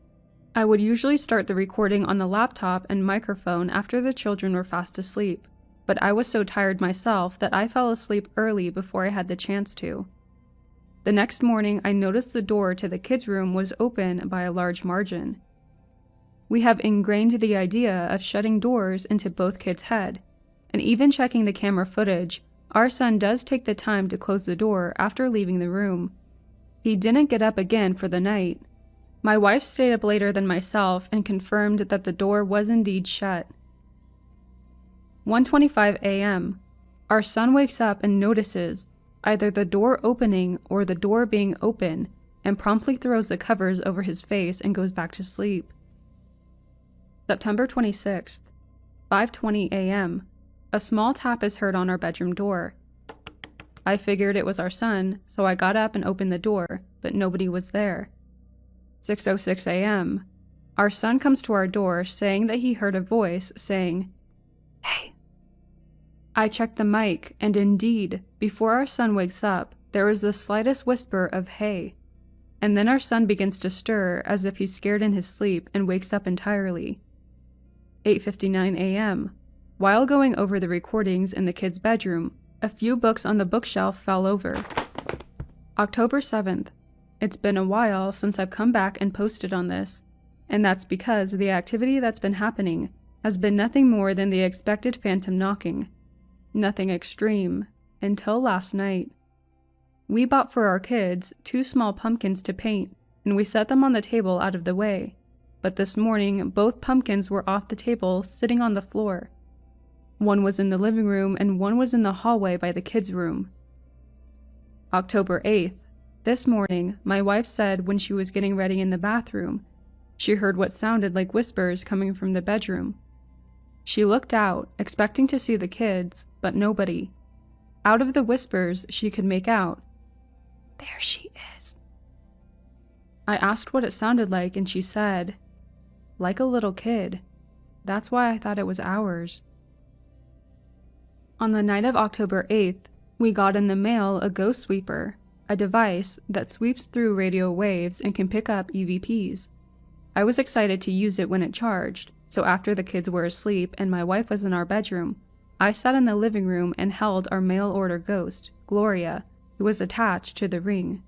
I would usually start the recording on the laptop and microphone after the children were fast asleep, but I was so tired myself that I fell asleep early before I had the chance to. The next morning, I noticed the door to the kids' room was open by a large margin. We have ingrained the idea of shutting doors into both kids' head, and even checking the camera footage, our son does take the time to close the door after leaving the room. He didn't get up again for the night. My wife stayed up later than myself and confirmed that the door was indeed shut. 1:25 a.m. Our son wakes up and notices either the door opening or the door being open, and promptly throws the covers over his face and goes back to sleep. September 26th, 5:20 a.m. A small tap is heard on our bedroom door. I figured it was our son, so I got up and opened the door, but nobody was there. 6:06 a.m. Our son comes to our door saying that he heard a voice saying, "Hey." I checked the mic, and indeed, before our son wakes up, there is the slightest whisper of "hey," and then our son begins to stir as if he's scared in his sleep and wakes up entirely. 8:59 a.m. While going over the recordings in the kids' bedroom, a few books on the bookshelf fell over. October 7th. It's been a while since I've come back and posted on this, and that's because the activity that's been happening has been nothing more than the expected phantom knocking. Nothing extreme, until last night. We bought for our kids 2 small pumpkins to paint, and we set them on the table out of the way, but this morning both pumpkins were off the table sitting on the floor. One was in the living room and one was in the hallway by the kids' room. October 8th. This morning, my wife said when she was getting ready in the bathroom, she heard what sounded like whispers coming from the bedroom. She looked out, expecting to see the kids, but nobody. Out of the whispers, she could make out, "There she is." I asked what it sounded like, and she said, "Like a little kid. That's why I thought it was ours." On the night of October 8th, we got in the mail a ghost sweeper, a device that sweeps through radio waves and can pick up EVPs. I was excited to use it when it charged, so after the kids were asleep and my wife was in our bedroom, I sat in the living room and held our mail-order ghost, Gloria, who was attached to the ring.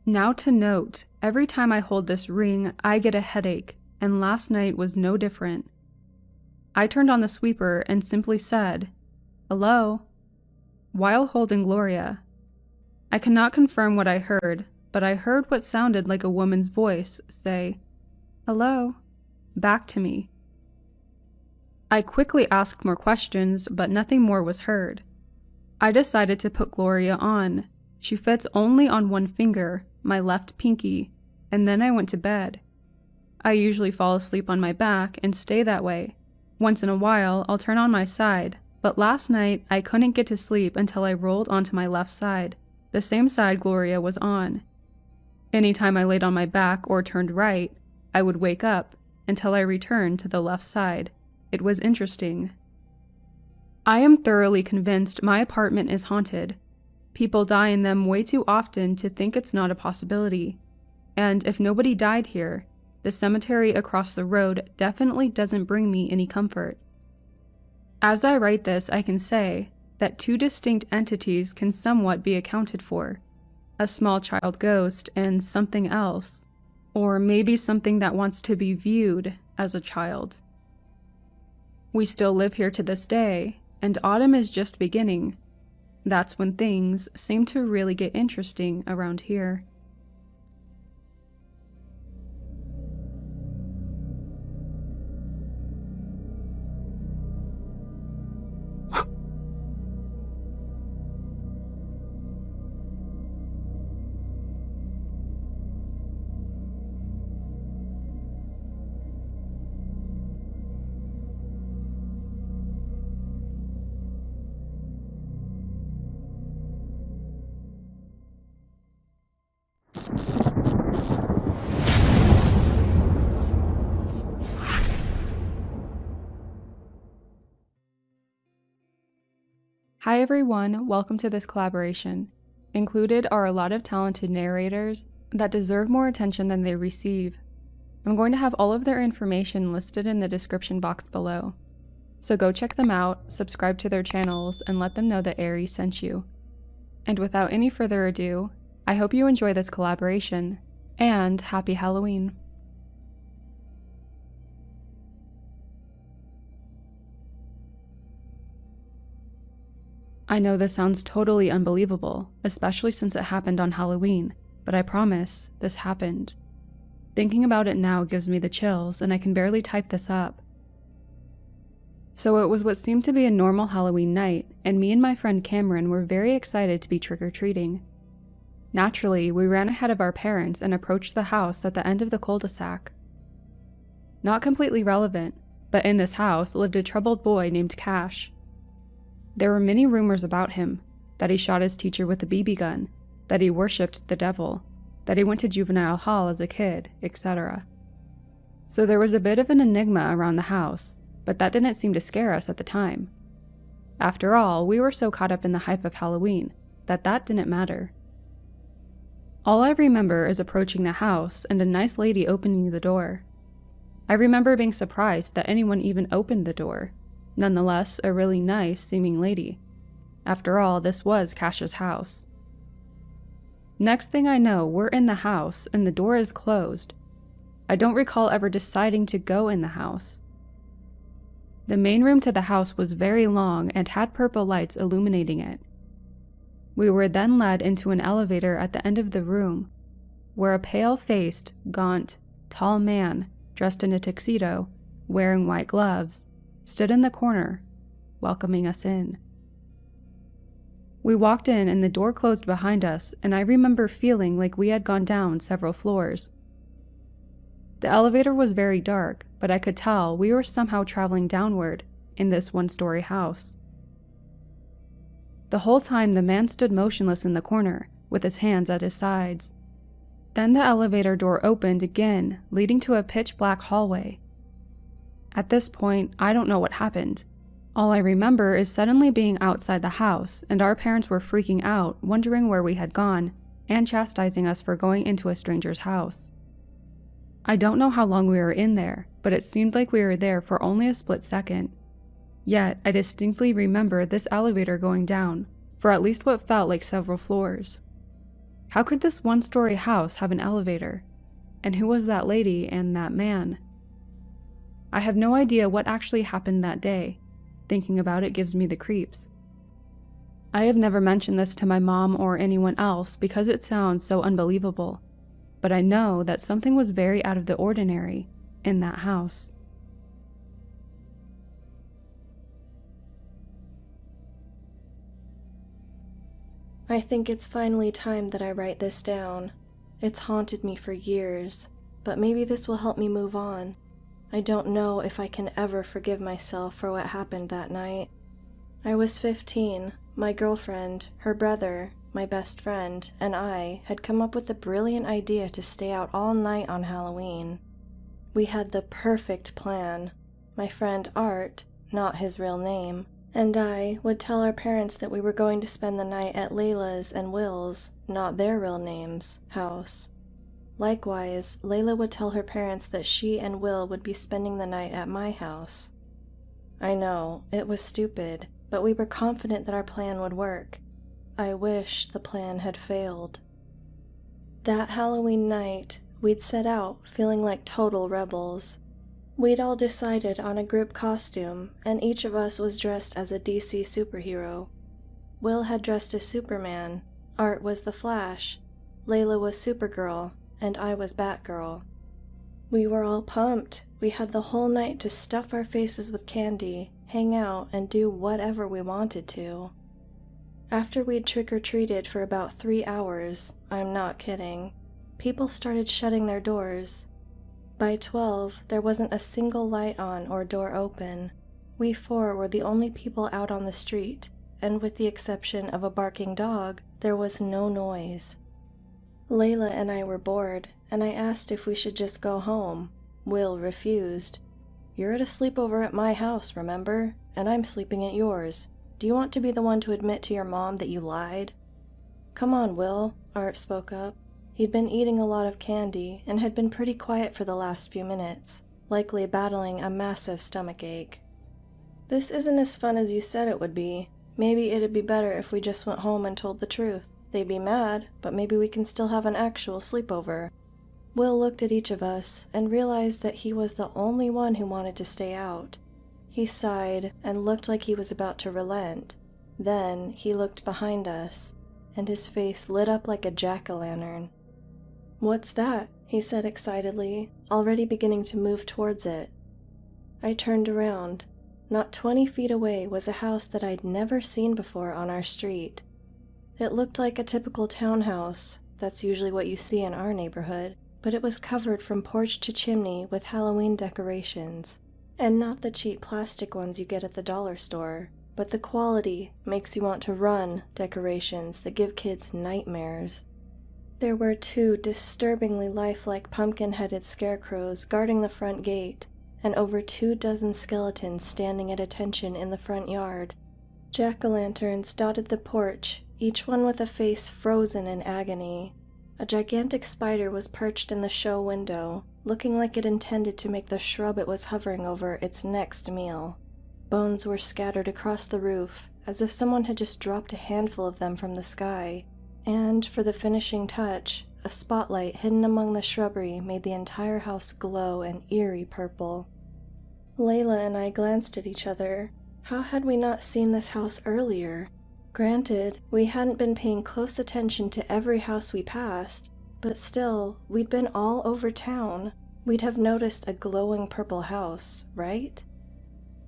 Now to note, every time I hold this ring, I get a headache, and last night was no different. I turned on the sweeper and simply said, "Hello?" while holding Gloria. I cannot confirm what I heard, but I heard what sounded like a woman's voice say, "Hello?" back to me. I quickly asked more questions, but nothing more was heard. I decided to put Gloria on. She fits only on one finger, my left pinky, and then I went to bed. I usually fall asleep on my back and stay that way. Once in a while, I'll turn on my side, but last night I couldn't get to sleep until I rolled onto my left side, the same side Gloria was on. Anytime I laid on my back or turned right, I would wake up until I returned to the left side. It was interesting. I am thoroughly convinced my apartment is haunted. People die in them way too often to think it's not a possibility. And if nobody died here, the cemetery across the road definitely doesn't bring me any comfort. As I write this, I can say that two distinct entities can somewhat be accounted for: a small child ghost and something else, or maybe something that wants to be viewed as a child. We still live here to this day, and autumn is just beginning. That's when things seem to really get interesting around here. Hi everyone, welcome to this collaboration. Included are a lot of talented narrators that deserve more attention than they receive. I'm going to have all of their information listed in the description box below. So go check them out, subscribe to their channels, and let them know that Aerie sent you. And without any further ado, I hope you enjoy this collaboration, and happy Halloween! I know this sounds totally unbelievable, especially since it happened on Halloween, but I promise, this happened. Thinking about it now gives me the chills, and I can barely type this up. So it was what seemed to be a normal Halloween night, and me and my friend Cameron were very excited to be trick-or-treating. Naturally, we ran ahead of our parents and approached the house at the end of the cul-de-sac. Not completely relevant, but in this house lived a troubled boy named Cash. There were many rumors about him, that he shot his teacher with a BB gun, that he worshipped the devil, that he went to juvenile hall as a kid, etc. So there was a bit of an enigma around the house, but that didn't seem to scare us at the time. After all, we were so caught up in the hype of Halloween that didn't matter. All I remember is approaching the house and a nice lady opening the door. I remember being surprised that anyone even opened the door. Nonetheless, a really nice-seeming lady. After all, this was Cash's house. Next thing I know, we're in the house, and the door is closed. I don't recall ever deciding to go in the house. The main room to the house was very long and had purple lights illuminating it. We were then led into an elevator at the end of the room, where a pale-faced, gaunt, tall man, dressed in a tuxedo, wearing white gloves, stood in the corner, welcoming us in. We walked in and the door closed behind us, and I remember feeling like we had gone down several floors. The elevator was very dark, but I could tell we were somehow traveling downward in this one-story house. The whole time the man stood motionless in the corner, with his hands at his sides. Then the elevator door opened again, leading to a pitch-black hallway. At this point, I don't know what happened. All I remember is suddenly being outside the house, and our parents were freaking out, wondering where we had gone, and chastising us for going into a stranger's house. I don't know how long we were in there, but it seemed like we were there for only a split second. Yet, I distinctly remember this elevator going down, for at least what felt like several floors. How could this one-story house have an elevator? And who was that lady and that man? I have no idea what actually happened that day. Thinking about it gives me the creeps. I have never mentioned this to my mom or anyone else because it sounds so unbelievable, but I know that something was very out of the ordinary in that house. I think it's finally time that I write this down. It's haunted me for years, but maybe this will help me move on. I don't know if I can ever forgive myself for what happened that night. I was 15. My girlfriend, her brother, my best friend, and I had come up with the brilliant idea to stay out all night on Halloween. We had the perfect plan. My friend Art, not his real name, and I would tell our parents that we were going to spend the night at Layla's and Will's, not their real names, house. Likewise, Layla would tell her parents that she and Will would be spending the night at my house. I know, it was stupid, but we were confident that our plan would work. I wish the plan had failed. That Halloween night, we'd set out feeling like total rebels. We'd all decided on a group costume, and each of us was dressed as a DC superhero. Will had dressed as Superman, Art was the Flash, Layla was Supergirl, and I was Batgirl. We were all pumped. We had the whole night to stuff our faces with candy, hang out, and do whatever we wanted to. After we'd trick-or-treated for about 3 hours, I'm not kidding, people started shutting their doors. By 12, there wasn't a single light on or door open. We 4 were the only people out on the street, and with the exception of a barking dog, there was no noise. Layla and I were bored, and I asked if we should just go home. Will refused. "You're at a sleepover at my house, remember? And I'm sleeping at yours. Do you want to be the one to admit to your mom that you lied?" "Come on, Will," Art spoke up. He'd been eating a lot of candy and had been pretty quiet for the last few minutes, likely battling a massive stomachache. "This isn't as fun as you said it would be. Maybe it'd be better if we just went home and told the truth. They'd be mad, but maybe we can still have an actual sleepover." Will looked at each of us and realized that he was the only one who wanted to stay out. He sighed and looked like he was about to relent. Then he looked behind us, and his face lit up like a jack-o'-lantern. "What's that?" he said excitedly, already beginning to move towards it. I turned around. Not 20 feet away was a house that I'd never seen before on our street. It looked like a typical townhouse. That's usually what you see in our neighborhood, but it was covered from porch to chimney with Halloween decorations. And not the cheap plastic ones you get at the dollar store, but the quality makes you want to run decorations that give kids nightmares. There were 2 disturbingly lifelike pumpkin-headed scarecrows guarding the front gate, and over 24 skeletons standing at attention in the front yard. Jack-o'-lanterns dotted the porch, each one with a face frozen in agony. A gigantic spider was perched in the show window, looking like it intended to make the shrub it was hovering over its next meal. Bones were scattered across the roof, as if someone had just dropped a handful of them from the sky, and, for the finishing touch, a spotlight hidden among the shrubbery made the entire house glow an eerie purple. Layla and I glanced at each other. How had we not seen this house earlier? Granted, we hadn't been paying close attention to every house we passed, but still, we'd been all over town. We'd have noticed a glowing purple house, right?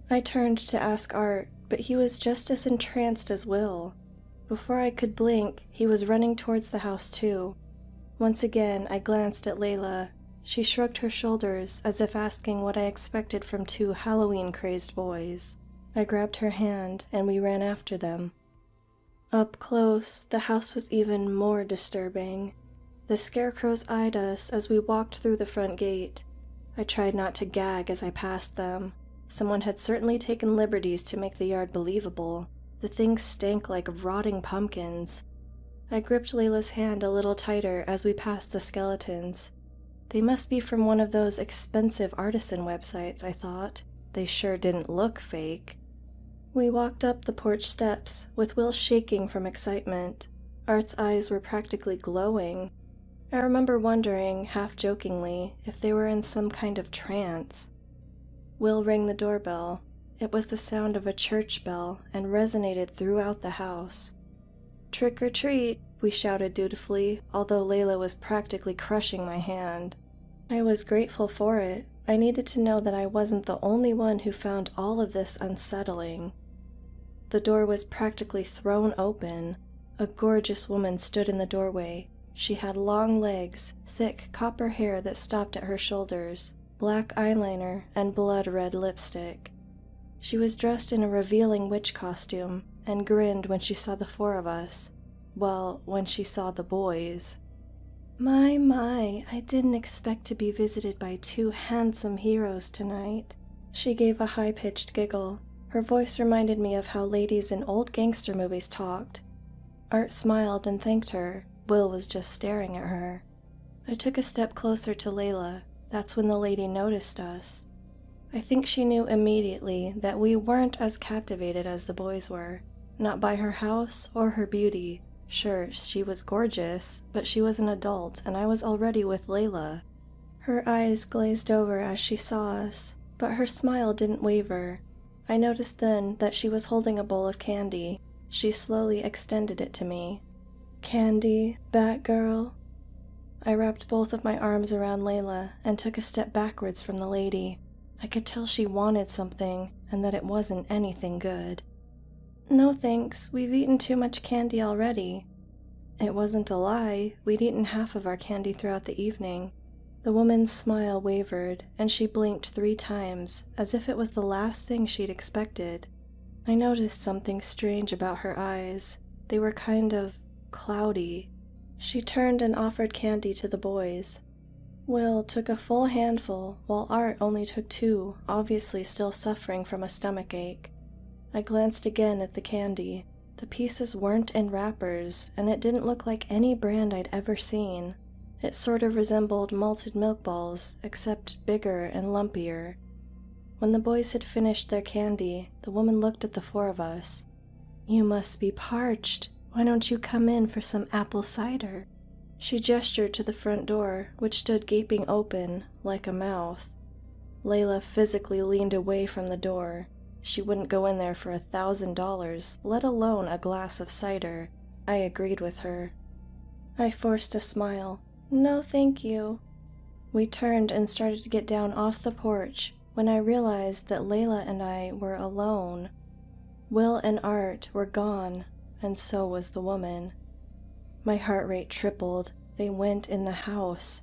I turned to ask Art, but he was just as entranced as Will. Before I could blink, he was running towards the house too. Once again, I glanced at Layla. She shrugged her shoulders as if asking what I expected from 2 Halloween-crazed boys. I grabbed her hand, and we ran after them. Up close, the house was even more disturbing. The scarecrows eyed us as we walked through the front gate. I tried not to gag as I passed them. Someone had certainly taken liberties to make the yard believable. The things stank like rotting pumpkins. I gripped Layla's hand a little tighter as we passed the skeletons. They must be from one of those expensive artisan websites, I thought. They sure didn't look fake. We walked up the porch steps, with Will shaking from excitement. Art's eyes were practically glowing. I remember wondering, half-jokingly, if they were in some kind of trance. Will rang the doorbell. It was the sound of a church bell and resonated throughout the house. "Trick or treat," we shouted dutifully, although Layla was practically crushing my hand. I was grateful for it. I needed to know that I wasn't the only one who found all of this unsettling. The door was practically thrown open. A gorgeous woman stood in the doorway. She had long legs, thick copper hair that stopped at her shoulders, black eyeliner, and blood-red lipstick. She was dressed in a revealing witch costume, and grinned when she saw the 4 of us. Well, when she saw the boys. My, I didn't expect to be visited by 2 handsome heroes tonight." She gave a high-pitched giggle. Her voice reminded me of how ladies in old gangster movies talked. Art smiled and thanked her. Will was just staring at her. I took a step closer to Layla. That's when the lady noticed us. I think she knew immediately that we weren't as captivated as the boys were. Not by her house or her beauty. Sure, she was gorgeous, but she was an adult and I was already with Layla. Her eyes glazed over as she saw us, but her smile didn't waver. I noticed then that she was holding a bowl of candy. She slowly extended it to me. "Candy, Batgirl?" I wrapped both of my arms around Layla and took a step backwards from the lady. I could tell she wanted something and that it wasn't anything good. "No thanks, we've eaten too much candy already." It wasn't a lie, we'd eaten half of our candy throughout the evening. The woman's smile wavered, and she blinked 3 times, as if it was the last thing she'd expected. I noticed something strange about her eyes. They were kind of cloudy. She turned and offered candy to the boys. Will took a full handful, while Art only took 2, obviously still suffering from a stomachache. I glanced again at the candy. The pieces weren't in wrappers, and it didn't look like any brand I'd ever seen. It sort of resembled malted milk balls, except bigger and lumpier. When the boys had finished their candy, the woman looked at the 4 of us. "You must be parched. Why don't you come in for some apple cider?" She gestured to the front door, which stood gaping open, like a mouth. Layla physically leaned away from the door. She wouldn't go in there for $1,000, let alone a glass of cider. I agreed with her. I forced a smile. "No, thank you." We turned and started to get down off the porch when I realized that Layla and I were alone. Will and Art were gone, and so was the woman. My heart rate tripled. They went in the house.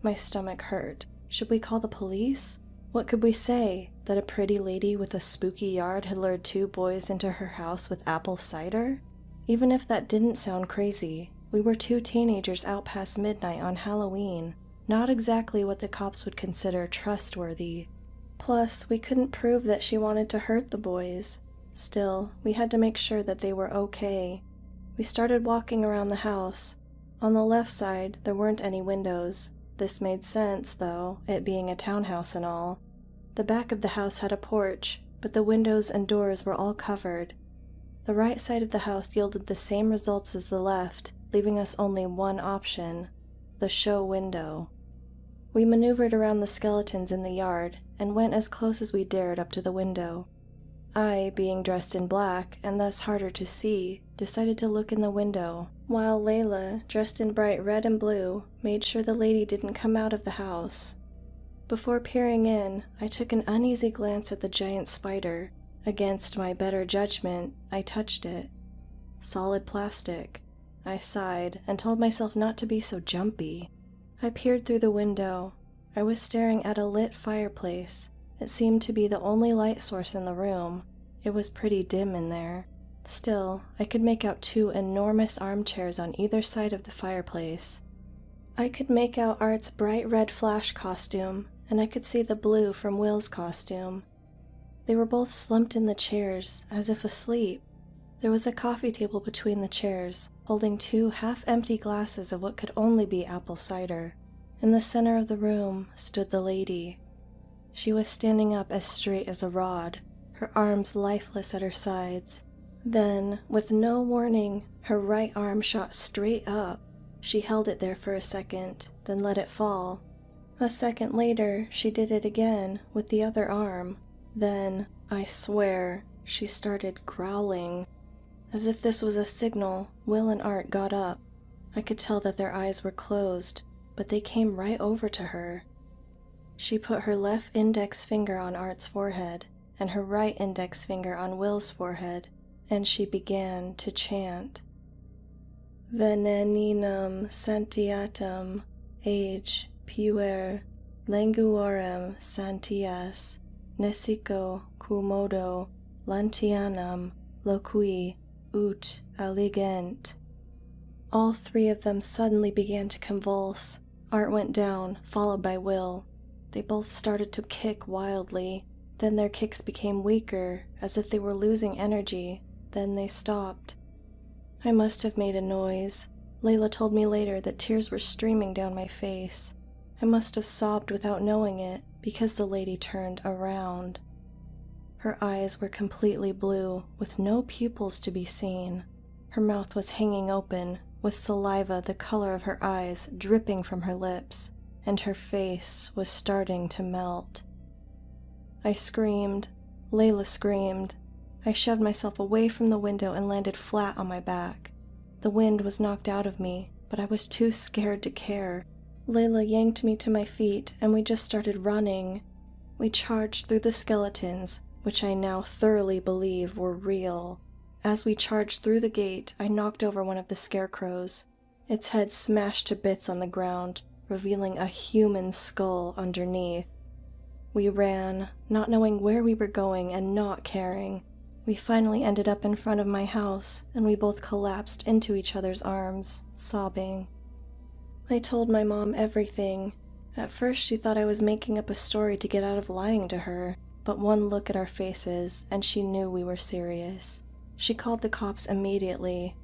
My stomach hurt. Should we call the police? What could we say? That a pretty lady with a spooky yard had lured 2 boys into her house with apple cider? Even if that didn't sound crazy, we were 2 teenagers out past midnight on Halloween, not exactly what the cops would consider trustworthy. Plus, we couldn't prove that she wanted to hurt the boys. Still, we had to make sure that they were okay. We started walking around the house. On the left side, there weren't any windows. This made sense, though, it being a townhouse and all. The back of the house had a porch, but the windows and doors were all covered. The right side of the house yielded the same results as the left, leaving us only one option: the show window. We maneuvered around the skeletons in the yard and went as close as we dared up to the window. I, being dressed in black and thus harder to see, decided to look in the window, while Layla, dressed in bright red and blue, made sure the lady didn't come out of the house. Before peering in, I took an uneasy glance at the giant spider. Against my better judgment, I touched it. Solid plastic. I sighed and told myself not to be so jumpy. I peered through the window. I was staring at a lit fireplace. It seemed to be the only light source in the room. It was pretty dim in there. Still, I could make out 2 enormous armchairs on either side of the fireplace. I could make out Art's bright red Flash costume, and I could see the blue from Will's costume. They were both slumped in the chairs, as if asleep. There was a coffee table between the chairs, holding 2 half-empty glasses of what could only be apple cider. In the center of the room stood the lady. She was standing up as straight as a rod, her arms lifeless at her sides. Then, with no warning, her right arm shot straight up. She held it there for a second, then let it fall. A second later, she did it again with the other arm. Then, I swear, she started growling. As if this was a signal, Will and Art got up. I could tell that their eyes were closed, but they came right over to her. She put her left index finger on Art's forehead and her right index finger on Will's forehead, and she began to chant. Veneninum santiatum, age puer, languorem santias, nesico quomodo, lantianam, loqui, ut alligent. All 3 of them suddenly began to convulse. Art went down, followed by Will. They both started to kick wildly. Then their kicks became weaker, as if they were losing energy. Then they stopped. I must have made a noise. Layla told me later that tears were streaming down my face. I must have sobbed without knowing it because the lady turned around. Her eyes were completely blue, with no pupils to be seen. Her mouth was hanging open, with saliva the color of her eyes dripping from her lips, and her face was starting to melt. I screamed. Layla screamed. I shoved myself away from the window and landed flat on my back. The wind was knocked out of me, but I was too scared to care. Layla yanked me to my feet, and we just started running. We charged through the skeletons, which I now thoroughly believe were real. As we charged through the gate, I knocked over one of the scarecrows. Its head smashed to bits on the ground, revealing a human skull underneath. We ran, not knowing where we were going and not caring. We finally ended up in front of my house, and we both collapsed into each other's arms, sobbing. I told my mom everything. At first she thought I was making up a story to get out of lying to her, but one look at our faces and she knew we were serious. She called the cops immediately.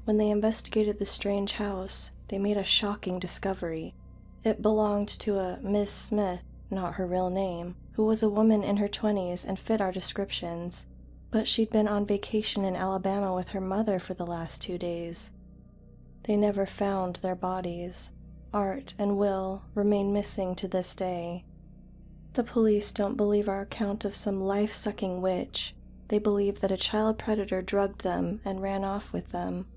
When they investigated the strange house, they made a shocking discovery. It belonged to a Miss Smith, not her real name, who was a woman in her 20s and fit our descriptions, but she'd been on vacation in Alabama with her mother for the last 2 days. They never found their bodies. Art and Will remain missing to this day. The police don't believe our account of some life-sucking witch. They believe that a child predator drugged them and ran off with them.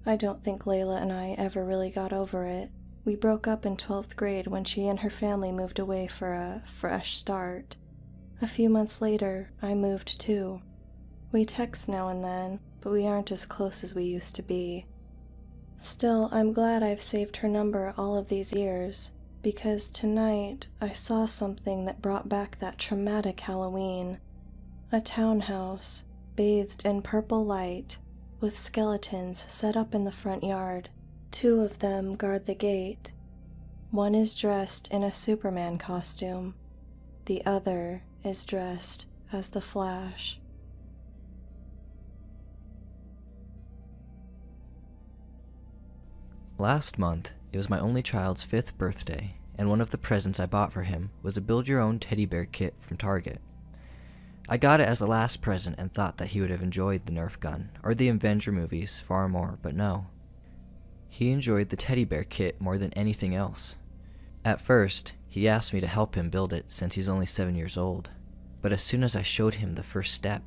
I don't think Layla and I ever really got over it. We broke up in 12th grade when she and her family moved away for a fresh start. A few months later, I moved too. We text now and then, but we aren't as close as we used to be. Still, I'm glad I've saved her number all of these years, because tonight I saw something that brought back that traumatic Halloween. A townhouse, bathed in purple light, with skeletons set up in the front yard. 2 of them guard the gate. One is dressed in a Superman costume. The other is dressed as the Flash. Last month, it was my only child's 5th birthday, and one of the presents I bought for him was a build-your-own teddy bear kit from Target. I got it as a last present and thought that he would have enjoyed the Nerf gun, or the Avenger movies far more, but no. He enjoyed the teddy bear kit more than anything else. At first, he asked me to help him build it since he's only 7 years old, but as soon as I showed him the first step,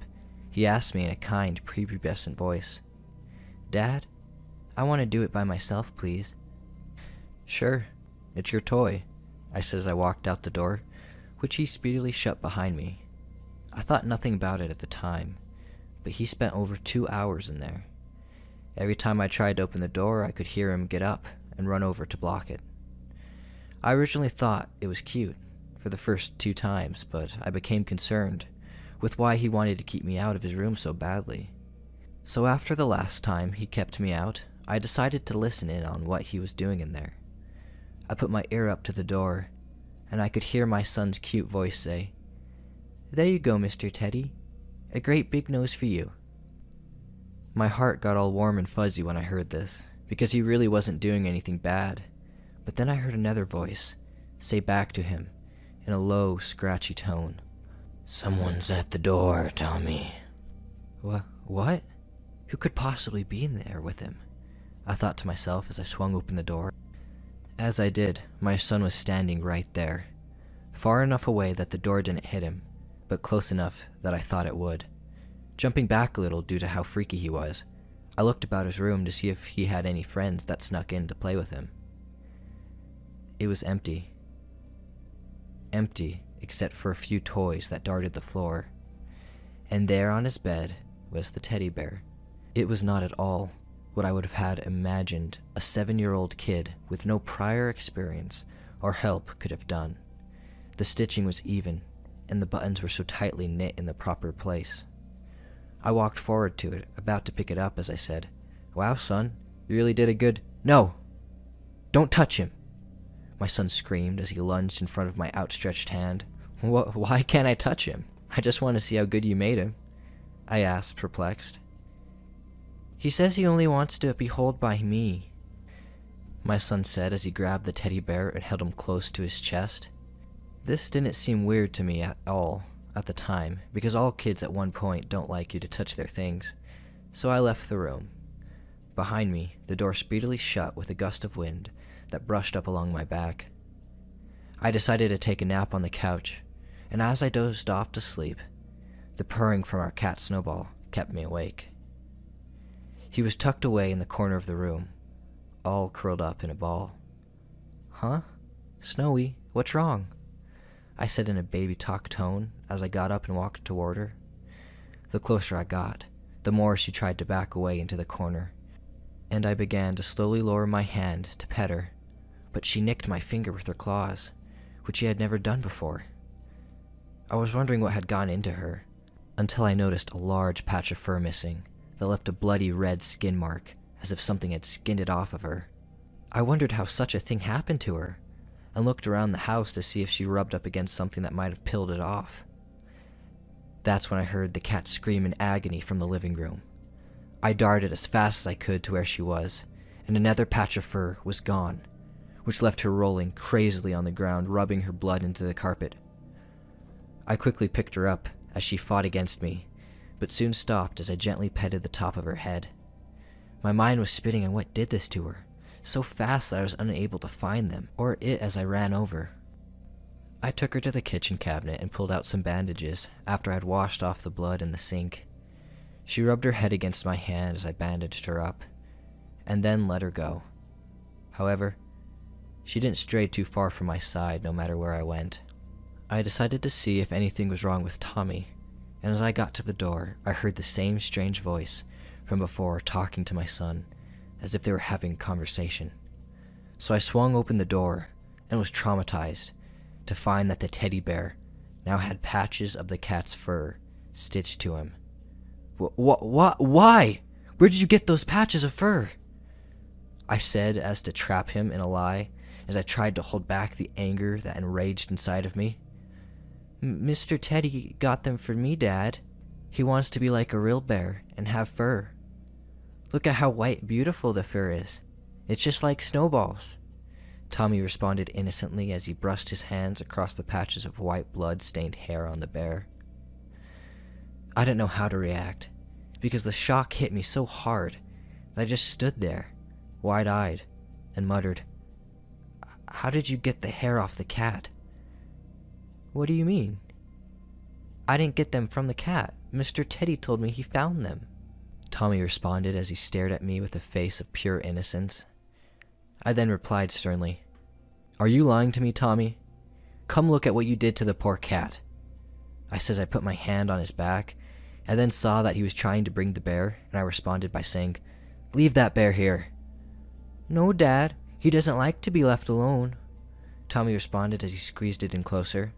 he asked me in a kind, prepubescent voice, "Dad, I want to do it by myself, please." "Sure, it's your toy," I said as I walked out the door, which he speedily shut behind me. I thought nothing about it at the time, but he spent over 2 hours in there. Every time I tried to open the door, I could hear him get up and run over to block it. I originally thought it was cute for the first 2 times, but I became concerned with why he wanted to keep me out of his room so badly. So after the last time he kept me out, I decided to listen in on what he was doing in there. I put my ear up to the door, and I could hear my son's cute voice say, "There you go, Mr. Teddy. A great big nose for you." My heart got all warm and fuzzy when I heard this, because he really wasn't doing anything bad. But then I heard another voice say back to him, in a low, scratchy tone, "Someone's at the door, Tommy." What? Who could possibly be in there with him? I thought to myself as I swung open the door. As I did, my son was standing right there, far enough away that the door didn't hit him, but close enough that I thought it would. Jumping back a little due to how freaky he was, I looked about his room to see if he had any friends that snuck in to play with him. It was empty. Empty, except for a few toys that darted the floor. And there on his bed was the teddy bear. It was not at all what I would have had imagined a 7-year-old kid with no prior experience or help could have done. The stitching was even, and the buttons were so tightly knit in the proper place. I walked forward to it, about to pick it up as I said, "Wow, son, you really did a good—" "No! Don't touch him!" My son screamed as he lunged in front of my outstretched hand. Why can't I touch him? I just want to see how good you made him," I asked, perplexed. "He says he only wants to be held by me," my son said as he grabbed the teddy bear and held him close to his chest. This didn't seem weird to me at all at the time, because all kids at one point don't like you to touch their things, so I left the room. Behind me, the door speedily shut with a gust of wind that brushed up along my back. I decided to take a nap on the couch, and as I dozed off to sleep, the purring from our cat Snowball kept me awake. He was tucked away in the corner of the room, all curled up in a ball. "Huh? Snowy, what's wrong?" I said in a baby talk tone as I got up and walked toward her. The closer I got, the more she tried to back away into the corner, and I began to slowly lower my hand to pet her, but she nicked my finger with her claws, which she had never done before. I was wondering what had gone into her, until I noticed a large patch of fur missing that left a bloody red skin mark as if something had skinned it off of her. I wondered how such a thing happened to her, and looked around the house to see if she rubbed up against something that might have peeled it off. That's when I heard the cat scream in agony from the living room. I darted as fast as I could to where she was, and another patch of fur was gone, which left her rolling crazily on the ground, rubbing her blood into the carpet. I quickly picked her up as she fought against me, but soon stopped as I gently petted the top of her head. My mind was spinning on what did this to her, so fast that I was unable to find them, or it as I ran over. I took her to the kitchen cabinet and pulled out some bandages after I had washed off the blood in the sink. She rubbed her head against my hand as I bandaged her up, and then let her go. However, she didn't stray too far from my side no matter where I went. I decided to see if anything was wrong with Tommy, and as I got to the door, I heard the same strange voice from before talking to my son, as if they were having a conversation. So I swung open the door and was traumatized to find that the teddy bear now had patches of the cat's fur stitched to him. Why? Where did you get those patches of fur?" I said as to trap him in a lie, as I tried to hold back the anger that enraged inside of me. "Mr. Teddy got them for me, Dad. He wants to be like a real bear and have fur. Look at how white beautiful the fur is. It's just like Snowball's." Tommy responded innocently as he brushed his hands across the patches of white blood-stained hair on the bear. I didn't know how to react, because the shock hit me so hard that I just stood there, wide-eyed, and muttered, "How did you get the hair off the cat?" "What do you mean?" "I didn't get them from the cat. Mr. Teddy told me he found them." Tommy responded as he stared at me with a face of pure innocence. I then replied sternly, "Are you lying to me, Tommy? Come look at what you did to the poor cat." I said as I put my hand on his back, and then saw that he was trying to bring the bear, and I responded by saying, "Leave that bear here." "No, Dad, he doesn't like to be left alone," Tommy responded as he squeezed it in closer.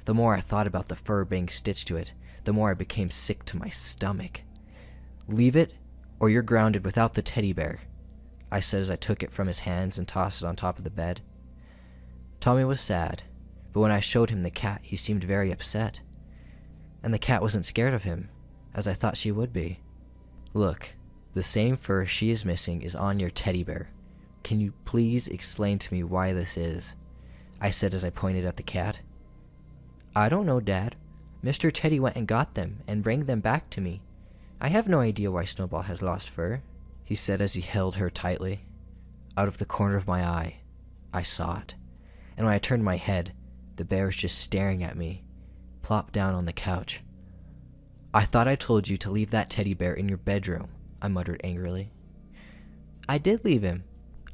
The more I thought about the fur being stitched to it, the more I became sick to my stomach. "Leave it, or you're grounded without the teddy bear," I said as I took it from his hands and tossed it on top of the bed. Tommy was sad, but when I showed him the cat, he seemed very upset. And the cat wasn't scared of him, as I thought she would be. "Look, the same fur she is missing is on your teddy bear. Can you please explain to me why this is?" I said as I pointed at the cat. "I don't know, Dad. Mr. Teddy went and got them and bring them back to me. I have no idea why Snowball has lost fur," he said as he held her tightly. Out of the corner of my eye, I saw it, and when I turned my head, the bear was just staring at me, plopped down on the couch. "I thought I told you to leave that teddy bear in your bedroom," I muttered angrily. "I did leave him.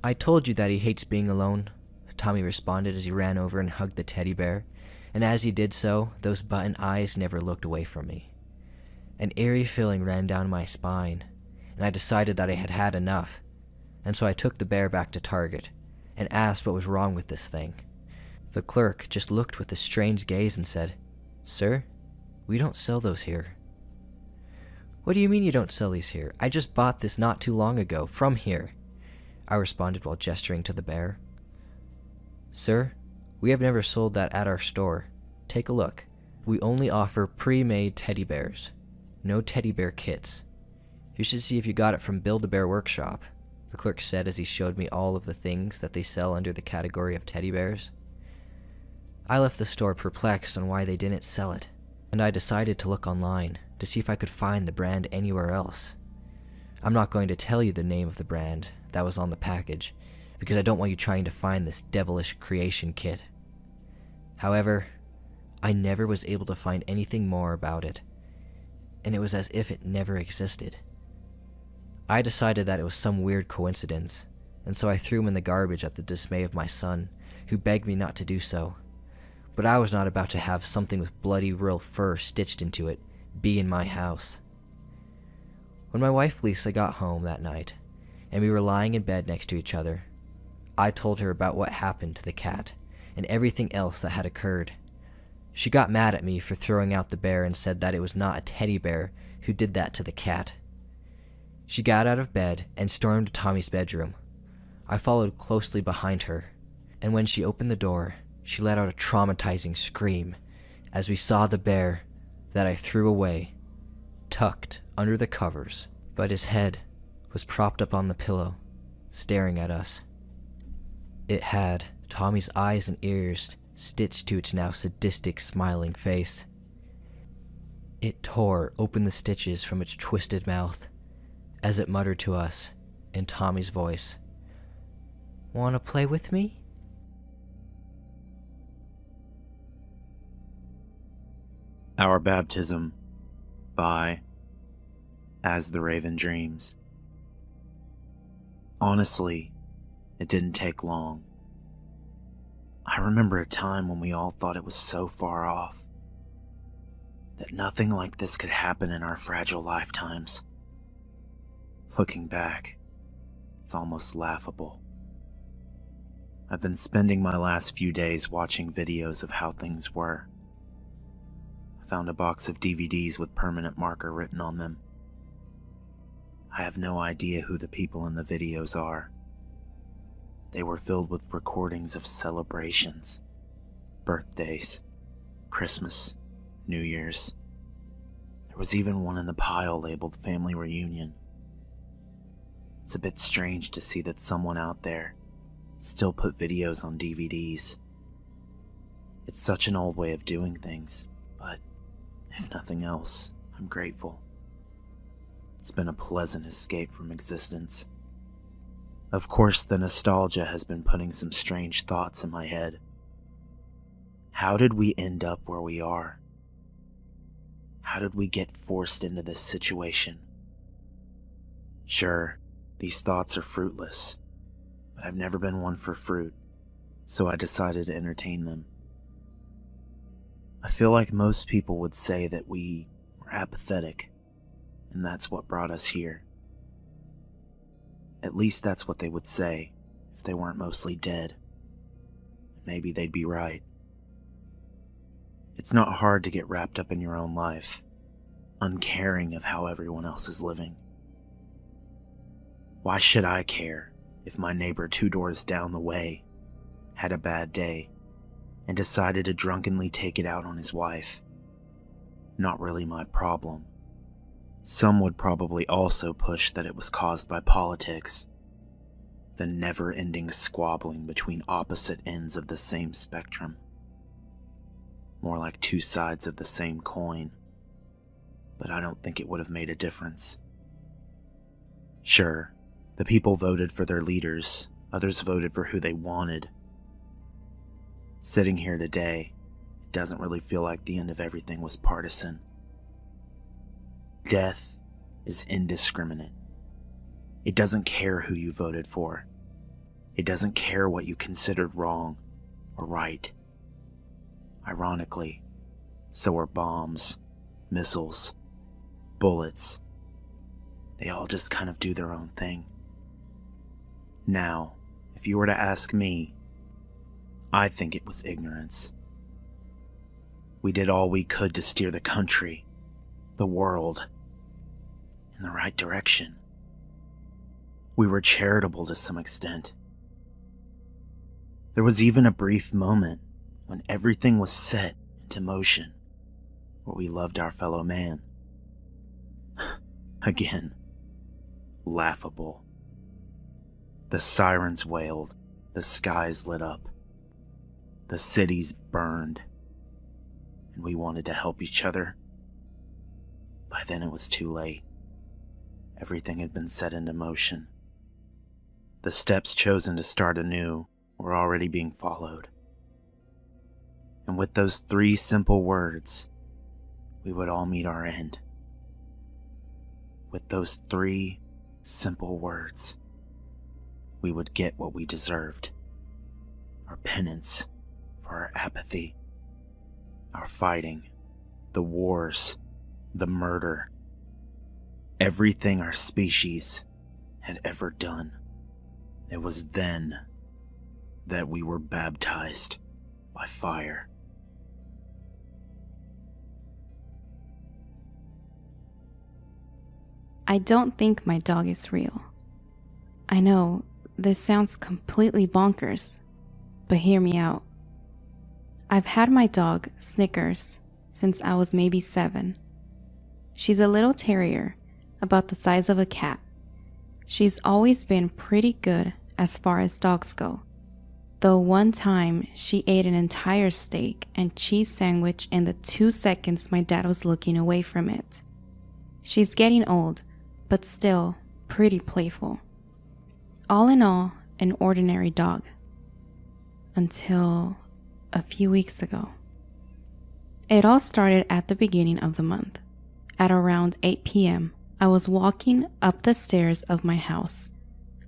I told you that he hates being alone," Tommy responded as he ran over and hugged the teddy bear, and as he did so, those button eyes never looked away from me. An eerie feeling ran down my spine, and I decided that I had had enough, and so I took the bear back to Target and asked what was wrong with this thing. The clerk just looked with a strange gaze and said, "Sir, we don't sell those here." "What do you mean you don't sell these here? I just bought this not too long ago, from here," I responded while gesturing to the bear. "Sir, we have never sold that at our store. Take a look. We only offer pre-made teddy bears. No teddy bear kits. You should see if you got it from Build-A-Bear Workshop," the clerk said as he showed me all of the things that they sell under the category of teddy bears. I left the store perplexed on why they didn't sell it, and I decided to look online to see if I could find the brand anywhere else. I'm not going to tell you the name of the brand that was on the package, because I don't want you trying to find this devilish creation kit. However, I never was able to find anything more about it, and it was as if it never existed. I decided that it was some weird coincidence, and so I threw him in the garbage at the dismay of my son, who begged me not to do so. But I was not about to have something with bloody real fur stitched into it be in my house. When my wife Lisa got home that night, and we were lying in bed next to each other, I told her about what happened to the cat and everything else that had occurred. She got mad at me for throwing out the bear and said that it was not a teddy bear who did that to the cat. She got out of bed and stormed to Tommy's bedroom. I followed closely behind her, and when she opened the door, she let out a traumatizing scream as we saw the bear that I threw away, tucked under the covers, but his head was propped up on the pillow, staring at us. It had Tommy's eyes and ears stitched to its now sadistic, smiling face. It tore open the stitches from its twisted mouth as it muttered to us in Tommy's voice, "Wanna play with me?" Our Baptism by As the Raven Dreams. Honestly, it didn't take long. I remember a time when we all thought it was so far off, that nothing like this could happen in our fragile lifetimes. Looking back, it's almost laughable. I've been spending my last few days watching videos of how things were. I found a box of DVDs with permanent marker written on them. I have no idea who the people in the videos are. They were filled with recordings of celebrations, birthdays, Christmas, New Year's. There was even one in the pile labeled Family Reunion. It's a bit strange to see that someone out there still put videos on DVDs. It's such an old way of doing things, but if nothing else, I'm grateful. It's been a pleasant escape from existence. Of course, the nostalgia has been putting some strange thoughts in my head. How did we end up where we are? How did we get forced into this situation? Sure, these thoughts are fruitless, but I've never been one for fruit, so I decided to entertain them. I feel like most people would say that we were apathetic, and that's what brought us here. At least that's what they would say if they weren't mostly dead. Maybe they'd be right. It's not hard to get wrapped up in your own life, uncaring of how everyone else is living. Why should I care if my neighbor 2 doors down the way had a bad day and decided to drunkenly take it out on his wife? Not really my problem. Some would probably also push that it was caused by politics, the never-ending squabbling between opposite ends of the same spectrum. More like 2 sides of the same coin, but I don't think it would have made a difference. Sure, the people voted for their leaders, others voted for who they wanted. Sitting here today, it doesn't really feel like the end of everything was partisan. Death is indiscriminate. It doesn't care who you voted for. It doesn't care what you considered wrong or right. Ironically, so are bombs, missiles, bullets. They all just kind of do their own thing. Now, if you were to ask me, I think it was ignorance. We did all we could to steer the country, the world, in the right direction. We were charitable to some extent. There was even a brief moment when everything was set into motion, where we loved our fellow man. Again, laughable. The sirens wailed, the skies lit up, the cities burned, and we wanted to help each other. By then it was too late. Everything had been set into motion. The steps chosen to start anew were already being followed. And with those 3 simple words, we would all meet our end. With those 3 simple words, we would get what we deserved. Our penance for our apathy, our fighting, the wars, the murder, everything our species had ever done. It was then that we were baptized by fire. I don't think my dog is real. I know this sounds completely bonkers, but hear me out. I've had my dog, Snickers, since I was maybe 7. She's a little terrier, about the size of a cat. She's always been pretty good as far as dogs go, though one time she ate an entire steak and cheese sandwich in the 2 seconds my dad was looking away from it. She's getting old, but still pretty playful. All in all, an ordinary dog. Until a few weeks ago. It all started at the beginning of the month. At around 8 p.m., I was walking up the stairs of my house,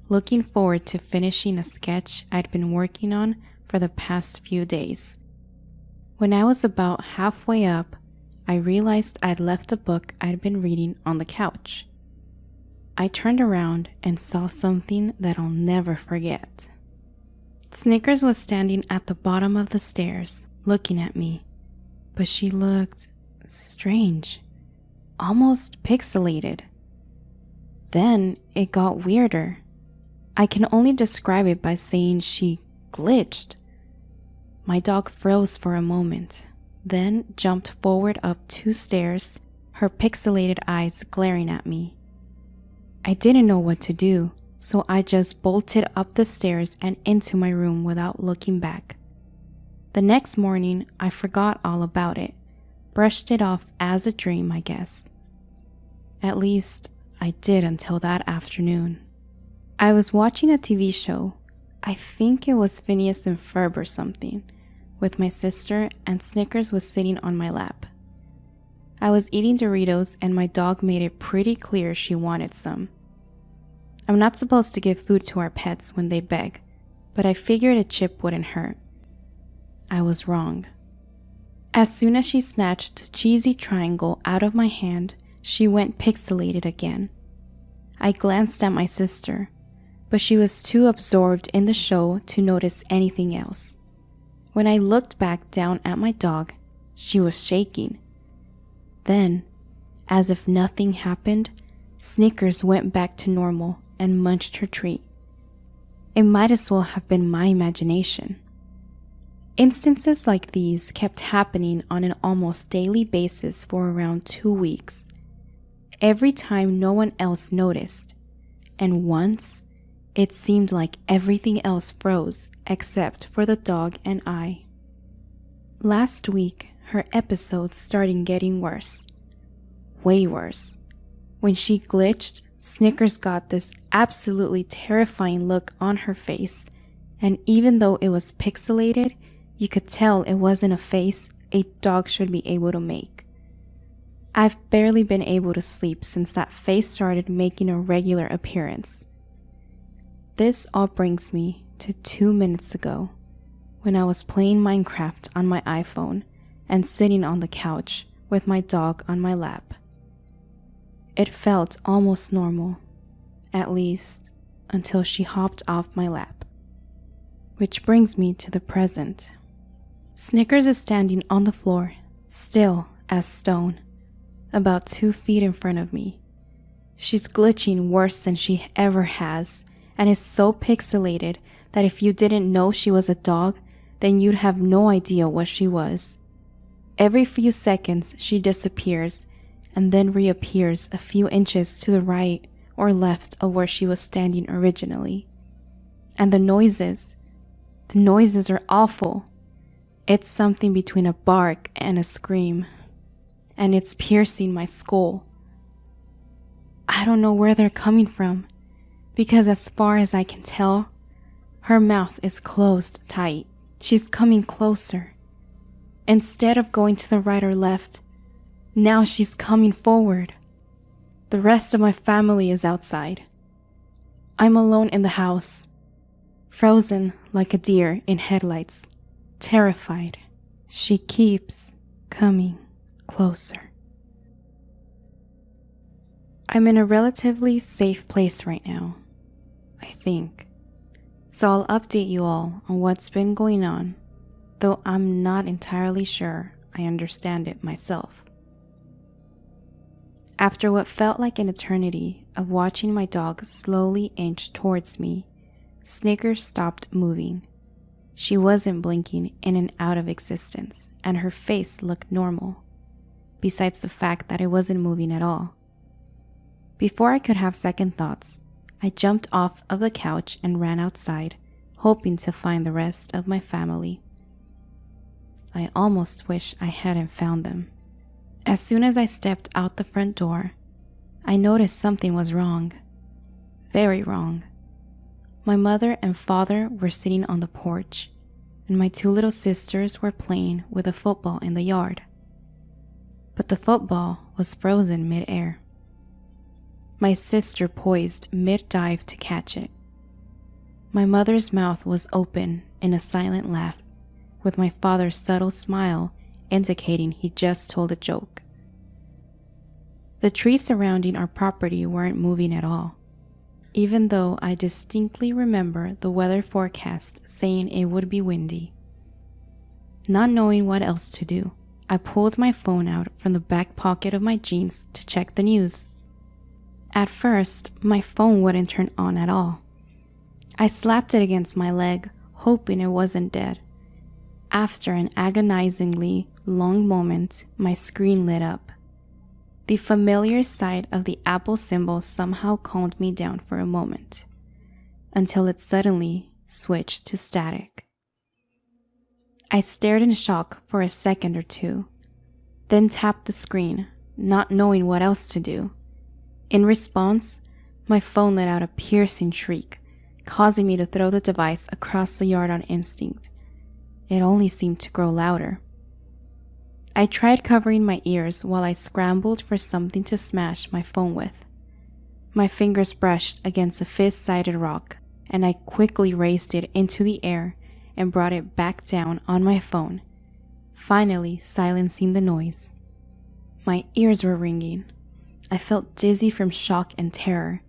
looking forward to finishing a sketch I'd been working on for the past few days. When I was about halfway up, I realized I'd left a book I'd been reading on the couch. I turned around and saw something that I'll never forget. Snickers was standing at the bottom of the stairs, looking at me, but she looked strange, almost pixelated. Then it got weirder. I can only describe it by saying she glitched. My dog froze for a moment, then jumped forward up 2 stairs, her pixelated eyes glaring at me. I didn't know what to do, so I just bolted up the stairs and into my room without looking back. The next morning, I forgot all about it, brushed it off as a dream, I guess. At least, I did until that afternoon. I was watching a TV show, I think it was Phineas and Ferb or something, with my sister, and Snickers was sitting on my lap. I was eating Doritos and my dog made it pretty clear she wanted some. I'm not supposed to give food to our pets when they beg, but I figured a chip wouldn't hurt. I was wrong. As soon as she snatched the cheesy triangle out of my hand, she went pixelated again. I glanced at my sister, but she was too absorbed in the show to notice anything else. When I looked back down at my dog, she was shaking. Then, as if nothing happened, Snickers went back to normal and munched her treat. It might as well have been my imagination. Instances like these kept happening on an almost daily basis for around 2 weeks. Every time no one else noticed, and once, it seemed like everything else froze except for the dog and I. Last week, her episodes started getting worse. Way worse. When she glitched, Snickers got this absolutely terrifying look on her face, and even though it was pixelated, you could tell it wasn't a face a dog should be able to make. I've barely been able to sleep since that face started making a regular appearance. This all brings me to 2 minutes ago, when I was playing Minecraft on my iPhone and sitting on the couch with my dog on my lap. It felt almost normal, at least until she hopped off my lap. Which brings me to the present. Snickers is standing on the floor, still as stone, about 2 feet in front of me. She's glitching worse than she ever has, and is so pixelated that if you didn't know she was a dog, then you'd have no idea what she was. Every few seconds she disappears, and then reappears a few inches to the right or left of where she was standing originally. And the noises are awful. It's something between a bark and a scream, and it's piercing my skull. I don't know where they're coming from, because as far as I can tell, her mouth is closed tight. She's coming closer. Instead of going to the right or left, now she's coming forward. The rest of my family is outside. I'm alone in the house, frozen like a deer in headlights, terrified. She keeps coming closer. I'm in a relatively safe place right now, I think. So I'll update you all on what's been going on, though I'm not entirely sure I understand it myself. After what felt like an eternity of watching my dog slowly inch towards me, Snickers stopped moving. She wasn't blinking in and out of existence, and her face looked normal, besides the fact that it wasn't moving at all. Before I could have second thoughts, I jumped off of the couch and ran outside, hoping to find the rest of my family. I almost wish I hadn't found them. As soon as I stepped out the front door, I noticed something was wrong. Very wrong. My mother and father were sitting on the porch, and my 2 little sisters were playing with a football in the yard. But the football was frozen mid-air. My sister poised mid-dive to catch it. My mother's mouth was open in a silent laugh, with my father's subtle smile indicating he just told a joke. The trees surrounding our property weren't moving at all, even though I distinctly remember the weather forecast saying it would be windy. Not knowing what else to do, I pulled my phone out from the back pocket of my jeans to check the news. At first, my phone wouldn't turn on at all. I slapped it against my leg, hoping it wasn't dead. After an agonizingly long moment, my screen lit up. The familiar sight of the Apple symbol somehow calmed me down for a moment, until it suddenly switched to static. I stared in shock for a second or two, then tapped the screen, not knowing what else to do. In response, my phone let out a piercing shriek, causing me to throw the device across the yard on instinct. It only seemed to grow louder. I tried covering my ears while I scrambled for something to smash my phone with. My fingers brushed against a fist-sided rock, and I quickly raised it into the air and brought it back down on my phone, finally silencing the noise. My ears were ringing. I felt dizzy from shock and terror,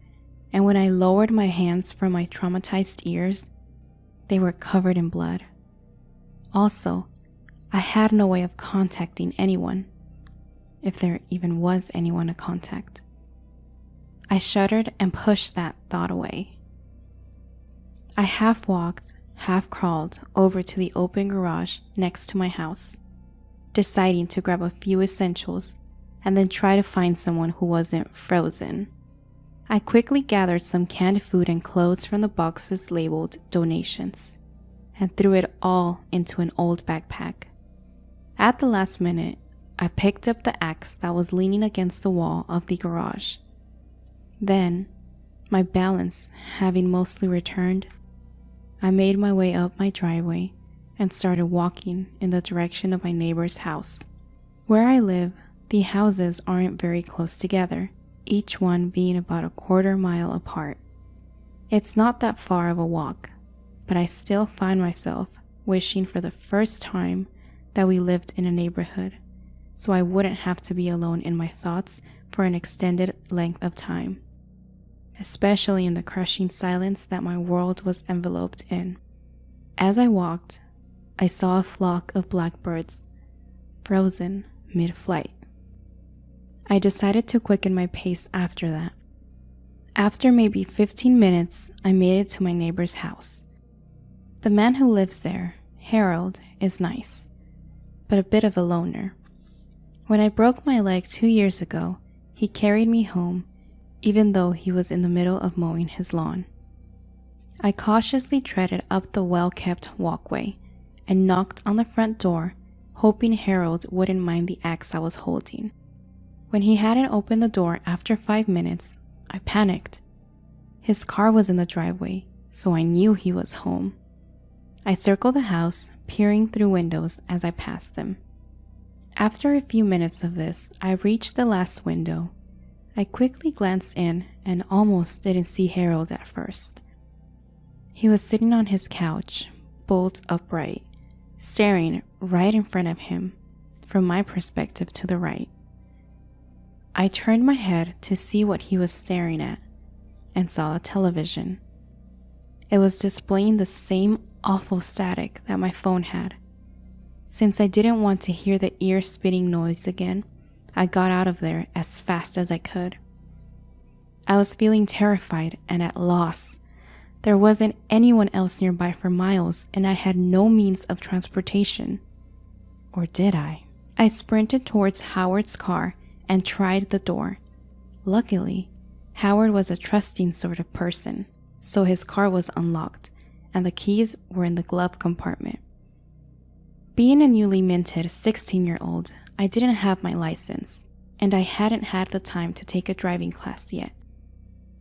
and when I lowered my hands from my traumatized ears, they were covered in blood. Also, I had no way of contacting anyone, if there even was anyone to contact. I shuddered and pushed that thought away. I half walked, half crawled over to the open garage next to my house, deciding to grab a few essentials and then try to find someone who wasn't frozen. I quickly gathered some canned food and clothes from the boxes labeled donations and threw it all into an old backpack. At the last minute, I picked up the axe that was leaning against the wall of the garage. Then, my balance having mostly returned, I made my way up my driveway and started walking in the direction of my neighbor's house. Where I live, the houses aren't very close together, each one being about a quarter mile apart. It's not that far of a walk, but I still find myself wishing for the first time that we lived in a neighborhood, so I wouldn't have to be alone in my thoughts for an extended length of time, especially in the crushing silence that my world was enveloped in. As I walked, I saw a flock of blackbirds, frozen mid-flight. I decided to quicken my pace after that. After maybe 15 minutes, I made it to my neighbor's house. The man who lives there, Harold, is nice, but a bit of a loner. When I broke my leg 2 years ago, he carried me home, even though he was in the middle of mowing his lawn. I cautiously treaded up the well-kept walkway and knocked on the front door, hoping Harold wouldn't mind the axe I was holding. When he hadn't opened the door after 5 minutes, I panicked. His car was in the driveway, so I knew he was home. I circled the house, peering through windows as I passed them. After a few minutes of this, I reached the last window. I quickly glanced in and almost didn't see Harold at first. He was sitting on his couch, bolt upright, staring right in front of him, from my perspective to the right. I turned my head to see what he was staring at and saw a television. It was displaying the same awful static that my phone had. Since I didn't want to hear the ear-spitting noise again, I got out of there as fast as I could. I was feeling terrified and at loss. There wasn't anyone else nearby for miles, and I had no means of transportation. Or did I? I sprinted towards Howard's car and tried the door. Luckily, Howard was a trusting sort of person, so his car was unlocked, and the keys were in the glove compartment. Being a newly minted 16-year-old, I didn't have my license, and I hadn't had the time to take a driving class yet.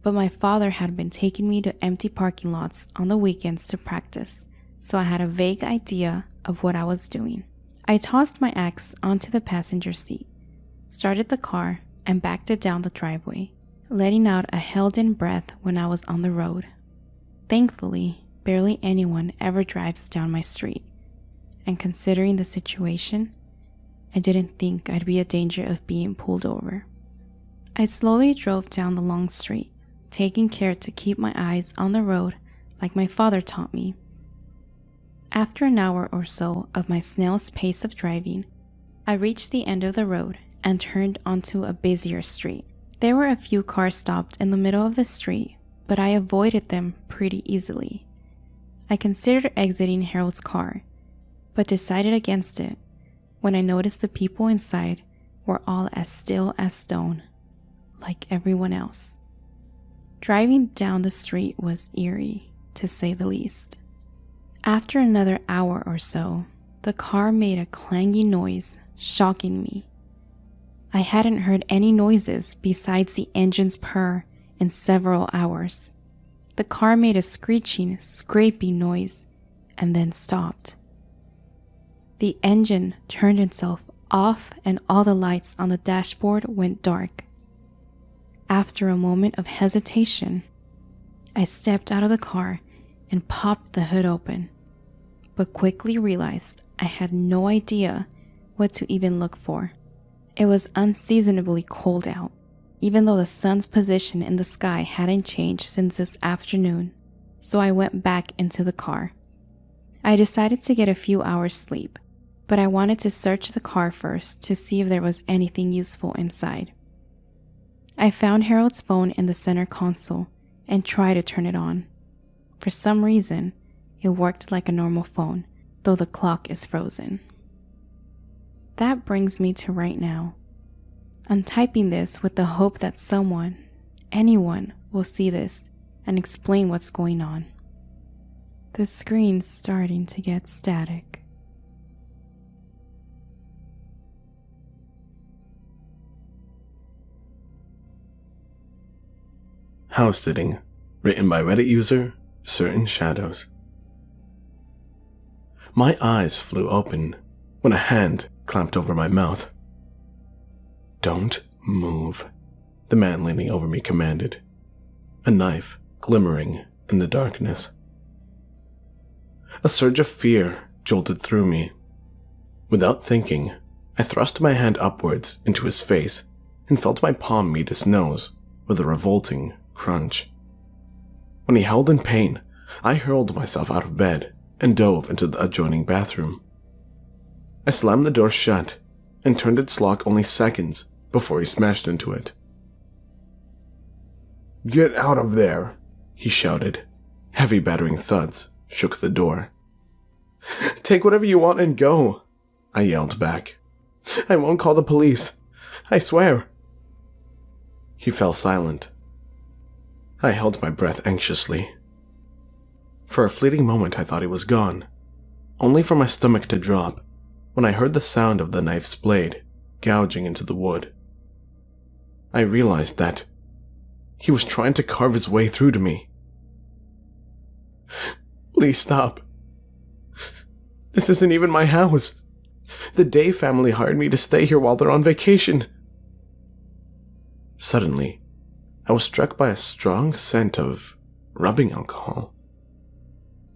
But my father had been taking me to empty parking lots on the weekends to practice, so I had a vague idea of what I was doing. I tossed my axe onto the passenger seat, started the car, and backed it down the driveway, letting out a held-in breath when I was on the road. Thankfully, barely anyone ever drives down my street, and considering the situation, I didn't think I'd be in danger of being pulled over. I slowly drove down the long street, taking care to keep my eyes on the road like my father taught me. After an hour or so of my snail's pace of driving, I reached the end of the road and turned onto a busier street. There were a few cars stopped in the middle of the street, but I avoided them pretty easily. I considered exiting Harold's car, but decided against it when I noticed the people inside were all as still as stone, like everyone else. Driving down the street was eerie, to say the least. After another hour or so, the car made a clanging noise, shocking me. I hadn't heard any noises besides the engine's purr in several hours. The car made a screeching, scraping noise and then stopped. The engine turned itself off and all the lights on the dashboard went dark. After a moment of hesitation, I stepped out of the car and popped the hood open, but quickly realized I had no idea what to even look for. It was unseasonably cold out, even though the sun's position in the sky hadn't changed since this afternoon, so I went back into the car. I decided to get a few hours sleep, but I wanted to search the car first to see if there was anything useful inside. I found Harold's phone in the center console and tried to turn it on. For some reason, it worked like a normal phone, though the clock is frozen. That brings me to right now. I'm typing this with the hope that someone, anyone, will see this and explain what's going on. The screen's starting to get static. House Sitting, written by Reddit user Certain Shadows. My eyes flew open when a hand clamped over my mouth. "Don't move," the man leaning over me commanded, a knife glimmering in the darkness. A surge of fear jolted through me. Without thinking, I thrust my hand upwards into his face and felt my palm meet his nose with a revolting crunch. When he howled in pain, I hurled myself out of bed and dove into the adjoining bathroom. I slammed the door shut and turned its lock only seconds before he smashed into it. "Get out of there," he shouted. Heavy battering thuds shook the door. "Take whatever you want and go," I yelled back. "I won't call the police. I swear." He fell silent. I held my breath anxiously. For a fleeting moment I thought he was gone, only for my stomach to drop when I heard the sound of the knife's blade gouging into the wood. I realized that he was trying to carve his way through to me. Please stop. This isn't even my house. The Day family hired me to stay here while they're on vacation. Suddenly, I was struck by a strong scent of rubbing alcohol.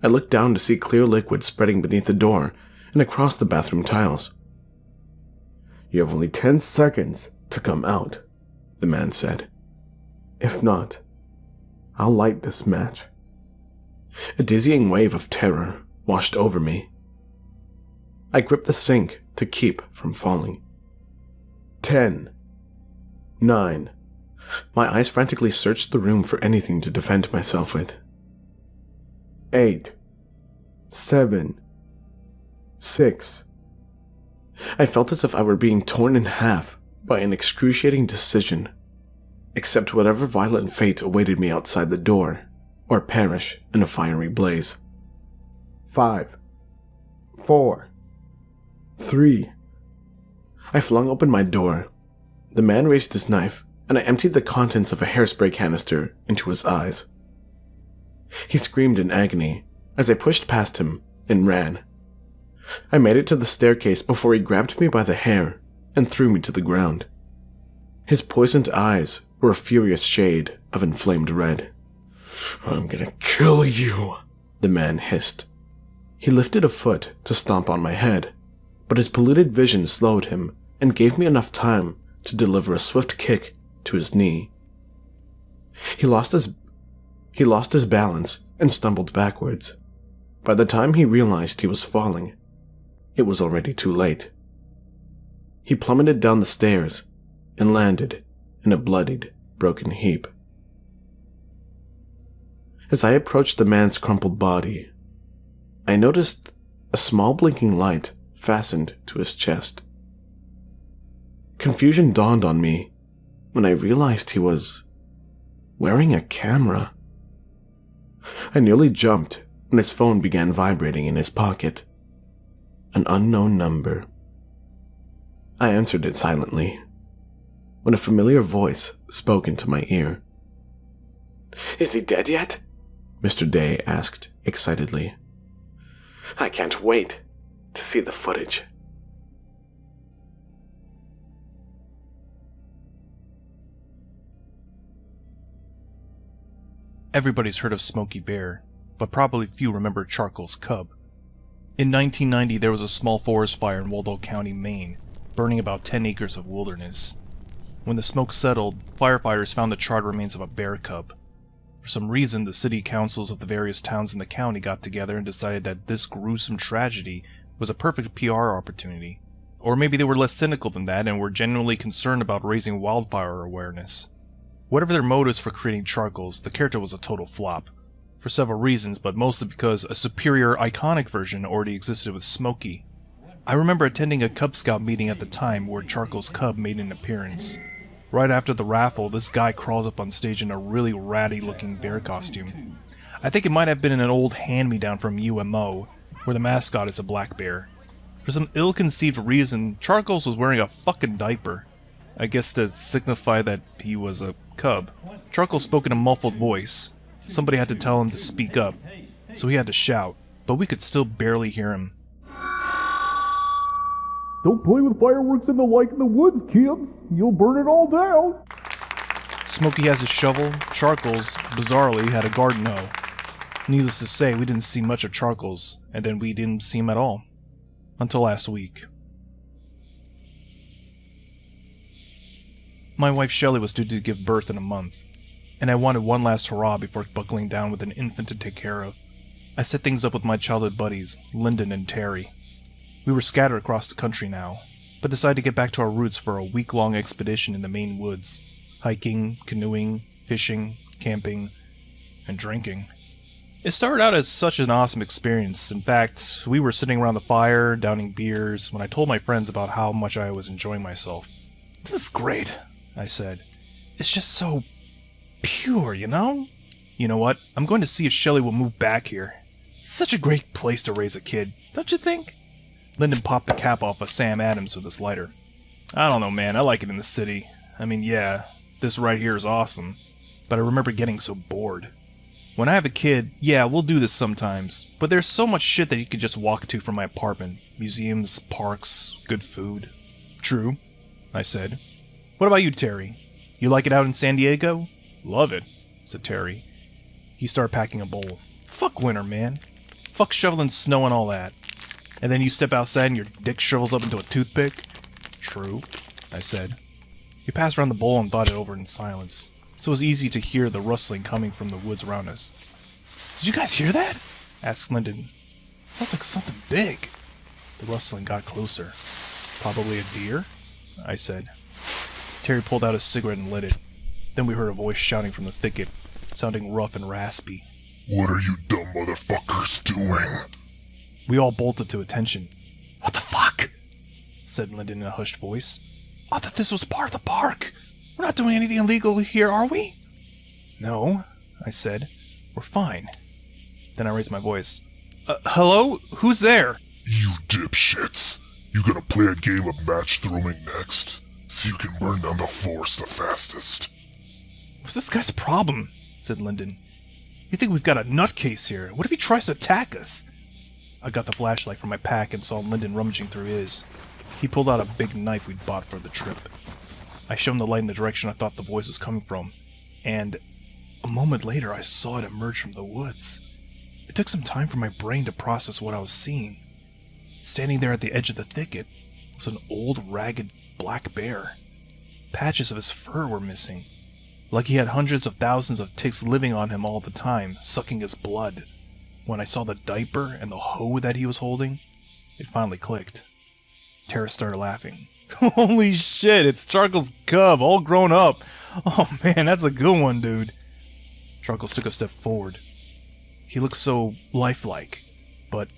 I looked down to see clear liquid spreading beneath the door and across the bathroom tiles. "You have only 10 seconds to come out," the man said. "If not, I'll light this match." A dizzying wave of terror washed over me. I gripped the sink to keep from falling. 10, 9. My eyes frantically searched the room for anything to defend myself with. 8, 7, 6. I felt as if I were being torn in half by an excruciating decision. Accept whatever violent fate awaited me outside the door, or perish in a fiery blaze. 5, 4, 3. I flung open my door. The man raised his knife, and I emptied the contents of a hairspray canister into his eyes. He screamed in agony as I pushed past him and ran. I made it to the staircase before he grabbed me by the hair and threw me to the ground. His poisoned eyes were a furious shade of inflamed red. "I'm gonna kill you," the man hissed. He lifted a foot to stomp on my head, but his polluted vision slowed him and gave me enough time to deliver a swift kick to his knee. He lost his balance and stumbled backwards. By the time he realized he was falling, it was already too late. He plummeted down the stairs and landed in a bloodied, broken heap. As I approached the man's crumpled body, I noticed a small blinking light fastened to his chest. Confusion dawned on me when I realized he was wearing a camera. I nearly jumped when his phone began vibrating in his pocket. An unknown number. I answered it silently when a familiar voice spoke into my ear. "Is he dead yet?" Mr. Day asked excitedly. "I can't wait to see the footage." Everybody's heard of Smokey Bear, but probably few remember Charcoal's cub. In 1990, there was a small forest fire in Waldo County, Maine, burning about 10 acres of wilderness. When the smoke settled, firefighters found the charred remains of a bear cub. For some reason, the city councils of the various towns in the county got together and decided that this gruesome tragedy was a perfect PR opportunity. Or maybe they were less cynical than that and were genuinely concerned about raising wildfire awareness. Whatever their motives for creating Charcoals, the character was a total flop. For several reasons, but mostly because a superior, iconic version already existed with Smokey. I remember attending a Cub Scout meeting at the time where Charcoal's cub made an appearance. Right after the raffle, this guy crawls up on stage in a really ratty-looking bear costume. I think it might have been an old hand-me-down from UMO, where the mascot is a black bear. For some ill-conceived reason, Charcoals was wearing a fucking diaper. I guess to signify that he was a cub. Charcoal spoke in a muffled voice. Somebody had to tell him to speak up, so he had to shout, but we could still barely hear him. "Don't play with fireworks in the woods, kids. You'll burn it all down." Smokey has a shovel. Charcoals, bizarrely, had a garden hoe. Needless to say, we didn't see much of Charcoals, and then we didn't see him at all. Until last week. My wife Shelley was due to give birth in a month, and I wanted one last hurrah before buckling down with an infant to take care of. I set things up with my childhood buddies, Lyndon and Terry. We were scattered across the country now, but decided to get back to our roots for a week-long expedition in the Maine woods. Hiking, canoeing, fishing, camping, and drinking. It started out as such an awesome experience. In fact, we were sitting around the fire, downing beers, when I told my friends about how much I was enjoying myself. "This is great," I said. "It's just so pure, you know?" "You know what? I'm going to see if Shelley will move back here." Such a great place to raise a kid, don't you think? Lyndon popped the cap off of Sam Adams with his lighter. I don't know, man. I like it in the city. I mean, yeah, this right here is awesome. But I remember getting so bored. When I have a kid, yeah, we'll do this sometimes. But there's so much shit that you could just walk to from my apartment. Museums, parks, good food. True, I said. What about you, Terry? You like it out in San Diego? Love it, said Terry. He started packing a bowl. Fuck winter, man. Fuck shoveling snow and all that. And then you step outside and your dick shrivels up into a toothpick? True, I said. We passed around the bowl and thought it over in silence, so it was easy to hear the rustling coming from the woods around us. Did you guys hear that? Asked Lyndon. Sounds like something big. The rustling got closer. Probably a deer? I said. Terry pulled out a cigarette and lit it. Then we heard a voice shouting from the thicket, sounding rough and raspy. What are you dumb motherfuckers doing? We all bolted to attention. What the fuck? Said Lyndon in a hushed voice. I thought this was part of the park. We're not doing anything illegal here, are we? No, I said. We're fine. Then I raised my voice. Hello? Who's there? You dipshits. You gonna play a game of match throwing next? So you can burn down the forest the fastest. What's this guy's problem? Said Lyndon. You think we've got a nutcase here? What if he tries to attack us? I got the flashlight from my pack and saw Lyndon rummaging through his. He pulled out a big knife we'd bought for the trip. I shone the light in the direction I thought the voice was coming from, and a moment later I saw it emerge from the woods. It took some time for my brain to process what I was seeing. Standing there at the edge of the thicket was an old, ragged black bear. Patches of his fur were missing, like he had hundreds of thousands of ticks living on him all the time, sucking his blood. When I saw the diaper and the hoe that he was holding, it finally clicked. Tara started laughing. Holy shit, it's Charcoal's cub, all grown up. Oh man, that's a good one, dude. Charcoals took a step forward. He looked so lifelike, but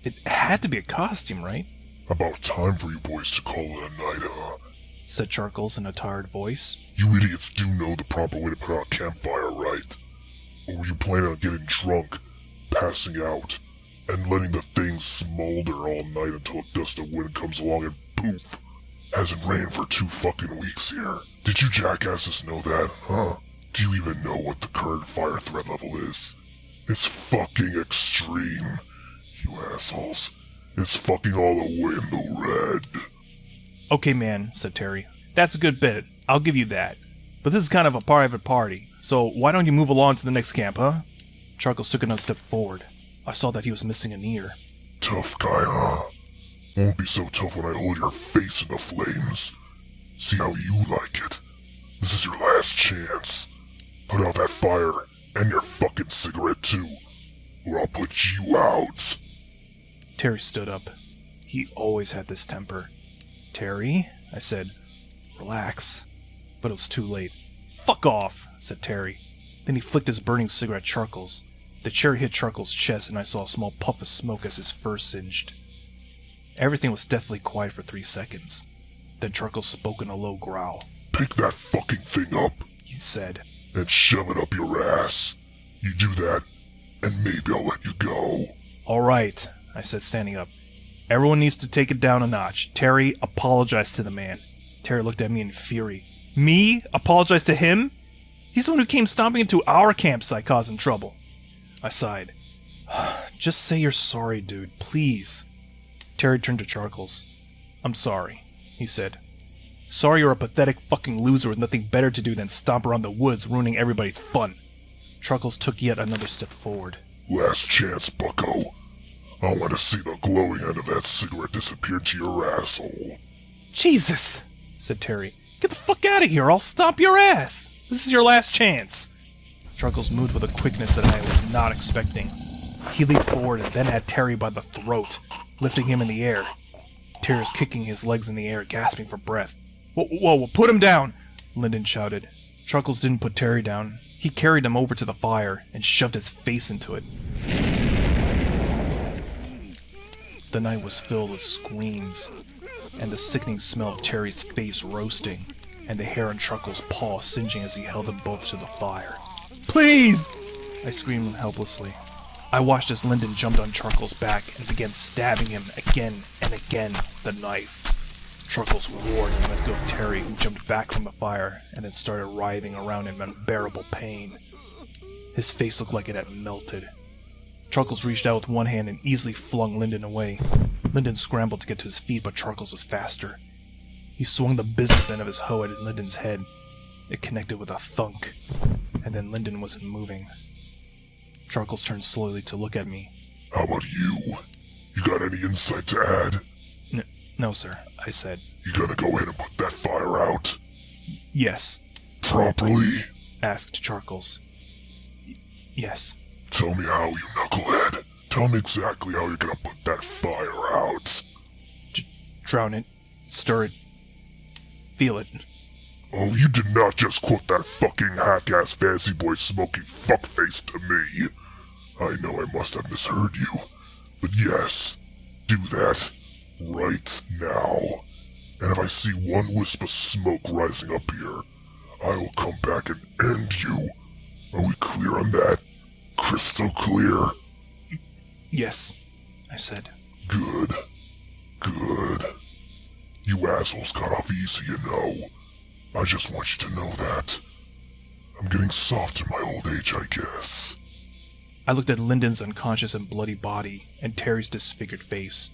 it had to be a costume, right? About time for you boys to call it a night, huh? Said Charcoals in a tired voice. You idiots do know the proper way to put out a campfire, right? Or were you planning on getting drunk, passing out, and letting the thing smolder all night until a gust of wind comes along and poof? Hasn't rained for 2 fucking weeks here. Did you jackasses know that, huh? Do you even know what the current fire threat level is? It's fucking extreme, you assholes. It's fucking all the way in the red. Okay, man, said Terry. That's a good bit. I'll give you that. But this is kind of a private party, so why don't you move along to the next camp, huh? Charcoals took another step forward. I saw that he was missing an ear. Tough guy, huh? Won't be so tough when I hold your face in the flames. See how you like it. This is your last chance. Put out that fire, and your fucking cigarette too, or I'll put you out. Terry stood up. He always had this temper. Terry, I said, relax. But it was too late. Fuck off, said Terry. Then he flicked his burning cigarette at Charcoals. The cherry hit Charcoals' chest and I saw a small puff of smoke as his fur singed. Everything was deathly quiet for 3 seconds. Then Charcoals spoke in a low growl. Pick that fucking thing up, he said, and shove it up your ass. You do that, and maybe I'll let you go. Alright, I said, standing up. Everyone needs to take it down a notch. Terry, apologize to the man. Terry looked at me in fury. Me? Apologize to him? He's the one who came stomping into our campsite causing trouble. I sighed. Just say you're sorry, dude, please. Terry turned to Charcoals. I'm sorry, he said. Sorry you're a pathetic fucking loser with nothing better to do than stomp around the woods ruining everybody's fun. Charcoals took yet another step forward. Last chance, bucko. I want to see the glowing end of that cigarette disappear into your asshole. Jesus, said Terry. Get the fuck out of here, I'll stomp your ass. This is your last chance. Charcoals moved with a quickness that I was not expecting. He leaped forward and then had Terry by the throat, lifting him in the air. Terry was kicking his legs in the air, gasping for breath. Whoa, put him down, Lyndon shouted. Charcoals didn't put Terry down. He carried him over to the fire and shoved his face into it. The night was filled with screams, and the sickening smell of Terry's face roasting, and the hair on Charcoal's paw singeing as he held them both to the fire. Please! I screamed helplessly. I watched as Lyndon jumped on Charcoal's back and began stabbing him again and again with the knife. Charcoals roared and let go of Terry, who jumped back from the fire and then started writhing around in unbearable pain. His face looked like it had melted. Charcoals reached out with one hand and easily flung Lyndon away. Lyndon scrambled to get to his feet, but Charcoals was faster. He swung the business end of his hoe at Lyndon's head. It connected with a thunk, and then Lyndon wasn't moving. Charcoals turned slowly to look at me. How about you? You got any insight to add? No, sir, I said. You gonna go ahead and put that fire out? Yes. Properly? Asked Charcoals. Yes. Tell me how, you knucklehead. Tell me exactly how you're gonna put that fire out. Drown it. Stir it. Feel it. Oh, you did not just quote that fucking hack-ass fancy boy smoking fuckface to me. I know I must have misheard you, but yes, do that right now. And if I see one wisp of smoke rising up here, I will come back and end you. Are we clear on that? Crystal clear? Yes, I said. Good. Good. You assholes got off easy, you know. I just want you to know that. I'm getting soft in my old age, I guess. I looked at Lyndon's unconscious and bloody body and Terry's disfigured face.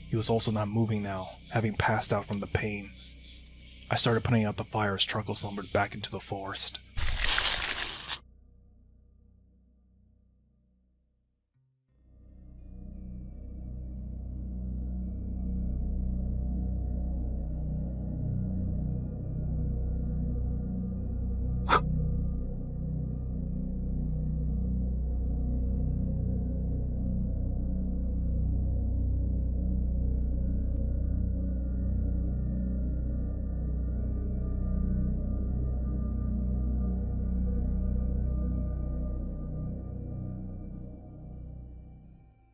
He was also not moving now, having passed out from the pain. I started putting out the fire as Charcoals lumbered back into the forest.